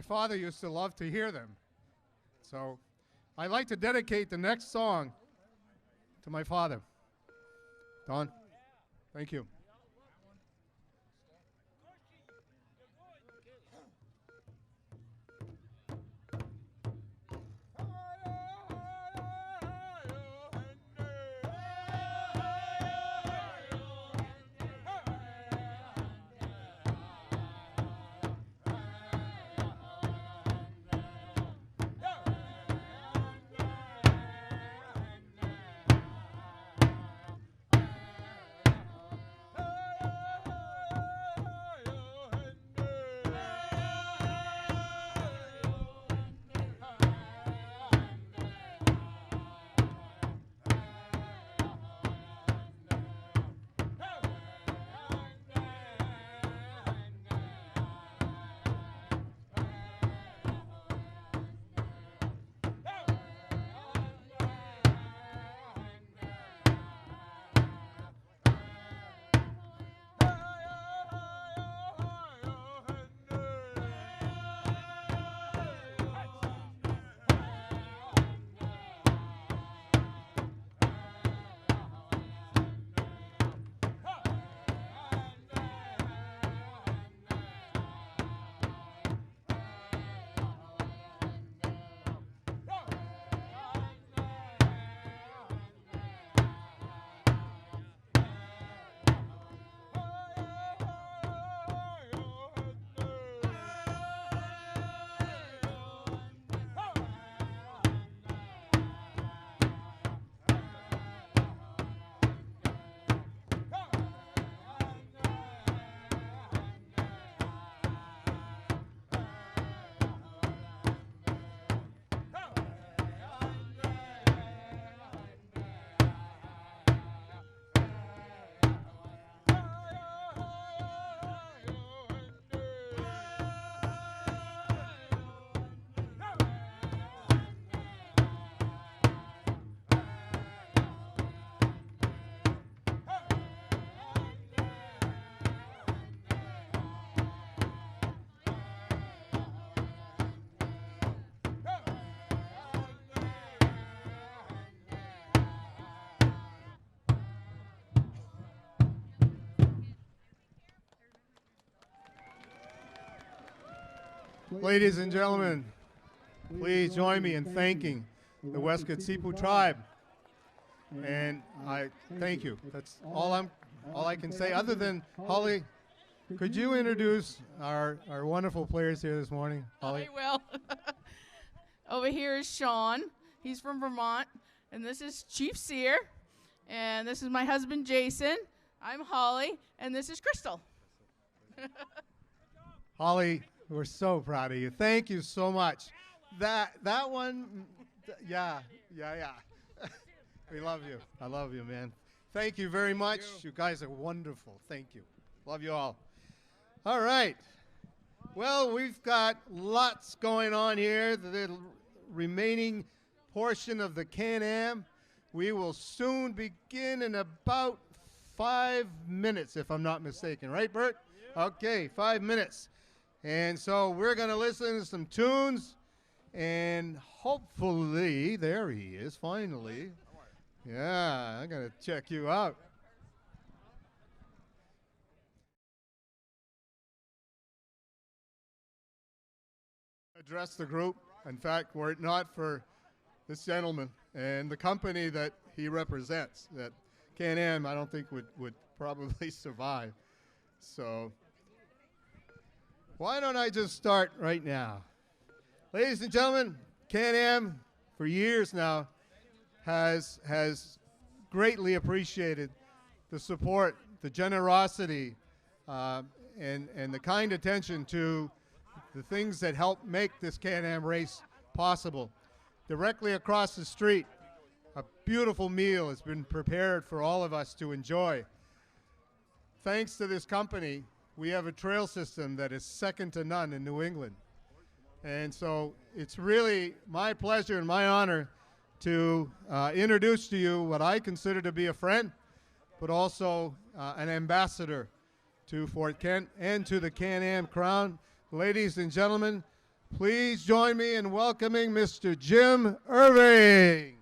A: father used to love to hear them. So I'd like to dedicate the next song to my father. Don, thank you. Ladies and gentlemen, please join me in thanking the Weskasipu tribe. And I thank you. That's all I can say. Other than Holly, could you introduce our wonderful players here this morning? Holly?
T: I will. Over here is Sean. He's from Vermont. And this is Chief Sear. And this is my husband, Jason. I'm Holly. And this is Crystal.
A: Holly, we're so proud of you. Thank you so much. That one, yeah. We love you. I love you, man. Thank you very much. You guys are wonderful. Thank you. Love you all. All right. Well, we've got lots going on here. The remaining portion of the CanAm. We will soon begin in about 5 minutes, if I'm not mistaken. Right, Bert? Yeah. Okay, 5 minutes. And so we're going to listen to some tunes, and hopefully, there he is, finally. Yeah, I'm going to check you out. Address the group. In fact, were it not for this gentleman and the company that he represents, that CanAm, I don't think would probably survive. So why don't I just start right now? Ladies and gentlemen, CanAm for years now, has greatly appreciated the support, the generosity, and the kind attention to the things that help make this CanAm race possible. Directly across the street, a beautiful meal has been prepared for all of us to enjoy. Thanks to this company, we have a trail system that is second to none in New England. And so it's really my pleasure and my honor to introduce to you what I consider to be a friend, but also an ambassador to Fort Kent and to the CanAm crown. Ladies and gentlemen, please join me in welcoming Mr. Jim Irving.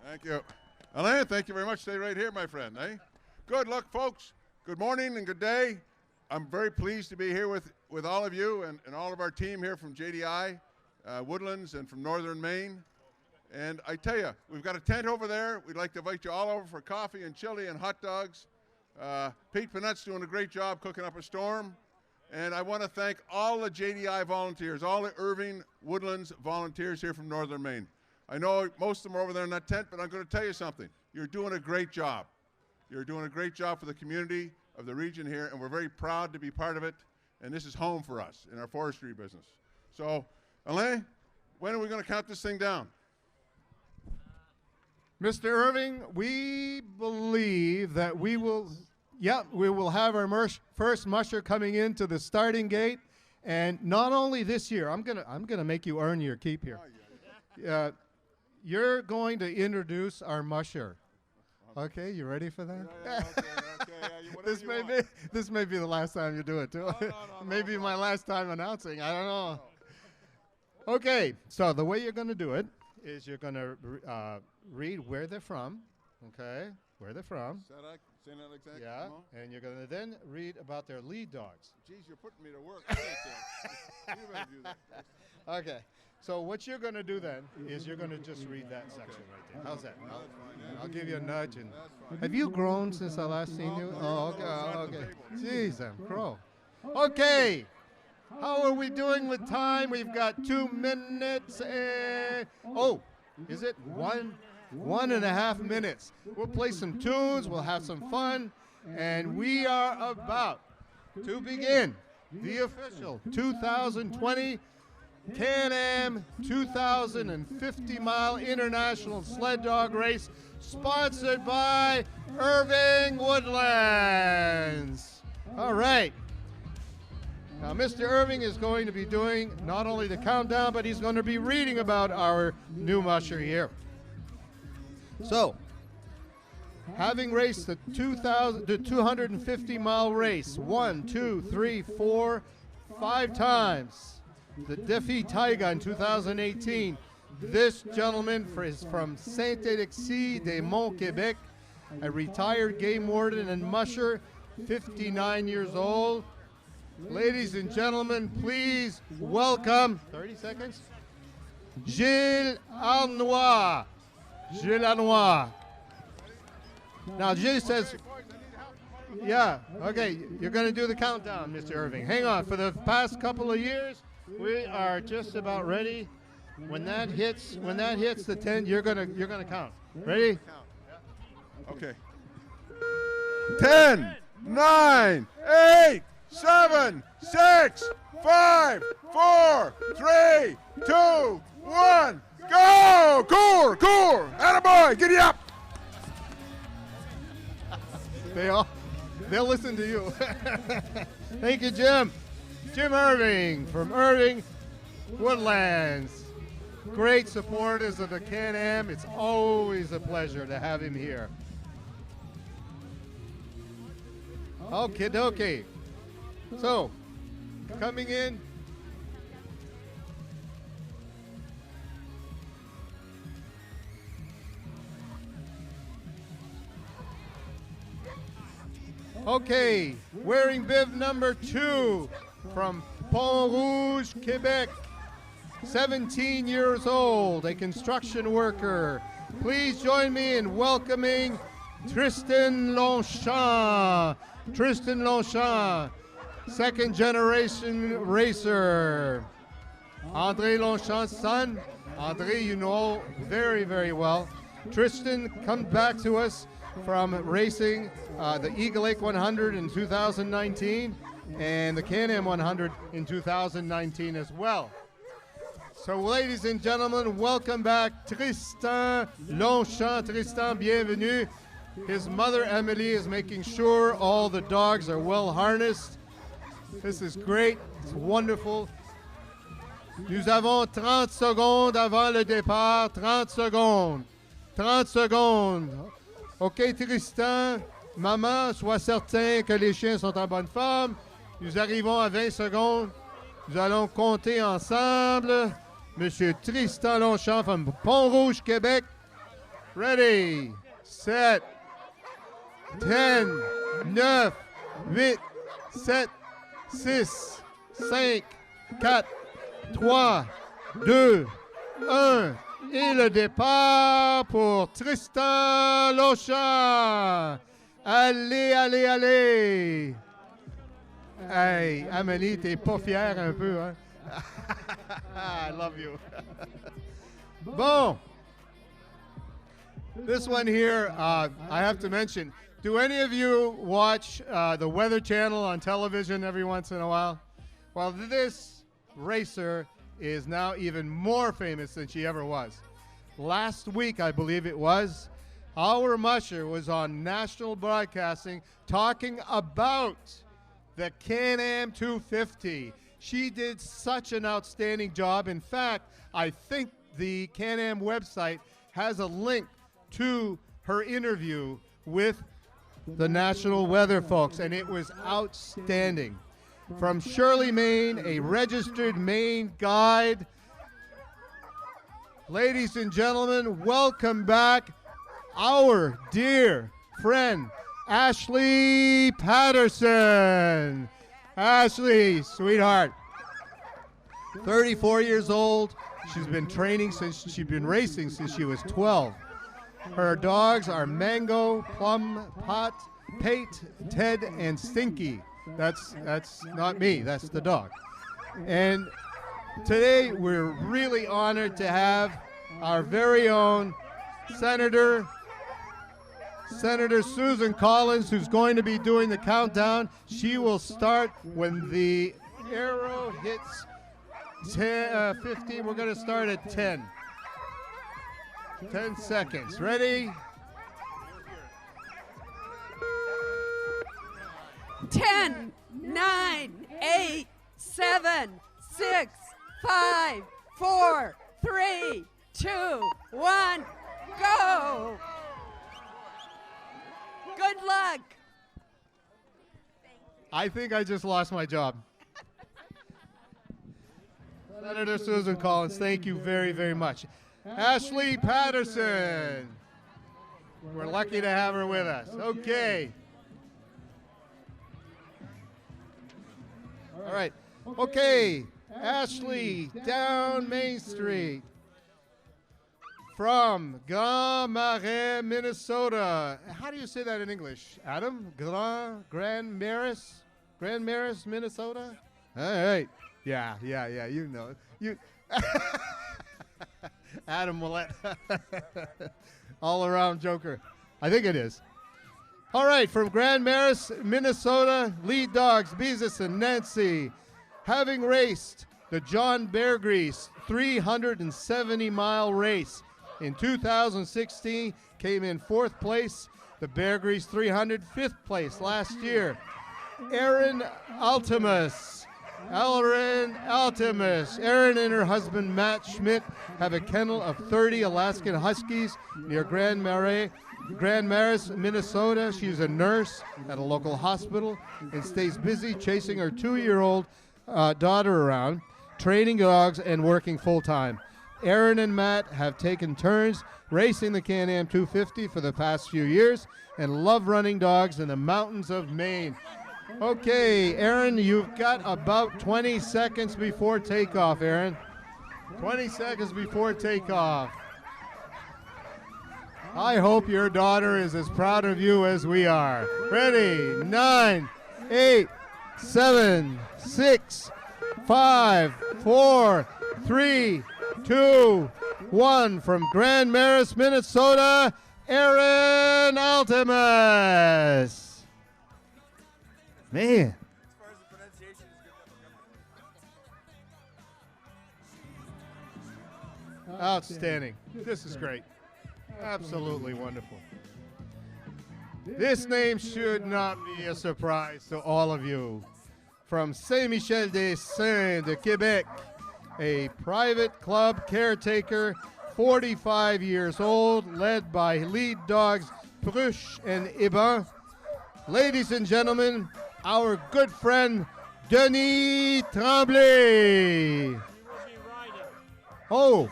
B: Thank you. Alain, thank you very much. Stay right here, my friend. Eh? Good luck, folks. Good morning and good day. I'm very pleased to be here with all of you and all of our team here from JDI, Woodlands, and from Northern Maine. And I tell you, we've got a tent over there. We'd like to invite you all over for coffee and chili and hot dogs. Pete Panette's doing a great job cooking up a storm. And I want to thank all the JDI volunteers, all the Irving Woodlands volunteers here from Northern Maine. I know most of them are over there in that tent, but I'm going to tell you something. You're doing a great job. You're doing a great job for the community of the region here, and we're very proud to be part of it. And this is home for us in our forestry business. So, Alain, when are we going to count this thing down?
A: Mr. Irving, we believe that we will have our first musher coming into the starting gate, and not only this year. I'm gonna make you earn your keep here. You're going to introduce our musher. Okay, you ready for that?
B: Okay,
A: this may be the last time you do it too. Maybe my last time announcing. I don't know. Okay, so the way you're going to do it is you're going to read where they're from. Okay, where they're from. Yeah, and you're going to then read about their lead dogs.
B: Geez, you're putting me to work. You better do that.
A: Okay, so what you're going to do then is you're going to just read that section right there. How's that? I'll give you a nudge. And have you grown since I last seen you? Oh, okay. Jeez, I'm crow. Okay, how are we doing with time? We've got 2 minutes. Oh, is it 1.5 minutes? We'll play some tunes. We'll have some fun, and we are about to begin the official 2020 CanAm 2,050-mile International Sled Dog Race, sponsored by Irving Woodlands. All right. Now, Mr. Irving is going to be doing not only the countdown, but he's going to be reading about our new musher here. So, having raced the 250-mile race 1, 2, 3, 4, 5 times, the Défi Taiga in 2018. This gentleman is from Saint-Alexis-des-Monts, Quebec, a retired game warden and musher, 59 years old. Ladies and gentlemen, please welcome, 30 seconds, Gilles Arnois. Gilles Arnois. Now, Gilles says, yeah, okay, you're going to do the countdown, Mr. Irving. Hang on, for the past couple of years, we are just about ready. When that hits the 10, you're gonna count. Ready?
B: Okay. 10, 9, 8, 7, 6, 5, 4, 3, 2, 1, go! Cool! Attaboy, giddy up!
A: They'll listen to you. Thank you, Jim. Jim Irving from Irving Woodlands. Great supporters of the CanAm. It's always a pleasure to have him here. Okie dokie. So, coming in. Okay, wearing bib number 2 from Pont Rouge, Quebec, 17 years old, a construction worker. Please join me in welcoming Kristin Longchamp. Kristin Longchamp, second generation racer. André Longchamp's son, Andre, you know very, very well. Tristan comes back to us from racing the Eagle Lake 100 in 2019 and the CanAm 100 in 2019 as well. So, ladies and gentlemen, welcome back Tristan Longchamp. Tristan, bienvenue. His mother, Emily, is making sure all the dogs are well harnessed. This is great. It's wonderful. Nous avons 30 secondes avant le départ. 30 secondes. 30 secondes. OK, Tristan, maman, sois certain que les chiens sont en bonne forme. Nous arrivons à 20 secondes. Nous allons compter ensemble. Monsieur Tristan Longchamp from Pont-Rouge, Québec. Ready, set, 10, 9, 8, 7, 6, 5, 4, 3, 2, 1. Et le départ pour Tristan Longchamp. Allez, allez, allez. Hey, Amélie, t'es pas fière un peu, hein? I love you. Bon. This one here, I have to mention, do any of you watch the Weather Channel on television every once in a while? Well, this racer is now even more famous than she ever was. Last week, I believe it was, our musher was on national broadcasting talking about the CanAm 250. She did such an outstanding job. In fact, I think the CanAm website has a link to her interview with the national weather folks, and it was outstanding. From Shirley, Maine, a registered Maine guide. Ladies and gentlemen, welcome back our dear friend, Ashley Patterson. Ashley, sweetheart, 34 years old. She's been training since she's been racing since she was 12. Her dogs are Mango, Plum, Pot, Pate, Ted, and Stinky. That's not me, that's the dog. And today we're really honored to have our very own Senator Susan Collins, who's going to be doing the countdown. She will start when the arrow hits 15. We're going to start at 10. 10 seconds. Ready?
S: 10, 9, 8, 7, 6, 5, 4, 3, 2, 1, go! Good luck.
A: I think I just lost my job. Senator Susan Collins, thank you very, very much. Ashley Patterson. We're lucky to have her with us. Okay. All right. Okay. Ashley, down Main Street. From Grand Marais, Minnesota. How do you say that in English, Adam? Grand Marais, Minnesota? All right. Yeah, you know it. You Adam Willett. All-around joker. I think it is. All right, from Grand Marais, Minnesota, lead dogs, Beezus and Nancy, having raced the John Beargrease 370-mile race in 2016, came in 4th place. The Beargrease 300, 5th place last year. Erin Altimus. Erin and her husband Matt Schmidt have a kennel of 30 Alaskan Huskies near Grand Marais, Minnesota. She's a nurse at a local hospital and stays busy chasing her 2-year-old daughter around, training dogs and working full-time. Erin and Matt have taken turns racing the CanAm 250 for the past few years and love running dogs in the mountains of Maine. Okay, Erin, you've got about 20 seconds before takeoff, Erin. 20 seconds before takeoff. I hope your daughter is as proud of you as we are. Ready? 9, 8, 7, 6, 5, 4, 3, 2, 1 from Grand Maris, Minnesota, Aaron Altimus. Man. Outstanding. This is great. Absolutely wonderful. This name should not be a surprise to all of you. From Saint-Michel-des-Saints de Quebec, a private club caretaker, 45 years old, led by lead dogs Prush and Iban. Ladies and gentlemen, our good friend, Denis Tremblay. Oh,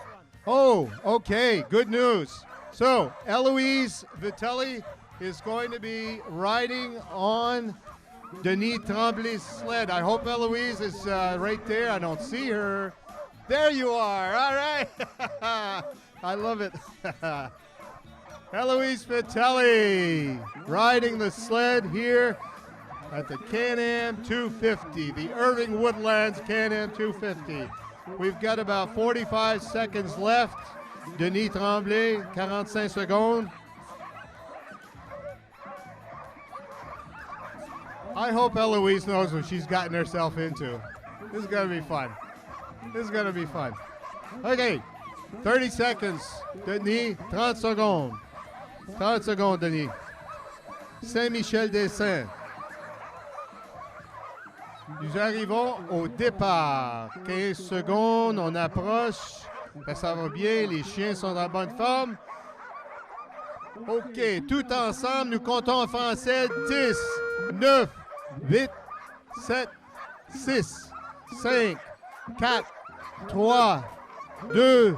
A: okay, good news. So, Eloise Vitello is going to be riding on Denis Tremblay's sled. I hope Eloise is right there. I don't see her. There you are. All right. I love it. Eloise Vitello riding the sled here at the CanAm 250, the Irving Woodlands CanAm 250. We've got about 45 seconds left. Denis Tremblay, 45 secondes. I hope Eloise knows what she's gotten herself into. This is going to be fun. This is going to be fun. Okay, 30 seconds. Denis, 30 secondes. 30 secondes, Denis. Saint-Michel-des-Saints. Nous arrivons au départ. 15 secondes, on approche. Ça va bien, les chiens sont en bonne forme. OK, tout ensemble, nous comptons en français 10, 9, 8, 7, 6, 5, 4, 3, 2,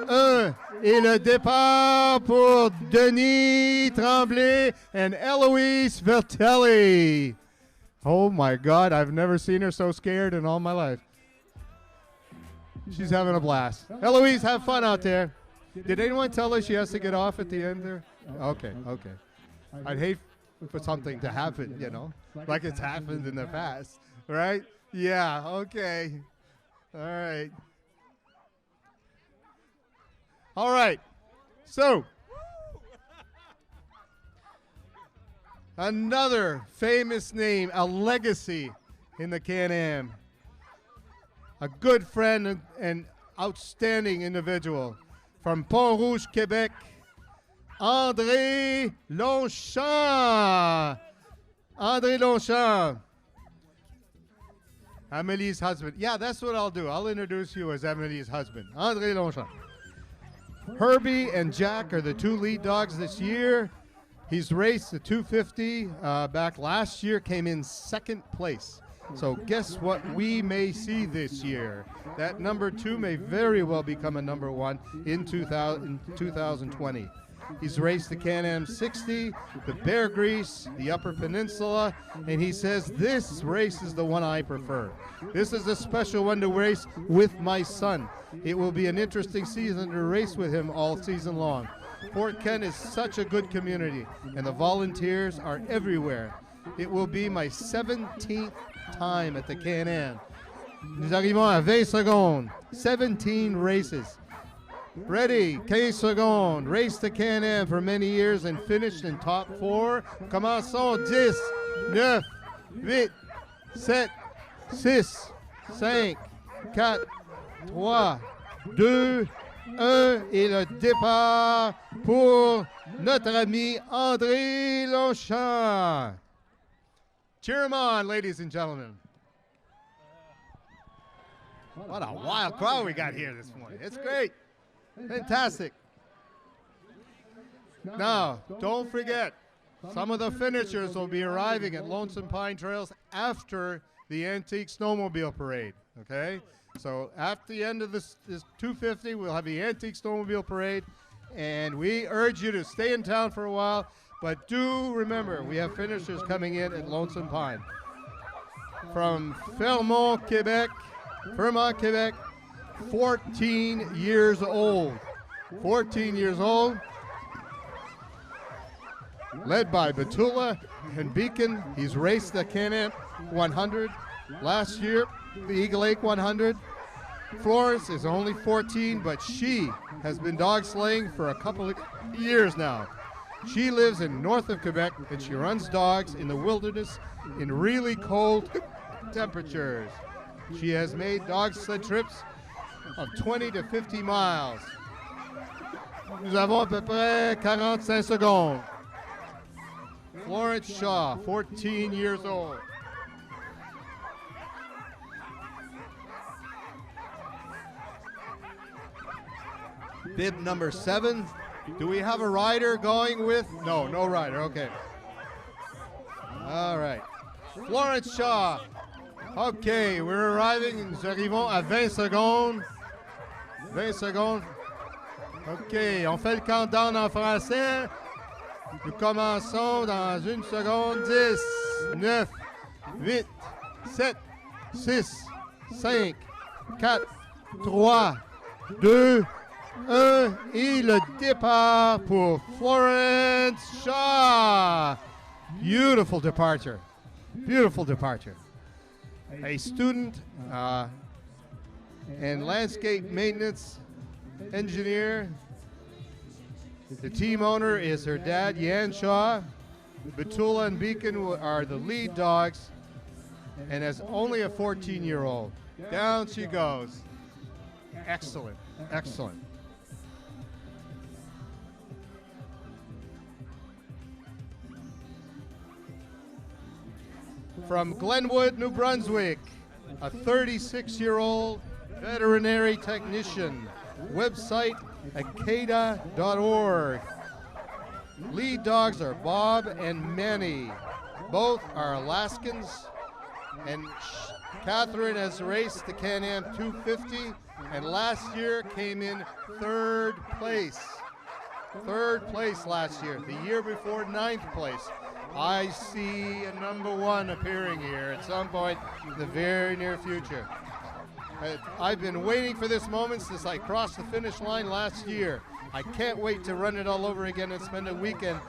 A: 1. Et le départ pour Denis Tremblay and Eloise Vitello. Oh my God, I've never seen her so scared in all my life. She's having a blast. Eloise, have fun out there. Did anyone tell her she has to get off at the end there? Okay. I'd hate for something to happen, you know, like it's happened in the past, right? Yeah, okay. All right. So, another famous name, a legacy in the Can-Am. A good friend and outstanding individual from Pont-Rouge, Quebec, André Longchamp. André Longchamp. Amelie's husband. Yeah, that's what I'll do. I'll introduce you as Amelie's husband, André Longchamp. Herbie and Jack are the two lead dogs this year. He's raced the 250 back last year, came in second place. So guess what we may see this year? That number 2 may very well become a number 1 in 2020. He's raced the Can-Am 60, the Bear Grease, the Upper Peninsula, and he says this race is the one I prefer. This is a special one to race with my son. It will be an interesting season to race with him all season long. Fort Kent is such a good community, and the volunteers are everywhere. It will be my 17th time at the Can-Am. Nous arrivons à 20 secondes. 17 races. Ready, 15 secondes. Raced the Can-Am for many years and finished in top 4. Commençons 10, 9, 8, 7, 6, 5, 4, 3, 2, 1. Et le départ pour notre ami André Longchamp. Cheer him on, ladies and gentlemen. What a wild crowd we got here this morning. It's great. Fantastic. Now, don't forget, some of the finishers will be arriving at Lonesome Pine Trails after the Antique Snowmobile Parade, okay? So at the end of this 250, we'll have the Antique Snowmobile Parade, and we urge you to stay in town for a while, but do remember, we have finishers coming in at Lonesome Pine. From Fermont, Quebec, 14 years old. 14 years old. Led by Batula and Beacon. He's raced the Can-Am 100 last year, the Eagle Lake 100. Florence is only 14, but she has been dog slaying for a couple of years now. She lives in north of Quebec, and she runs dogs in the wilderness in really cold temperatures. She has made dog sled trips of 20 to 50 miles. Nous avons à peu près 45 secondes. Florence Shaw, 14 years old. Bib number 7. Do we have a rider going with? No, no rider. Okay. All right. Florence Shaw. Okay, we're arriving. Nous arrivons à 20 secondes. 20 secondes. OK, on fait le countdown en français. Nous commençons dans 1 seconde. 10, 9, 8, 7, 6, 5, 4, 3, 2, 1. Et le départ pour Florence Shaw. Beautiful departure. Beautiful departure. A student and landscape maintenance engineer. The team owner is her dad, Yan Shaw. Betula and Beacon are the lead dogs, and as only a 14-year-old. Down she goes. Excellent, excellent. From Glenwood, New Brunswick, a 36-year-old veterinary technician. Website, acada.org. Lead dogs are Bob and Manny. Both are Alaskans. And Catherine has raced the CanAm 250 and last year came in 3rd place. 3rd place last year. The year before, 9th place. I see a number 1 appearing here at some point in the very near future. I've been waiting for this moment since I crossed the finish line last year. I can't wait to run it all over again and spend a weekend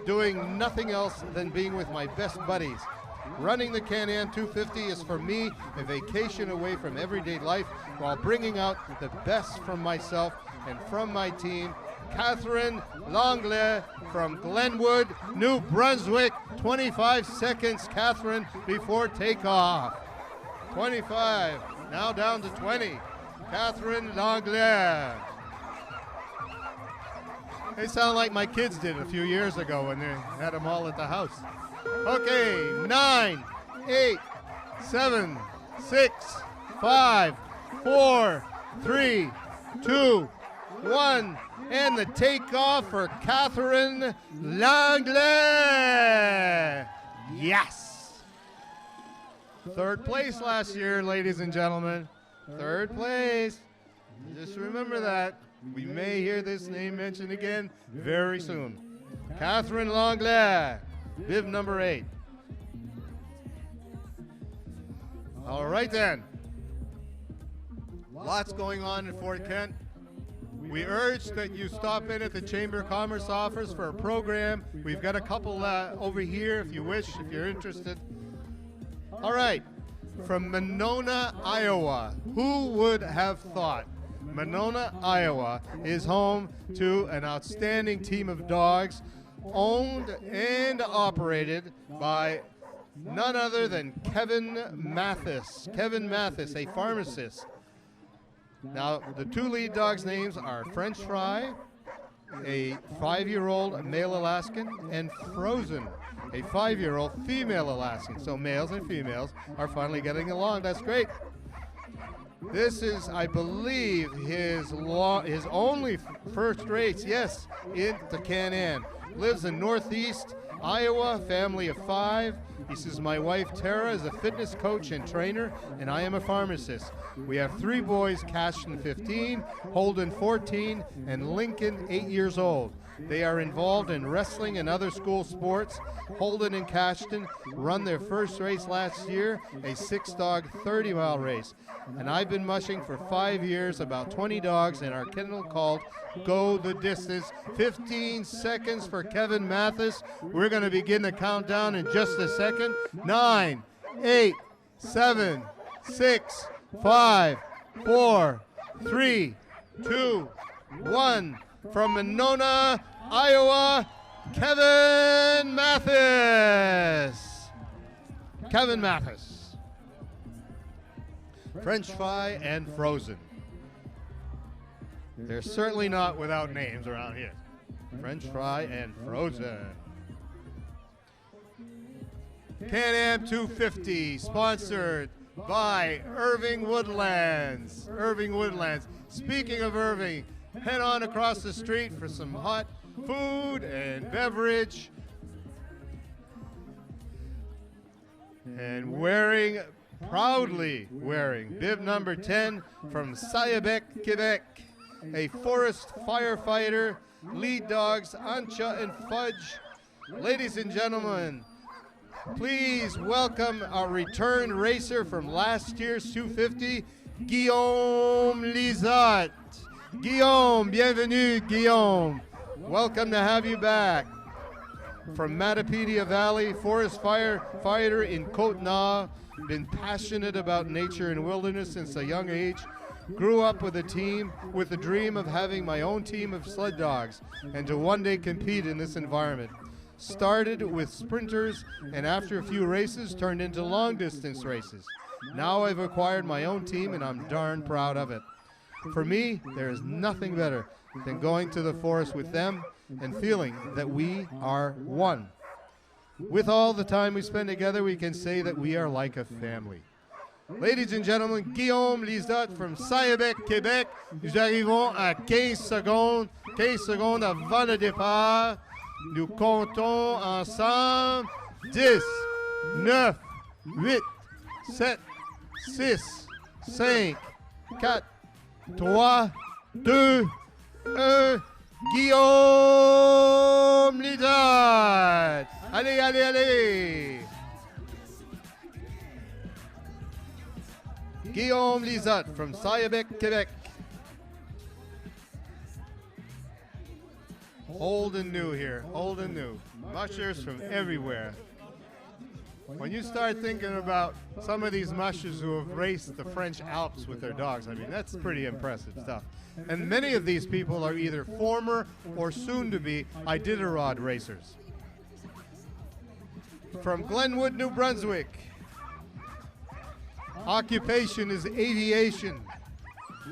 A: doing nothing else than being with my best buddies. Running the CanAm 250 is for me a vacation away from everyday life while bringing out the best from myself and from my team. Catherine Langlais from Glenwood, New Brunswick. 25 seconds, Catherine, before takeoff. 25. Now down to 20. Catherine Langlais. They sound like my kids did a few years ago when they had them all at the house. Okay, 9, 8, 7, 6, 5, 4, 3, 2, 1. And the takeoff for Catherine Langlais. Yes. 3rd place last year, ladies and gentlemen. 3rd place. Just remember that. We may hear this name mentioned again very soon. Catherine Langlais, bib number 8. All right then. Lots going on in Fort Kent. We urge that you stop in at the Chamber of Commerce office for a program. We've got a couple over here if you wish, if you're interested. All right, from Monona, Iowa. Who would have thought? Monona, Iowa is home to an outstanding team of dogs owned and operated by none other than Kevin Mathis. Kevin Mathis, a pharmacist. Now, the 2 lead dogs' names are French Fry, a 5-year-old male Alaskan, and Frozen, a 5-year-old female Alaskan. So males and females are finally getting along. That's great. This is, I believe, his only first race, yes, in the CanAm. Lives in Northeast Iowa, family of 5. He says, my wife Tara is a fitness coach and trainer, and I am a pharmacist. We have 3 boys, Cashton 15, Holden 14, and Lincoln 8 years old. They are involved in wrestling and other school sports. Holden and Cashton run their first race last year, a 6-dog 30-mile race. And I've been mushing for 5 years, about 20 dogs in our kennel called Go the Distance. 15 seconds for Kevin Mathis. We're going to begin the countdown in just a second. 9, 8, 7, 6, 5, 4, 3, 2, 1. From Monona, Iowa, Kevin Mathis. Kevin Mathis. French fry and frozen. They're certainly not without names around here. French fry and frozen. CanAm 250, sponsored by Irving Woodlands. Irving Woodlands. Speaking of Irving, head on across the street for some hot food and beverage. And proudly wearing bib number 10 from Sayabec, Quebec, a forest firefighter, lead dogs Ancha and Fudge. Ladies and gentlemen, please welcome our return racer from last year's 250, Guillaume Lizotte. Guillaume, bienvenue, Guillaume. Welcome to have you back. From Matapedia Valley, forest firefighter in Côte-Nord, been passionate about nature and wilderness since a young age. Grew up with the dream of having my own team of sled dogs and to one day compete in this environment. Started with sprinters and after a few races turned into long distance races. Now I've acquired my own team and I'm darn proud of it. For me, there is nothing better than going to the forest with them and feeling that we are one. With all the time we spend together, we can say that we are like a family. Ladies and gentlemen, Guillaume Lizotte from Sayabec, Québec. Nous arrivons à 15 secondes avant le départ. Nous comptons ensemble 10, 9, 8, 7, 6, 5, 4, 3, 2, 1. Guillaume Lizotte. Allez, allez, allez. Guillaume Lizotte from Sayabec, Quebec. Old and new here, old and new. Mushers from everywhere. When you start thinking about some of these mushers who have raced the French Alps with their dogs, I mean, that's pretty impressive stuff. And many of these people are either former or soon-to-be Iditarod racers. From Glenwood, New Brunswick. Occupation is aviation.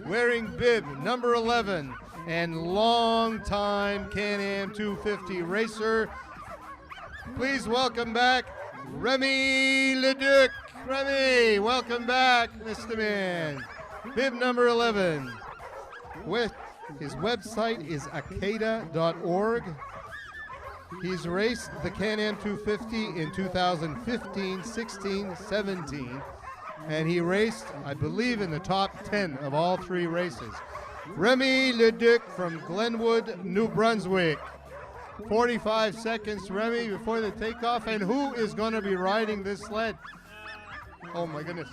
A: Wearing bib number 11 and long-time CanAm 250 racer. Please welcome back Remy Leduc. Remy, welcome back, Mr. Man. Bib number 11. His website is acada.org. He's raced the CanAm 250 in 2015, 16, 17. And he raced, I believe, in the top 10 of all 3 races. Remy Leduc from Glenwood, New Brunswick. 45 seconds, Remy, before the takeoff. And who is going to be riding this sled? Oh, my goodness.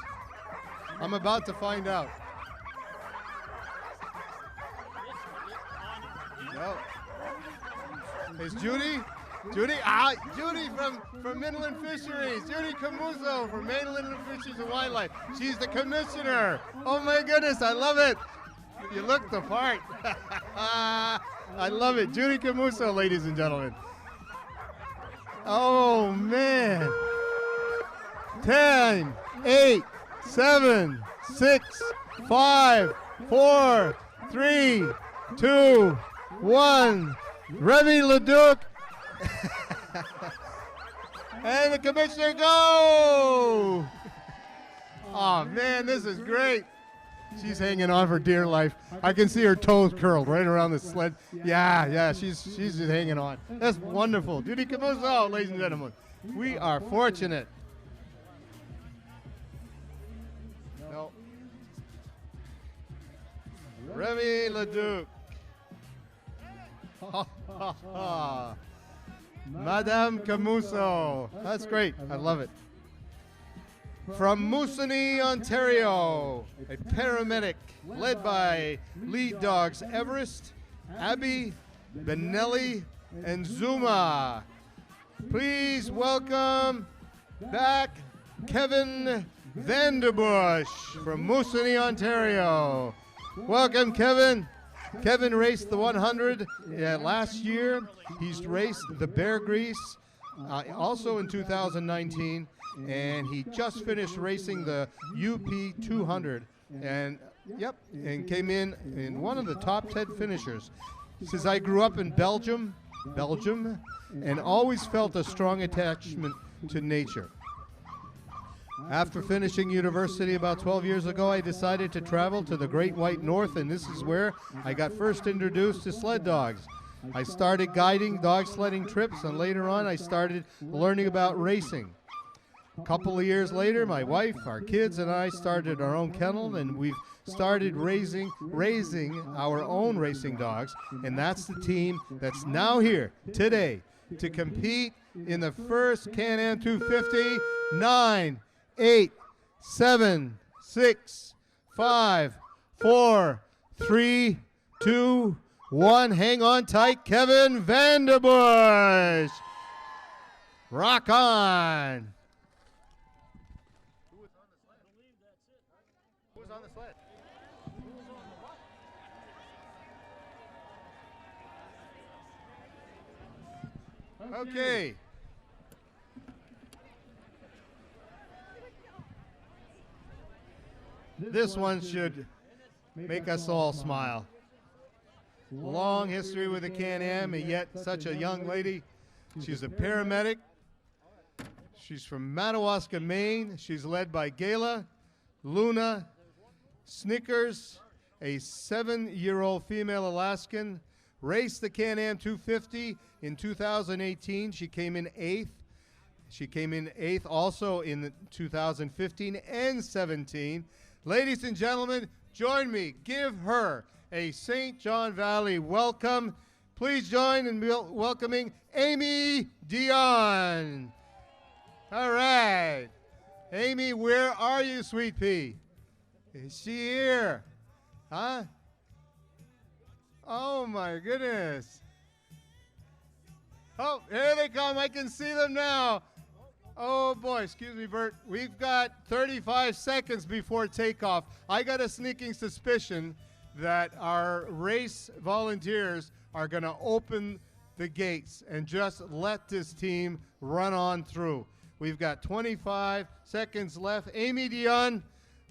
A: I'm about to find out. No. Is Judy? Judy from Midland Fisheries. Judy Camuso from Midland Fisheries and Wildlife. She's the commissioner. Oh my goodness, I love it. You look the part. I love it. Judy Camuso, ladies and gentlemen. Oh man. 10, 8, 7, 6, 5, 4, 3, 2, 1. Remy Leduc. And the commissioner go! Oh man, this is great. She's hanging on for dear life. I can see her toes curled right around the sled. Yeah, she's just hanging on. That's wonderful. Judy Camuso, ladies and gentlemen. We are fortunate. No. Remy Leduc. Ha ha ha. Madame Camuso. That's great. I love it. From Moosonee, Ontario, a paramedic led by lead dogs Everest, Abby, Benelli, and Zuma. Please welcome back Kevin Vanderbush from Moosonee, Ontario. Welcome, Kevin. Kevin raced the 100 last year. He's raced the Bear Grease also in 2019, and he just finished racing the UP 200, and came in one of the top 10 finishers. He says, I grew up in Belgium, and always felt a strong attachment to nature. After finishing university about 12 years ago, I decided to travel to the Great White North, and this is where I got first introduced to sled dogs. I started guiding dog sledding trips, and later on I started learning about racing. A couple of years later, my wife, our kids, and I started our own kennel, and we've started raising our own racing dogs, and that's the team that's now here today to compete in the first CanAm 250. 9, 8, 7, 6, 5, 4, 3, 2, 1. Hang on tight, Kevin Vanderbush. Rock on. Who was on the sled? Okay. This one should make us all smile. Long history with the CanAm, and yet such a young lady. She's a paramedic. She's from Madawaska, Maine. She's led by Gayla, Luna, Snickers, a 7-year-old female Alaskan. Raced the CanAm 250 in 2018. She came in 8th. She came in 8th also in 2015 and 17. Ladies and gentlemen, join me. Give her a St. John Valley welcome. Please join in welcoming Amy Dion. All right. Amy, where are you, sweet pea? Is she here? Huh? Oh, my goodness. Oh, here they come. I can see them now. Oh, boy. Excuse me, Bert. We've got 35 seconds before takeoff. I got a sneaking suspicion that our race volunteers are going to open the gates and just let this team run on through. We've got 25 seconds left. Amy Dion,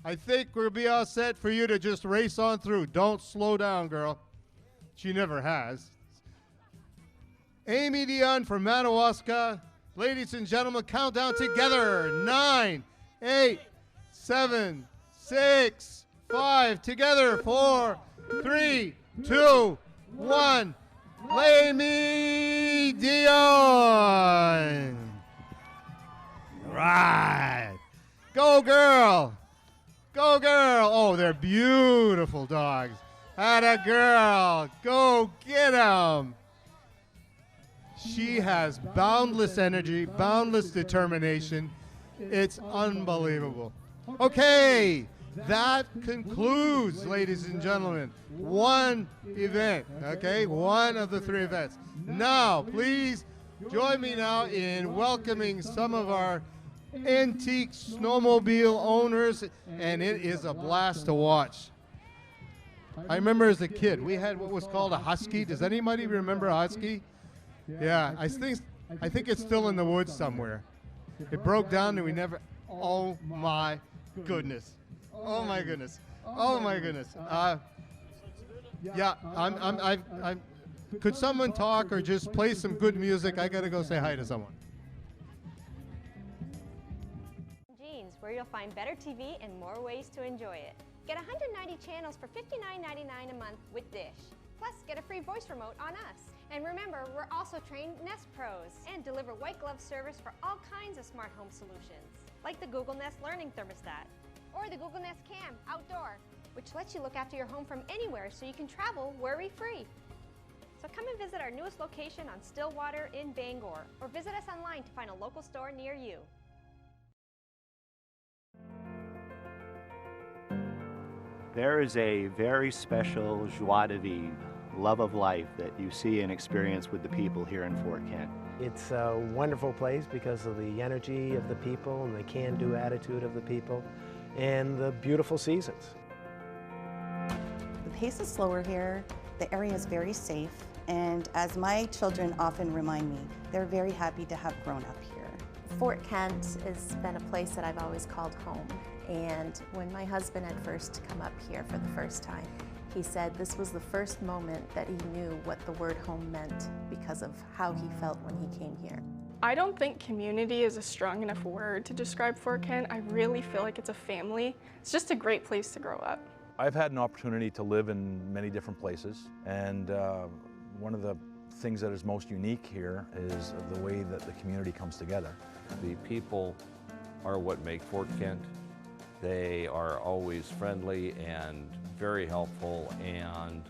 A: I think we'll be all set for you to just race on through. Don't slow down, girl. She never has. Amy Dion from Madawaska. Ladies and gentlemen, count down together. 9, 8, 7, 6, 5. Together. 4, 3, 2, 1. Amy Dion. Right. Go, girl. Go, girl. Oh, they're beautiful dogs. Atta girl. Go get them. She has boundless energy, boundless determination. It's unbelievable. Okay, that concludes, ladies and gentlemen, one event, okay? One of the 3 events. Now, please join me now in welcoming some of our antique snowmobile owners, and it is a blast to watch. I remember as a kid, we had what was called a husky. Does anybody remember a husky? Yeah, I think it's still in the woods somewhere. It broke down and we never. Oh my goodness! Oh my goodness! Oh my goodness! Yeah, I'm. Could someone talk or just play some good music? I gotta go say hi to someone.
C: Jeans, where you'll find better TV and more ways to enjoy it. Get 190 channels for $59.99 a month with Dish. Plus, get a free voice remote on us. And remember, we're also trained Nest Pros and deliver white glove service for all kinds of smart home solutions, like the Google Nest Learning Thermostat or the Google Nest Cam Outdoor, which lets you look after your home from anywhere so you can travel worry-free. So come and visit our newest location on Stillwater in Bangor, or visit us online to find a local store near you.
D: There is a very special joie de vivre love of life that you see and experience with the people here in Fort Kent.
E: It's a wonderful place because of the energy of the people and the can-do attitude of the people and the beautiful seasons.
F: The pace is slower here, the area is very safe, and as my children often remind me, they're very happy to have grown up here.
G: Fort Kent has been a place that I've always called home, and when my husband had first come up here for the first time, he said this was the first moment that he knew what the word home meant because of how he felt when he came here.
I: I don't think community is a strong enough word to describe Fort Kent. I really feel like it's a family. It's just a great place to grow up.
J: I've had an opportunity to live in many different places, and one of the things that is most unique here is the way that the community comes together.
W: The people are what make Fort Kent. They are always friendly and very helpful, and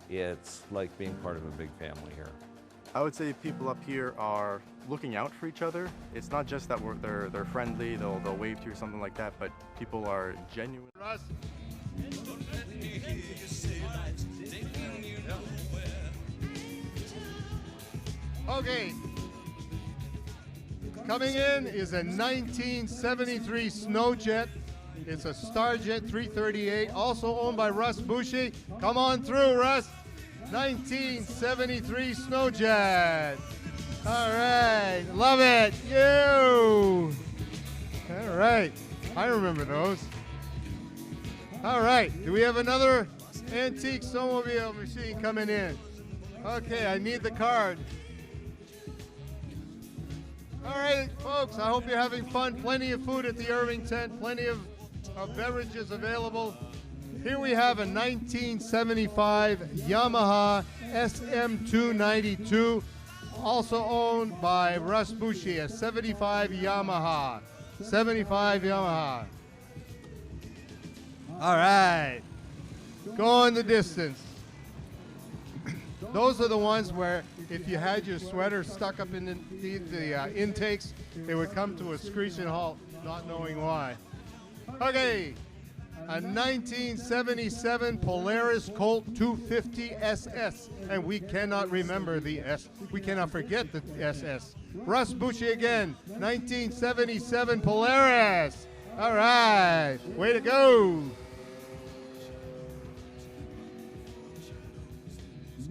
W: it's like being part of a big family here.
K: I would say people up here are looking out for each other. It's not just that they're friendly, they'll wave to you or something like that, but people are genuine.
A: Okay. Coming in is a 1973 Snowjet. It's a Starjet 338, also owned by Russ Boucher. Come on through, Russ. 1973 Snowjet. All right, love it. You. All right, I remember those. All right, do we have another antique snowmobile machine coming in? Okay, I need the card. All right, folks, I hope you're having fun. Plenty of food at the Irving tent, plenty of beverages available. Here we have a 1975 Yamaha SM292, also owned by Russ Boucher, a 75 Yamaha. 75 Yamaha. All right, going the distance. Those are the ones where if you had your sweater stuck up in the intakes, it would come to a screeching halt, not knowing why. Okay, a 1977 Polaris Colt 250 SS, and we cannot remember the S. We cannot forget the SS. Russ Boucher again, 1977 Polaris. All right, way to go.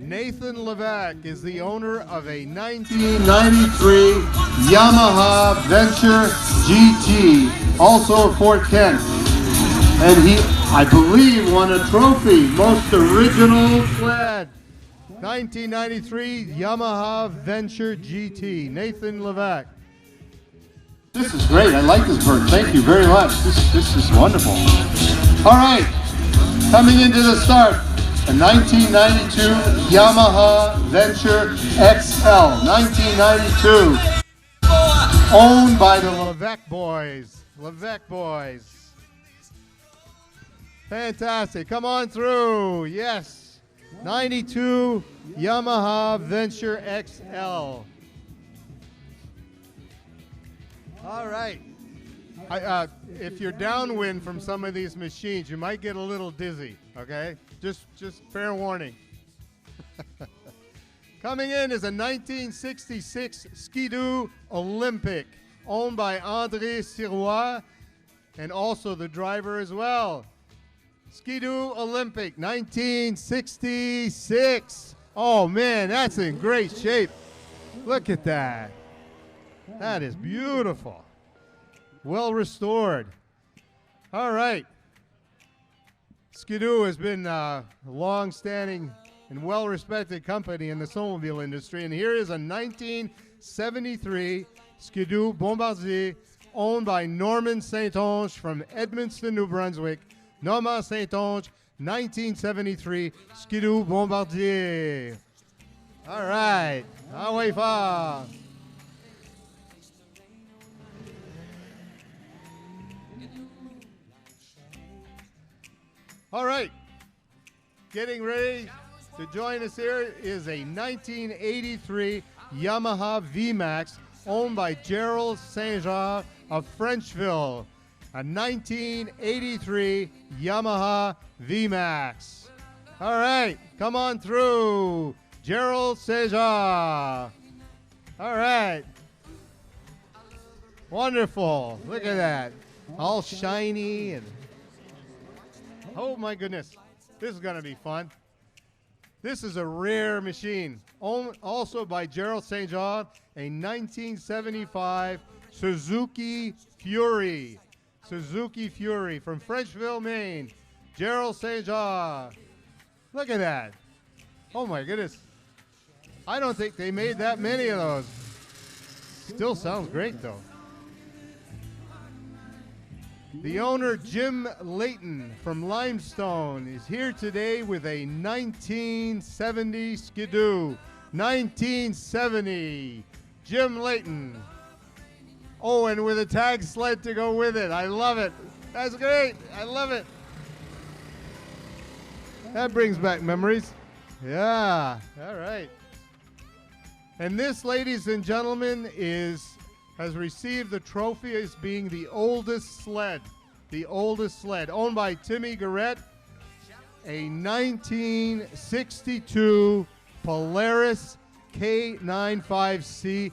A: Nathan Levesque is the owner of a 1993 Yamaha Venture GT, also of Fort Kent. And he, I believe, won a trophy, most original sled. 1993 Yamaha Venture GT, Nathan Levesque. This is great, I like this bird, thank you very much. This is wonderful. All right, coming into the start. A 1992 Yamaha Venture XL, 1992, owned by the Levesque boys. Levesque boys. Fantastic. Come on through. Yes. 92 Yamaha Venture XL. All right. If you're downwind from some of these machines, you might get a little dizzy, okay? Just fair warning. Coming in is a 1966 Ski-Doo Olympic, owned by André Sirois, and also the driver as well. Ski-Doo Olympic, 1966. Oh man, that's in great shape. Look at that. That is beautiful. Well restored. All right. Ski-Doo has been a long-standing and well-respected company in the snowmobile industry, and here is a 1973 Ski-Doo Bombardier owned by Norman Saint-Onge from Edmundston, New Brunswick. Norman Saint-Onge, 1973 Ski-Doo Bombardier. All right, away far. All right, getting ready to join us here is a 1983 Yamaha VMAX owned by Gerald Saint-Jean of Frenchville. A 1983 Yamaha VMAX. All right, come on through. Gerald Seja. All right. Wonderful. Look at that. All shiny and oh my goodness. This is going to be fun. This is a rare machine. Also by Gerald St. John, a 1975 Suzuki Fury. Suzuki Fury from Frenchville, Maine. Gerald St. John. Look at that. Oh my goodness. I don't think they made that many of those. Still sounds great though. The owner, Jim Layton from Limestone, is here today with a 1970 Skidoo. 1970. Jim Layton. Oh, and with a tag sled to go with it. I love it. That's great. I love it. That brings back memories. Yeah. All right. And this, ladies and gentlemen, has received the trophy as being the oldest sled. The oldest sled. Owned by Timmy Garrett. A 1962 Polaris K95C.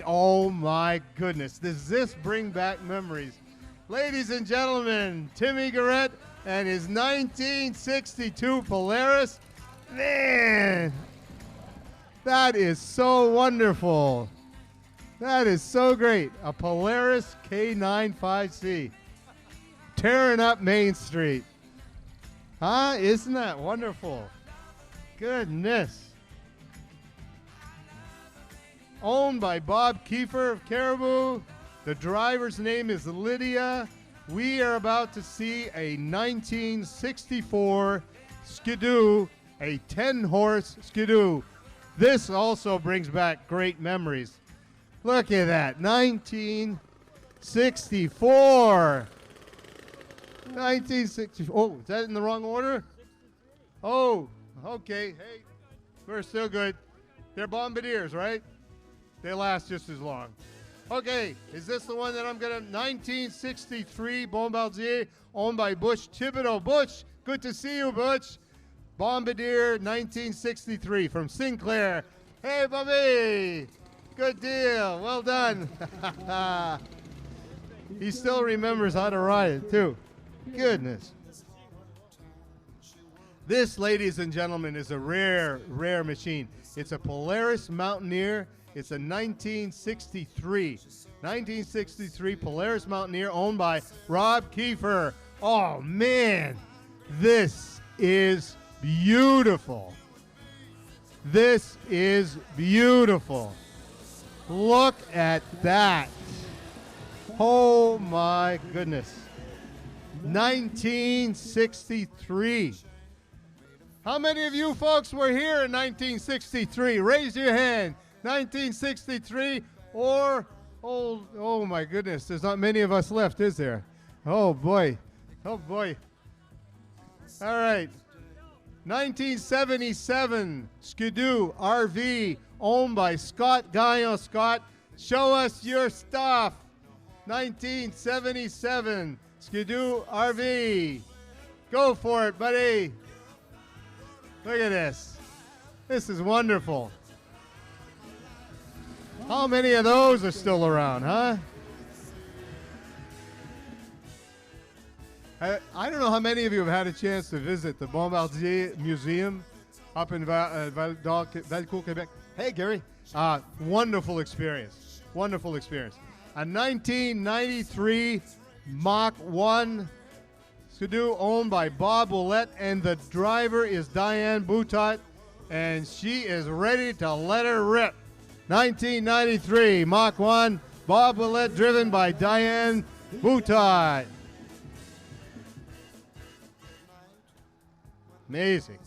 A: Oh my goodness. Does this bring back memories? Ladies and gentlemen, Timmy Garrett and his 1962 Polaris. Man, that is so wonderful. That is so great. A Polaris K95C. Tearing up Main Street. Huh? Isn't that wonderful? Goodness. Owned by Bob Kiefer of Caribou. The driver's name is Lydia. We are about to see a 1964 Skidoo, a 10-horse Skidoo. This also brings back great memories. Look at that, 1964. 1964. Oh, is that in the wrong order? Oh, okay. Hey, we're still good. They're Bombardiers, right? They last just as long. Okay, is this the one that I'm going to... 1963 Bombardier, owned by Butch Thibodeau. Butch, good to see you, Butch. Bombardier 1963 from Sinclair. Hey, Bobby. Good deal. Well done. He still remembers how to ride it, too. Goodness. This, ladies and gentlemen, is a rare, rare machine. It's a Polaris Mountaineer. It's a 1963 Polaris Mountaineer owned by Rob Kiefer. Oh, man. This is beautiful. This is beautiful. Look at that. Oh, my goodness. 1963. How many of you folks were here in 1963? Raise your hand. 1963 or old. Oh my goodness, there's not many of us left, is there? Oh boy. Oh boy. All right. 1977 Skidoo RV owned by Scott Gaillon. Scott, show us your stuff. 1977 Skidoo RV. Go for it, buddy. Look at this. This is wonderful. How many of those are still around, huh? I don't know how many of you have had a chance to visit the Bombardier Museum up in Valcourt, Quebec. Hey, Gary. Wonderful experience. Wonderful experience. A 1993 Mach 1 Skidoo owned by Bob Willett, and the driver is Diane Boutot, and she is ready to let her rip. 1993 Mach 1 Bob Willett, driven by Diane Boutot. Amazing.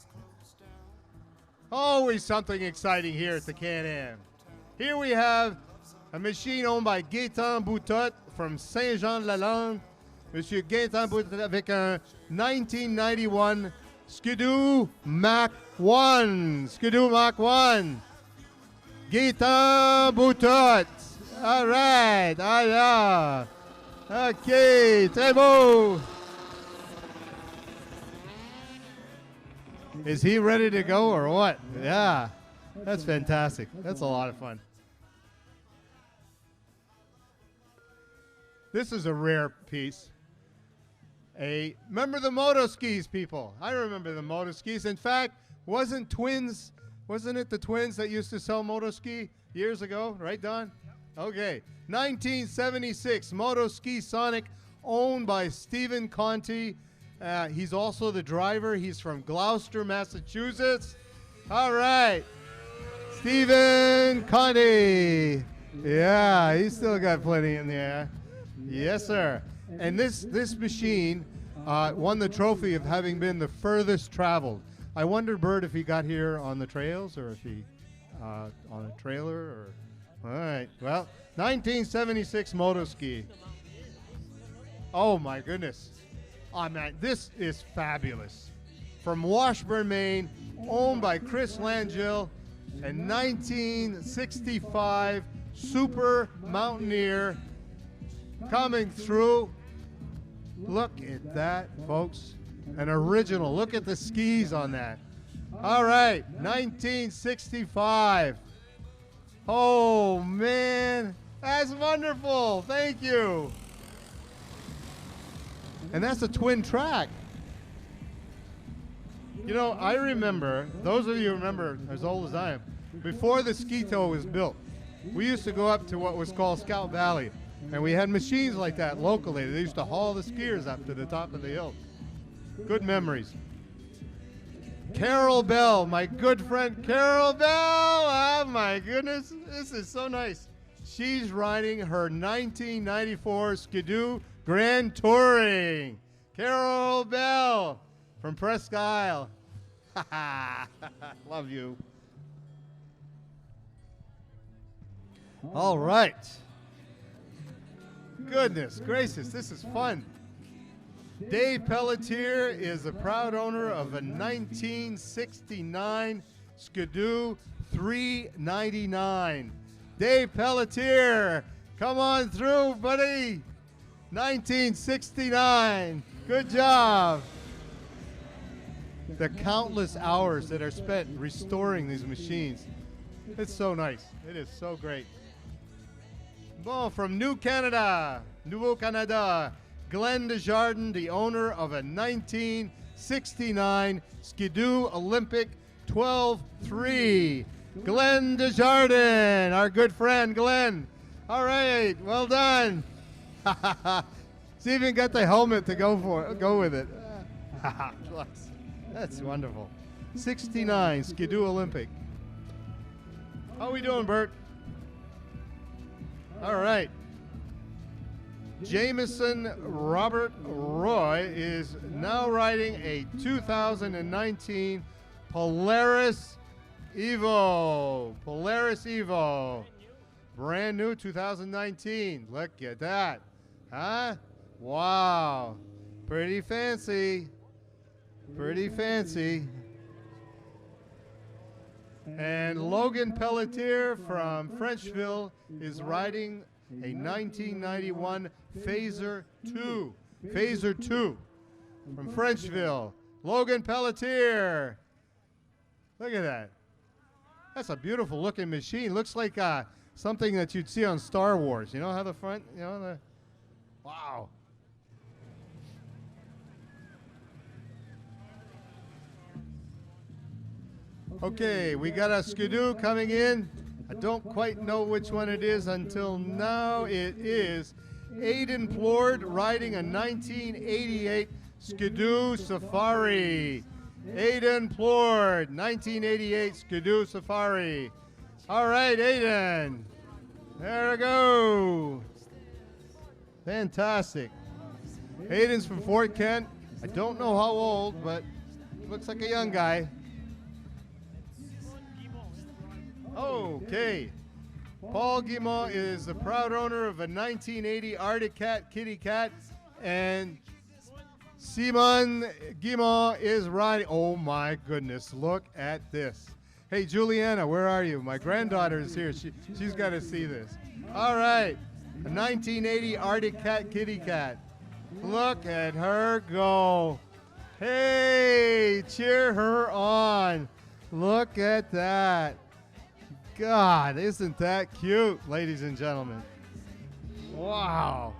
A: Always something exciting here at the Can-Am. Here we have a machine owned by Gaétan Boutot from Saint-Jean-de-Lalande. Monsieur Gaétan Boutot avec un 1991 Skidoo Mach 1. Skidoo Mach 1. Gaétan Boutot. All right. Ah, yeah. OK. Très beau. Is he ready to go or what? Yeah, that's fantastic. That's a lot of fun. This is a rare piece. Remember the moto skis, people? I remember the moto skis. In fact, wasn't it the twins that used to sell moto ski years ago? Right, Don? Okay. 1976, Moto Ski Sonic, owned by Stephen Conti. He's also the driver. He's from Gloucester, Massachusetts. All right. Stephen Conti. Yeah, he's still got plenty in there. Yes, sir. And this machine won the trophy of having been the furthest traveled. I wonder, Bert, if he got here on the trails or if he on a trailer or. All right. Well, 1976 moto ski. Oh my goodness. Oh man, this is fabulous. From Washburn, Maine, owned by Chris Langell, a 1965 Super Mountaineer coming through. Look at that, folks. An original. Look at the skis on that. All right, 1965. Oh, man. That's wonderful. Thank you. And that's a twin track. You know, I remember, those of you who remember as old as I am, before the ski tow was built, we used to go up to what was called Scout Valley. And we had machines like that locally. They used to haul the skiers up to the top of the hill. Good memories. Carol Bell, my good friend Carol Bell. Oh my goodness, this is so nice. She's riding her 1994 Skidoo Grand Touring. Carol Bell from Presque Isle. Love you. All right. Goodness gracious, this is fun. Dave Pelletier is the proud owner of a 1969 Skidoo 399. Dave Pelletier, come on through, buddy. 1969. Good job. The countless hours that are spent restoring these machines. It's so nice. It is so great. Bon, from Nouveau Canada, Glenn Desjardins, the owner of a 1969 Skidoo Olympic 12-3. Glenn Desjardins, our good friend Glenn. All right, well done. See if you got the helmet to go with it. That's wonderful. 69 Skidoo Olympic. How we doing, Bert? All right. Jameson Robert Roy is now riding a 2019 Polaris Evo. Polaris Evo. Brand new 2019. Look at that. Huh? Wow. Pretty fancy. Pretty fancy. And Logan Pelletier from Frenchville is riding a 1991 Phaser 2. Phaser 2 from Frenchville. Logan Pelletier. Look at that. That's a beautiful looking machine. Looks like something that you'd see on Star Wars. You know how the front, wow. Okay, we got a Skidoo coming in. I don't quite know which one it is until now. It is Aidan Plord riding a 1988 Skidoo Safari. Aidan Plord, 1988 Skidoo Safari. All right, Aidan. There we go. Fantastic. Aidan's from Fort Kent. I don't know how old, but looks like a young guy. Okay. Paul Guimont is the proud owner of a 1980 Arctic Cat Kitty Cat, and Simon Guimont is riding. Oh my goodness, look at this. Hey, Juliana, where are you? My granddaughter is here. She's got to see this. All right, a 1980 Arctic Cat Kitty Cat. Look at her go. Hey, cheer her on. Look at that. God, isn't that cute, ladies and gentlemen? Wow.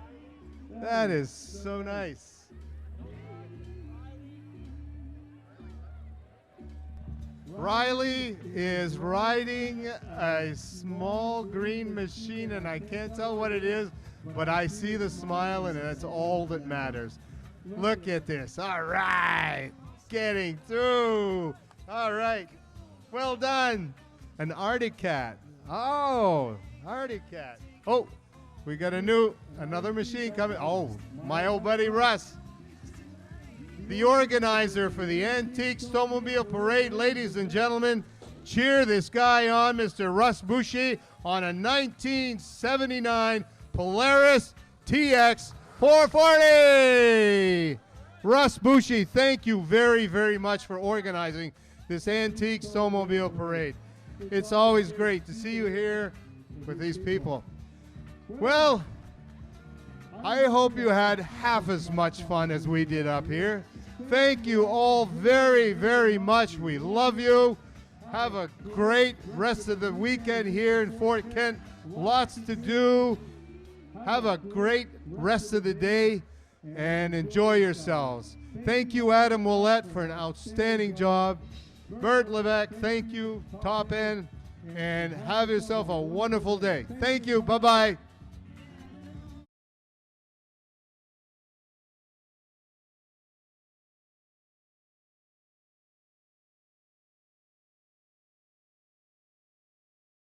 A: That is so nice. Riley is riding a small green machine, and I can't tell what it is, but I see the smile, and that's all that matters. Look at this. All right. Getting through. All right. Well done. An Arctic Cat. Oh, Arctic Cat. Oh, we got another machine coming. Oh, my old buddy Russ. The organizer for the Antique Snowmobile Parade. Ladies and gentlemen, cheer this guy on, Mr. Russ Boucher, on a 1979 Polaris TX 440. Russ Boucher, thank you very, very much for organizing this Antique Snowmobile Parade. It's always great to see you here with these people. Well, I hope you had half as much fun as we did up here. Thank you all very, very much. We love you. Have a great rest of the weekend here in Fort Kent. Lots to do. Have a great rest of the day and enjoy yourselves. Thank you, Adam Willett, for an outstanding job. Bert Levesque, thank you, top end, and have yourself a wonderful day. Thank you. Bye-bye.